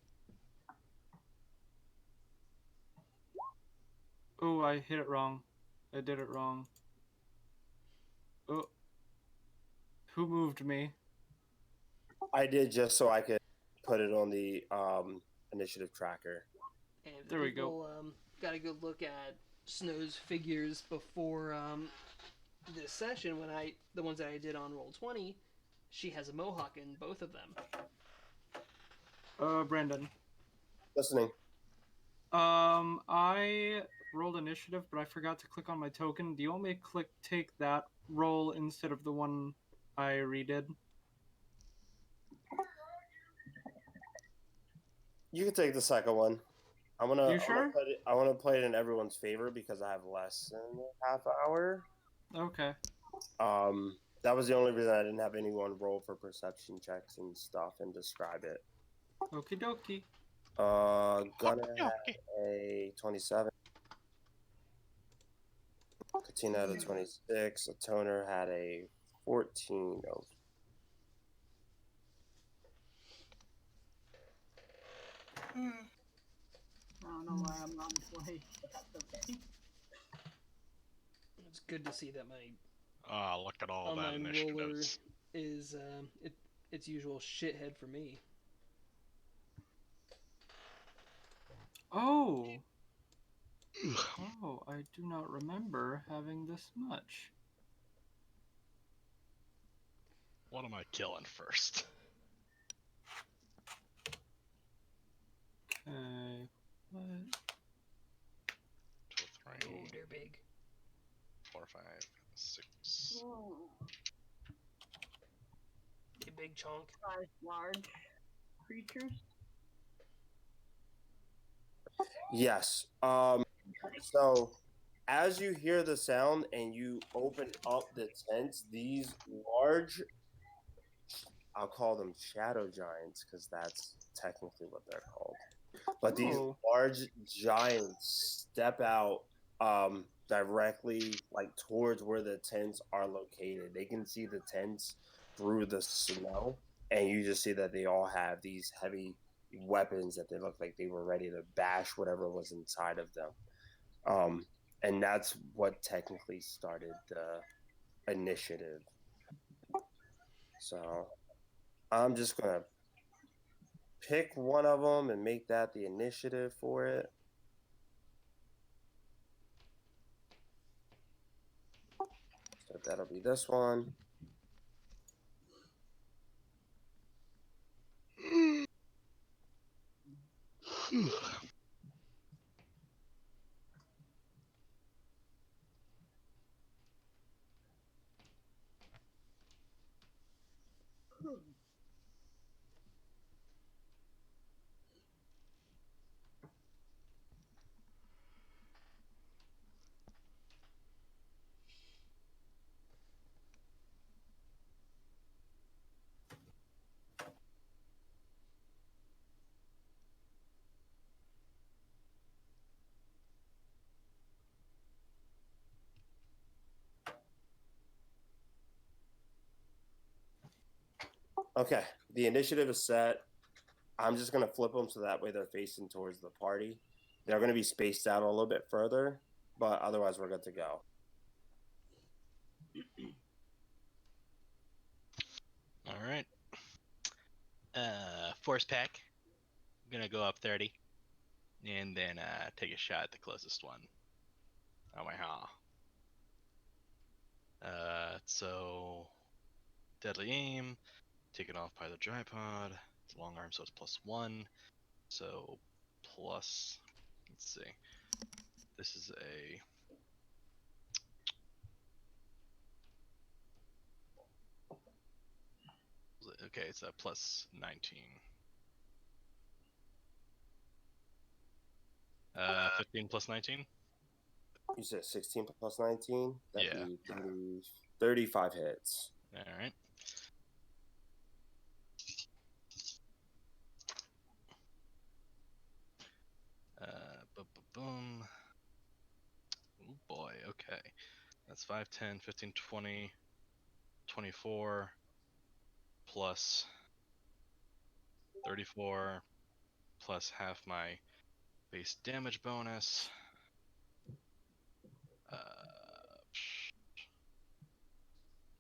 Oh, I hit it wrong. I did it wrong. Oh. Who moved me? I did, just so I could put it on the initiative tracker. And there we go. Got a good look at Snow's figures before this session. The ones that I did on Roll20, she has a mohawk in both of them. Brandon. Listening. I rolled initiative, but I forgot to click on my token. Do you want me to take that roll instead of the one I redid? You can take the second one. I'm gonna. You sure? I want to play it in everyone's favor because I have less than a half hour. Okay. That was the only reason I didn't have anyone roll for perception checks and stuff and describe it. Okie dokie. Gunner had a 27. Katina had a 26. A toner had a 14. Oh. I don't know why I'm wrong twice, but that's okay. It's good to see that my Ah, look at all that online roller initiatives. is its usual shithead for me. Oh. Oh, I do not remember having this much. What am I killing first? Okay. What? 2, 3, Oh, they're big. 4, 5, 6. A big chunk. Five large creatures. Yes. So as you hear the sound and you open up the tents, these large, I'll call them shadow giants because that's technically what they're called. But these large giants step out directly like towards where the tents are located. They can see the tents through the snow, and you just see that they all have these heavy weapons that they look like they were ready to bash whatever was inside of them. And that's what technically started the initiative. So I'm just gonna pick one of them and make that the initiative for it. So that'll be this one. Okay, the initiative is set. I'm just going to flip them so that way they're facing towards the party. They're going to be spaced out a little bit further, but otherwise we're good to go. All right. Force pack. I'm gonna go up 30, and then take a shot at the closest one. Oh my ha. So deadly aim. Taken off by the tripod. It's a long arm, so it's +1. So plus. Let's see. This is a. Okay, it's a +19. 15 plus 19. You said 16 plus 19? That'd Yeah. be 35 hits. All right. Boom. Oh boy, okay. That's 5, 10, 15, 20, 24, plus 34, plus half my base damage bonus.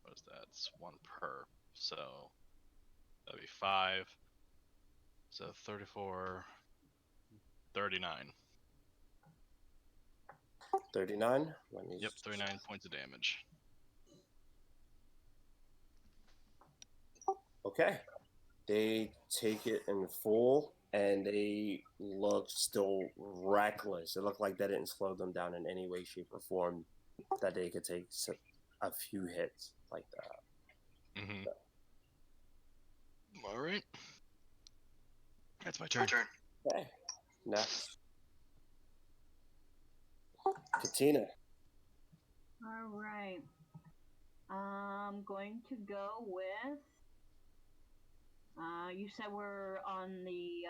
What is that? It's 1 per. So that'd be 5. So 34, 39. 39? Yep, 39 points of damage. Okay. They take it in full, and they look still reckless. It looked like that didn't slow them down in any way, shape, or form, that they could take a few hits like that. Mm-hmm. All right. That's my turn. Okay, next. Katina. All right. I'm going to go with. You said we're on the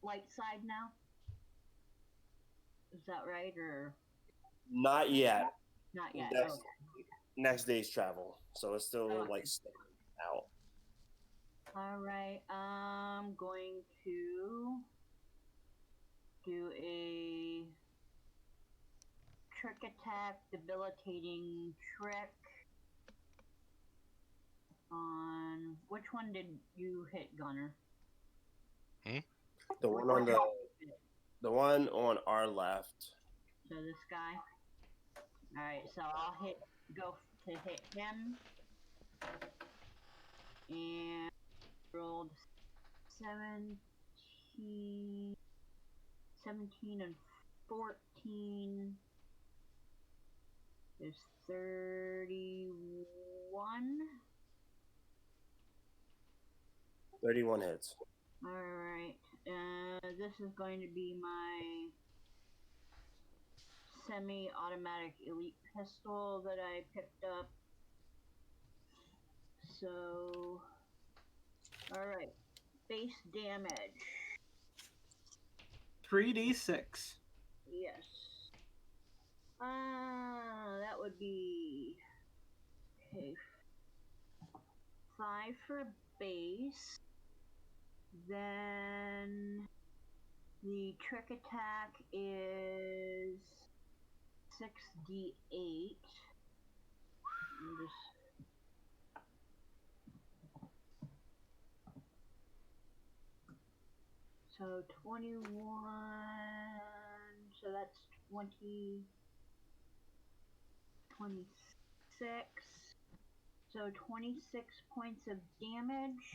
light side now. Is that right, or Not yet. not yet? Next, Okay. next day's travel, so it's still Okay. like staying out. All right. I'm going to do a trick attack, debilitating trick. On which one did you hit, Gunner? The one on the one on our left. So this guy. All right. So I'll go to hit him, and rolled 17 and 14 is 31. 31 hits. All right. This is going to be my semi-automatic elite pistol that I picked up. So, all right. Base damage. 3d6. Yes. That would be okay. 5 for base. Then the trick attack is 6d8. So 21. So that's 20. 26. So 26 points of damage.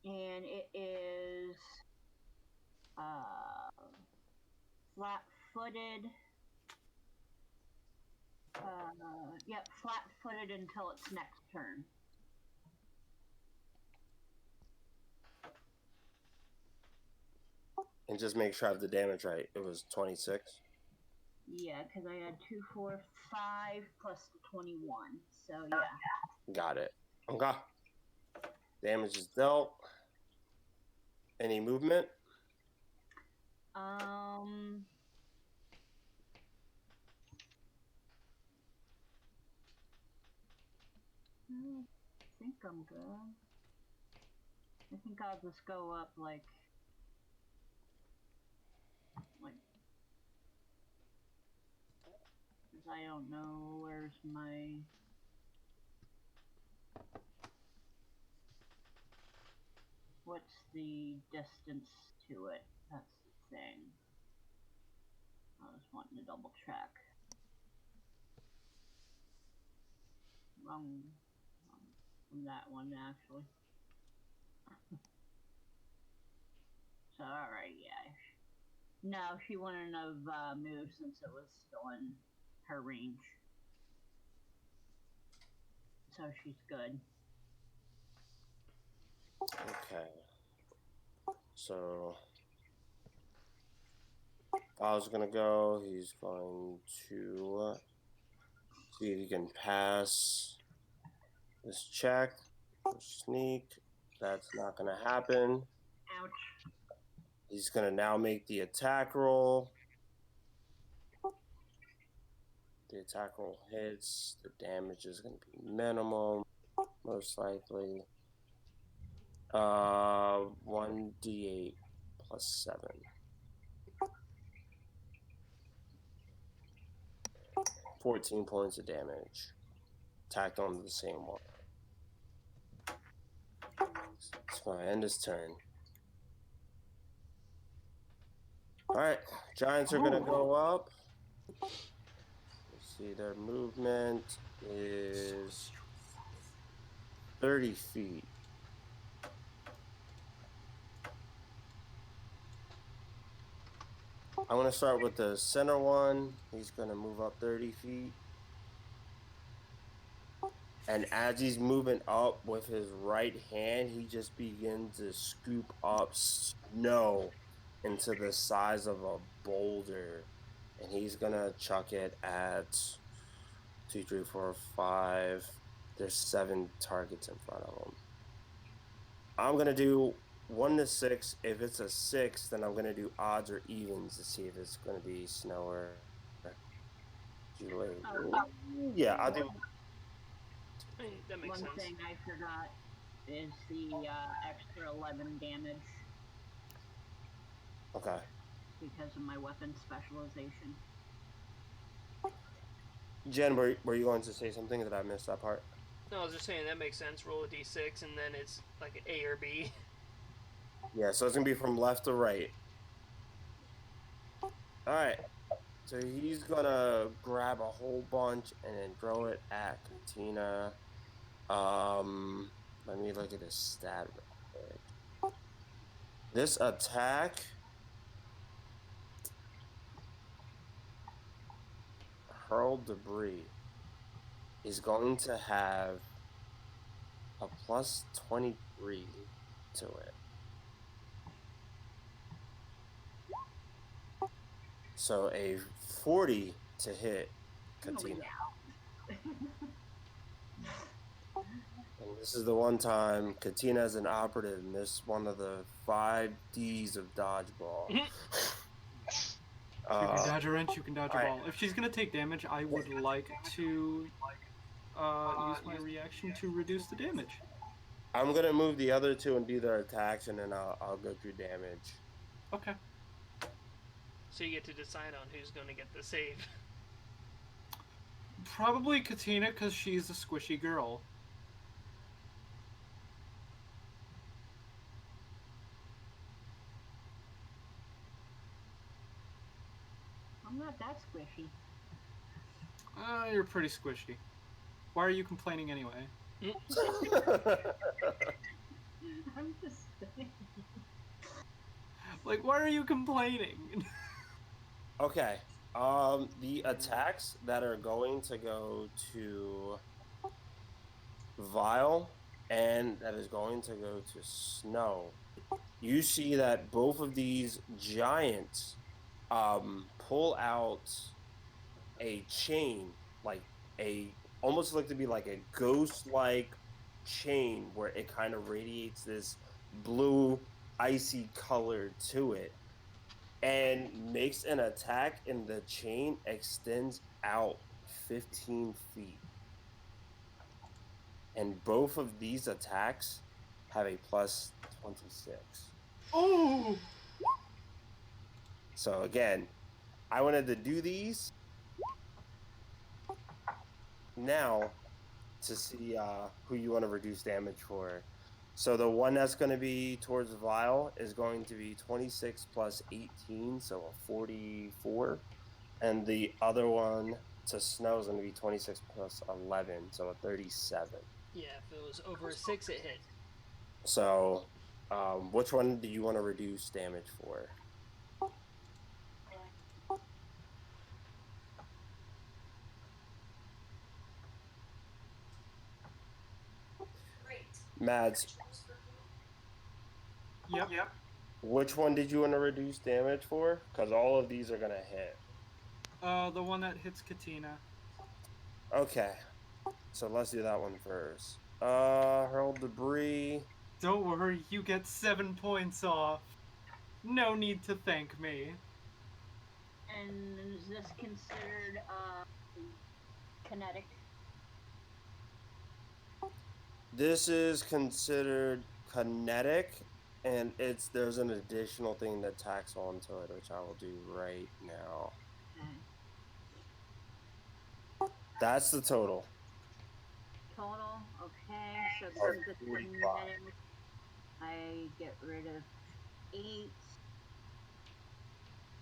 And it is flat-footed. Yep, flat-footed until its next turn. And just make sure I have the damage right. It was 26. Yeah, because I had 2, 4, 5 plus the 21. So yeah. Got it. Okay. Damage is dealt. Any movement? I think I'm good. I think I'll just go up like because I don't know where's my what's the distance to it. That's the thing. I was wanting to double check. Wrong from that one actually. So alright, yeah. No, she wouldn't have moved since it was still in her range. So she's good. Okay. So Bow's gonna go. He's going to see if he can pass this check. Sneak. That's not gonna happen. Ouch. He's gonna now make the attack roll. The attack roll hits. The damage is gonna be minimal, most likely. 1d8 plus 7. 14 points of damage. Tacked onto the same one. It's gonna end his turn. Alright, Giants are gonna go up. Let's see, their movement is 30 feet. I'm going to start with the center one. He's going to move up 30 feet. And as he's moving up with his right hand, he just begins to scoop up snow into the size of a boulder. And he's going to chuck it at 2, 3, 4, 5. There's 7 targets in front of him. I'm going to do 1 to 6. If it's a 6, then I'm going to do odds or evens to see if it's going to be snow or Julie. Yeah, I'll do. I mean, that makes One sense. thing I forgot is the extra 11 damage Okay. because of my weapon specialization. Jen, were you going to say something that I missed that part? No, I was just saying that makes sense. Roll a d6 and then it's like an A or B. Yeah, so it's going to be from left to right. All right. So he's going to grab a whole bunch and then throw it at Katina. Let me look at his stat real quick. This attack hurl debris is going to have a plus 23 to it. So a 40 to hit Katina. And this is the one time Katina as an operative missed one of the 5 Ds of dodgeball. You can dodge a wrench, you can dodge a ball. If she's gonna take damage, I would like to use my reaction to reduce the damage. I'm gonna move the other 2 and do their attacks, and then I'll go through damage. Okay. So you get to decide on who's going to get the save. Probably Katina, because she's a squishy girl. I'm not that squishy. You're pretty squishy. Why are you complaining anyway? I'm just saying. Like, why are you complaining? Okay. The attacks that are going to go to Vile and that is going to go to Snow. You see that both of these giants pull out a chain, like almost look to be like a ghost-like chain where it kind of radiates this blue icy color to it and makes an attack, and the chain extends out 15 feet. And both of these attacks have a plus 26. Oh! So again, I wanted to do these now to see who you want to reduce damage for. So the one that's going to be towards Vile is going to be 26 plus 18, so a 44. And the other one to Snow is going to be 26 plus 11, so a 37. Yeah, if it was over a 6, it hit. So which one do you want to reduce damage for? Mads, Yep. which one did you want to reduce damage for? Because all of these are going to hit. The one that hits Katina. Okay. So let's do that one first. Hurl debris. Don't worry, you get 7 points off. No need to thank me. And is this considered kinetic? This is considered kinetic, and there's an additional thing that tacks onto it, which I will do right now. That's the total. Total? Okay, so Or this is the 45. kinetic. I get rid of 8.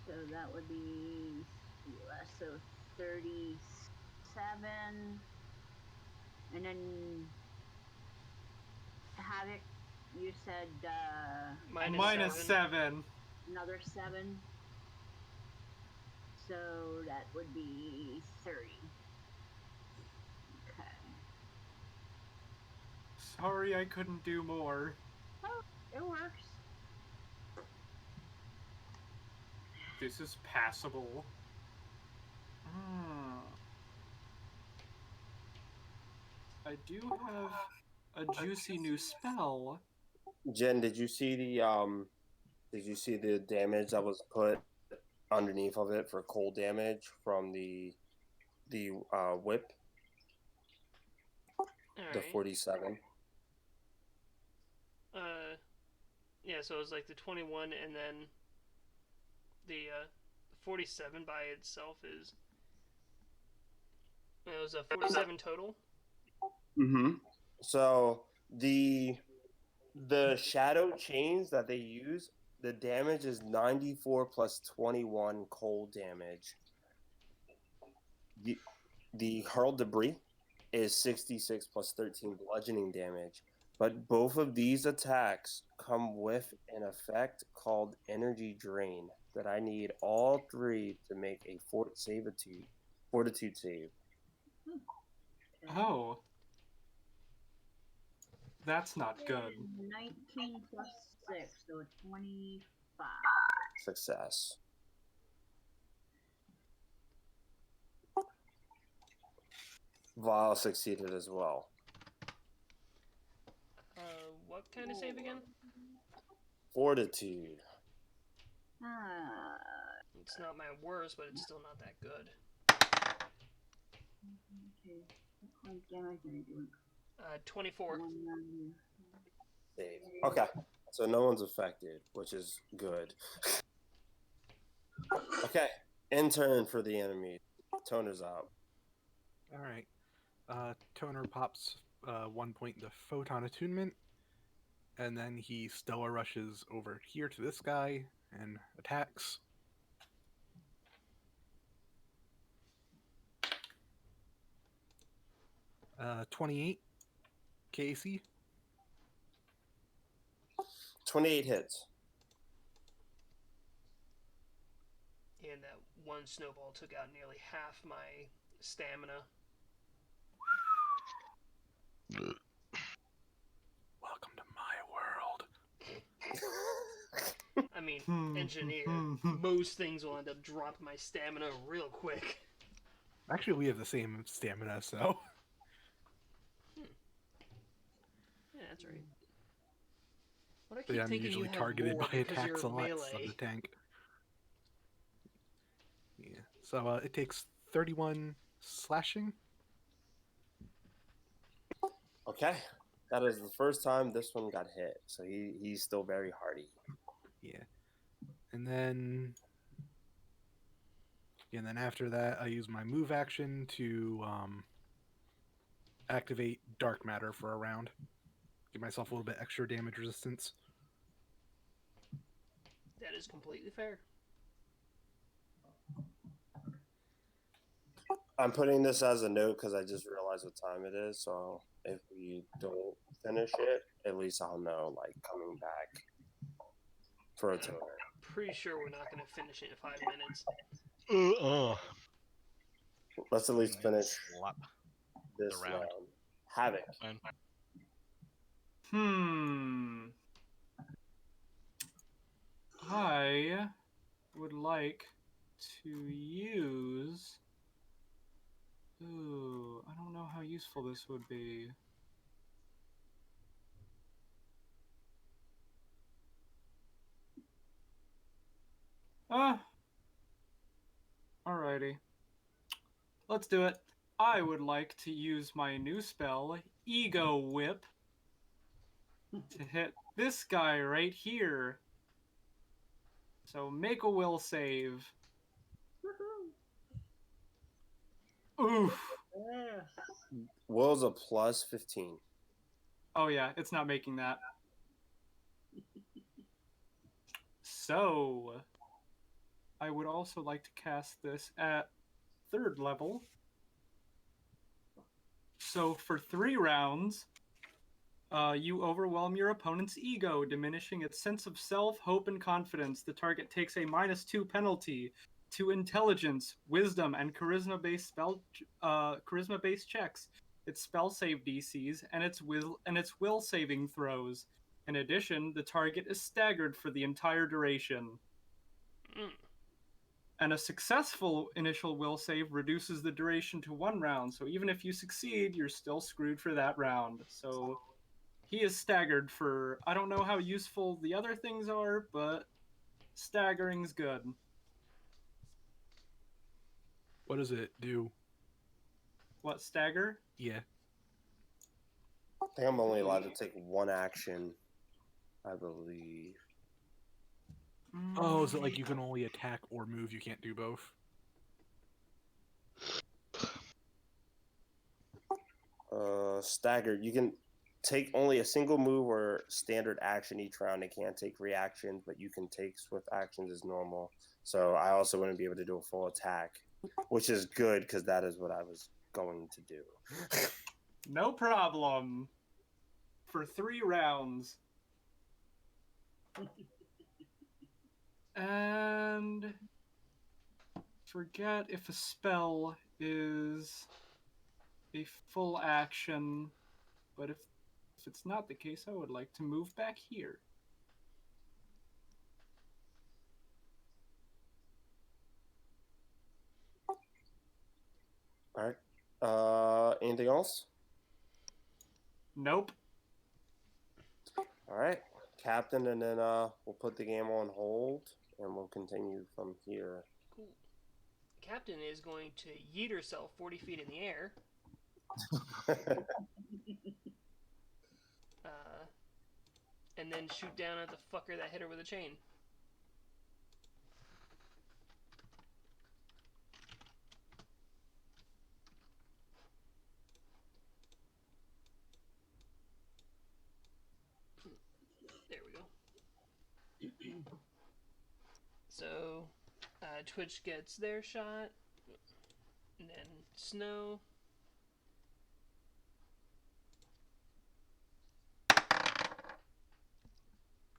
So that would be less, so 37. And then Havoc, you said Minus 7. another 7. So that would be 30. Okay. Sorry I couldn't do more. Oh, it works. This is passable. I do have a juicy new spell. Jen, did you see the damage that was put underneath of it for cold damage from the whip? All The right. 47. Yeah. So it was like the 21, and then the 47 by itself is. It was a 47 total. Mm-hmm. So the shadow chains that they use, the damage is 94 plus 21 cold damage. The hurled debris is 66 plus 13 bludgeoning damage. But both of these attacks come with an effect called Energy Drain that I need all three to make a fortitude save. Oh. That's not good. 19 plus 6, so 25. Success. Val succeeded as well. What kind of save again? Fortitude. It's not my worst, but it's still not that good. Okay. What damage are you doing? 24. Save. Okay. So no one's affected, which is good. Okay. Intern for the enemy. Toner's out. All right. Toner pops 1 point into photon attunement, and then he Stella rushes over here to this guy and attacks. 28 KC. 28 hits. And that one snowball took out nearly half my stamina. Welcome to my world. I mean, engineer. Most things will end up dropping my stamina real quick. Actually, we have the same stamina, so. Yeah, that's right. What I keep Yeah, I'm thinking usually you have targeted more by because attacks a you're lot. melee. I'm the tank. Yeah. So it takes 31 slashing. Okay. That is the first time this one got hit, so he's still very hardy. Yeah. And then after that, I use my move action to activate dark matter for a round. Give myself a little bit extra damage resistance. That is completely fair. I'm putting this as a note because I just realized what time it is. So if we don't finish it, at least I'll know, like, coming back for a toner. Pretty sure we're not going to finish it in 5 minutes. Let's at least finish this the round. Havoc. I would like to use... Ooh, I don't know how useful this would be. Alrighty. Let's do it. I would like to use my new spell, Ego Whip, to hit this guy right here. So make a will save. Oof. Will's a plus 15. Oh yeah, it's not making that. So, I would also like to cast this at 3rd level. So for 3 rounds, you overwhelm your opponent's ego, diminishing its sense of self, hope, and confidence. The target takes a -2 penalty. to intelligence, wisdom, and charisma-based checks, its spell save DCs, and its will saving throws. In addition, the target is staggered for the entire duration. Mm. And a successful initial will save reduces the duration to 1 round, so even if you succeed, you're still screwed for that round. So he is staggered for, I don't know how useful the other things are, but staggering's good. What does it do? What, stagger? Yeah. I think I'm only allowed to take one action, I believe. Oh, is it like you can only attack or move? You can't do both? Staggered. You can take only a single move or standard action each round. It can't take reactions, but you can take swift actions as normal. So I also wouldn't be able to do a full attack, which is good because that is what I was going to do. No problem. For 3 rounds. And forget if a spell is a full action, but if it's not the case, I would like to move back here. All right. Anything else? Nope. All right, Captain, and then we'll put the game on hold and we'll continue from here. Cool. Captain is going to yeet herself 40 feet in the air. And then shoot down at the fucker that hit her with a chain. There we go. So, Twitch gets their shot, and then Snow.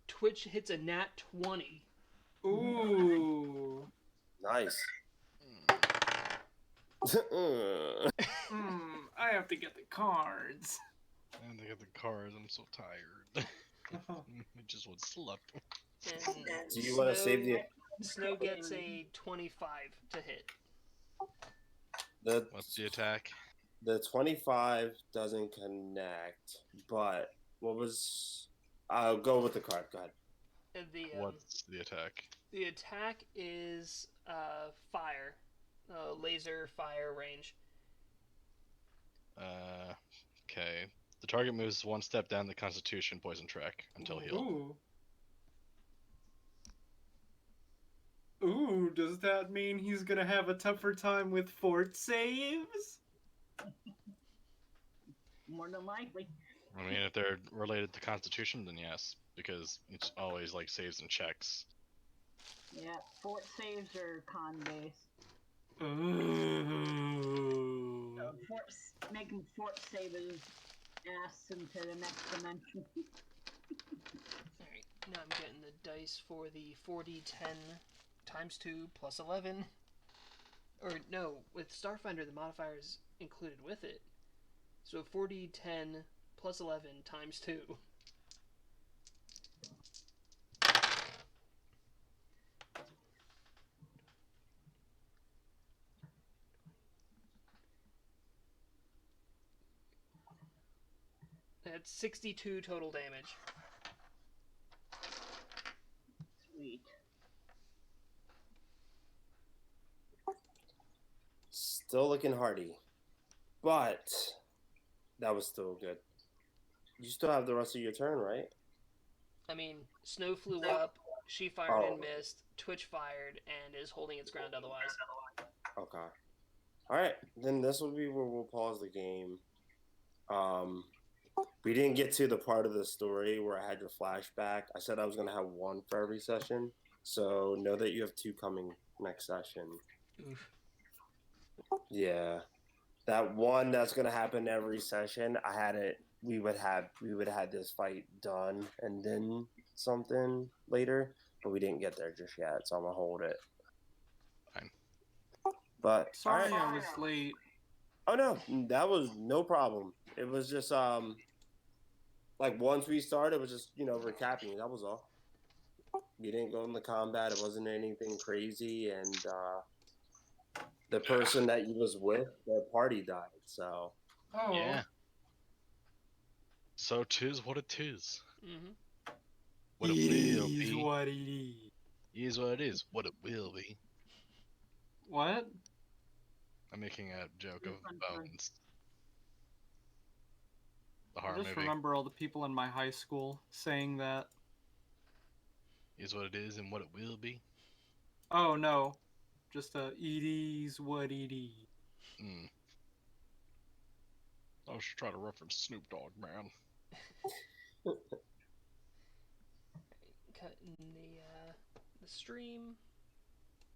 Twitch hits a nat 20. Ooh. Nice. I have to get the cards. And I got the cards. I'm so tired. I just want to sleep. And Do you want to save the? Snow gets a 25 to hit. What's the attack? The 25 doesn't connect, but what was? I'll go with the card. Go ahead. What's the attack? The attack is fire, laser fire range. Okay. The target moves 1 step down the Constitution poison track until healed. Ooh, does that mean he's gonna have a tougher time with fort saves? More than likely. I mean, if they're related to Constitution, then yes, because it's always like saves and checks. Yeah, fort saves are con based. Ooh. So making fort saves ass into the next dimension. Alright, now I'm getting the dice for the 4d10 times 2 plus 11. Or no, with Starfinder the modifier is included with it. So 4d10 plus 11 times 2. That's 62 total damage. Sweet. Still looking hardy, but that was still good. You still have the rest of your turn, right? I mean, Snow flew up, she fired and missed, Twitch fired, and is holding its ground otherwise. Okay. Alright, then this will be where we'll pause the game. We didn't get to the part of the story where I had your flashback. I said I was going to have 1 for every session, so know that you have 2 coming next session. Oof. Yeah. That 1 that's going to happen every session, I had it. We would have this fight done and then something later, but we didn't get there just yet, so I'm going to hold it. Fine. But Sorry all right. I was late. Oh no, that was no problem. It was just like once we started, it was just recapping. That was all. We didn't go into combat. It wasn't anything crazy, and the person that you was with, their party died. So Oh. Yeah. So 'tis what it is. Mm-hmm. What it will Is be what it is. is what it is. What it will be. What? I'm making a joke of Fun. Bones. The I horror just movie. remember all the people in my high school saying that. Is what it is and what it will be. Oh no, just it is what it is. Mm. I was trying to reference Snoop Dogg, man. Cutting the stream.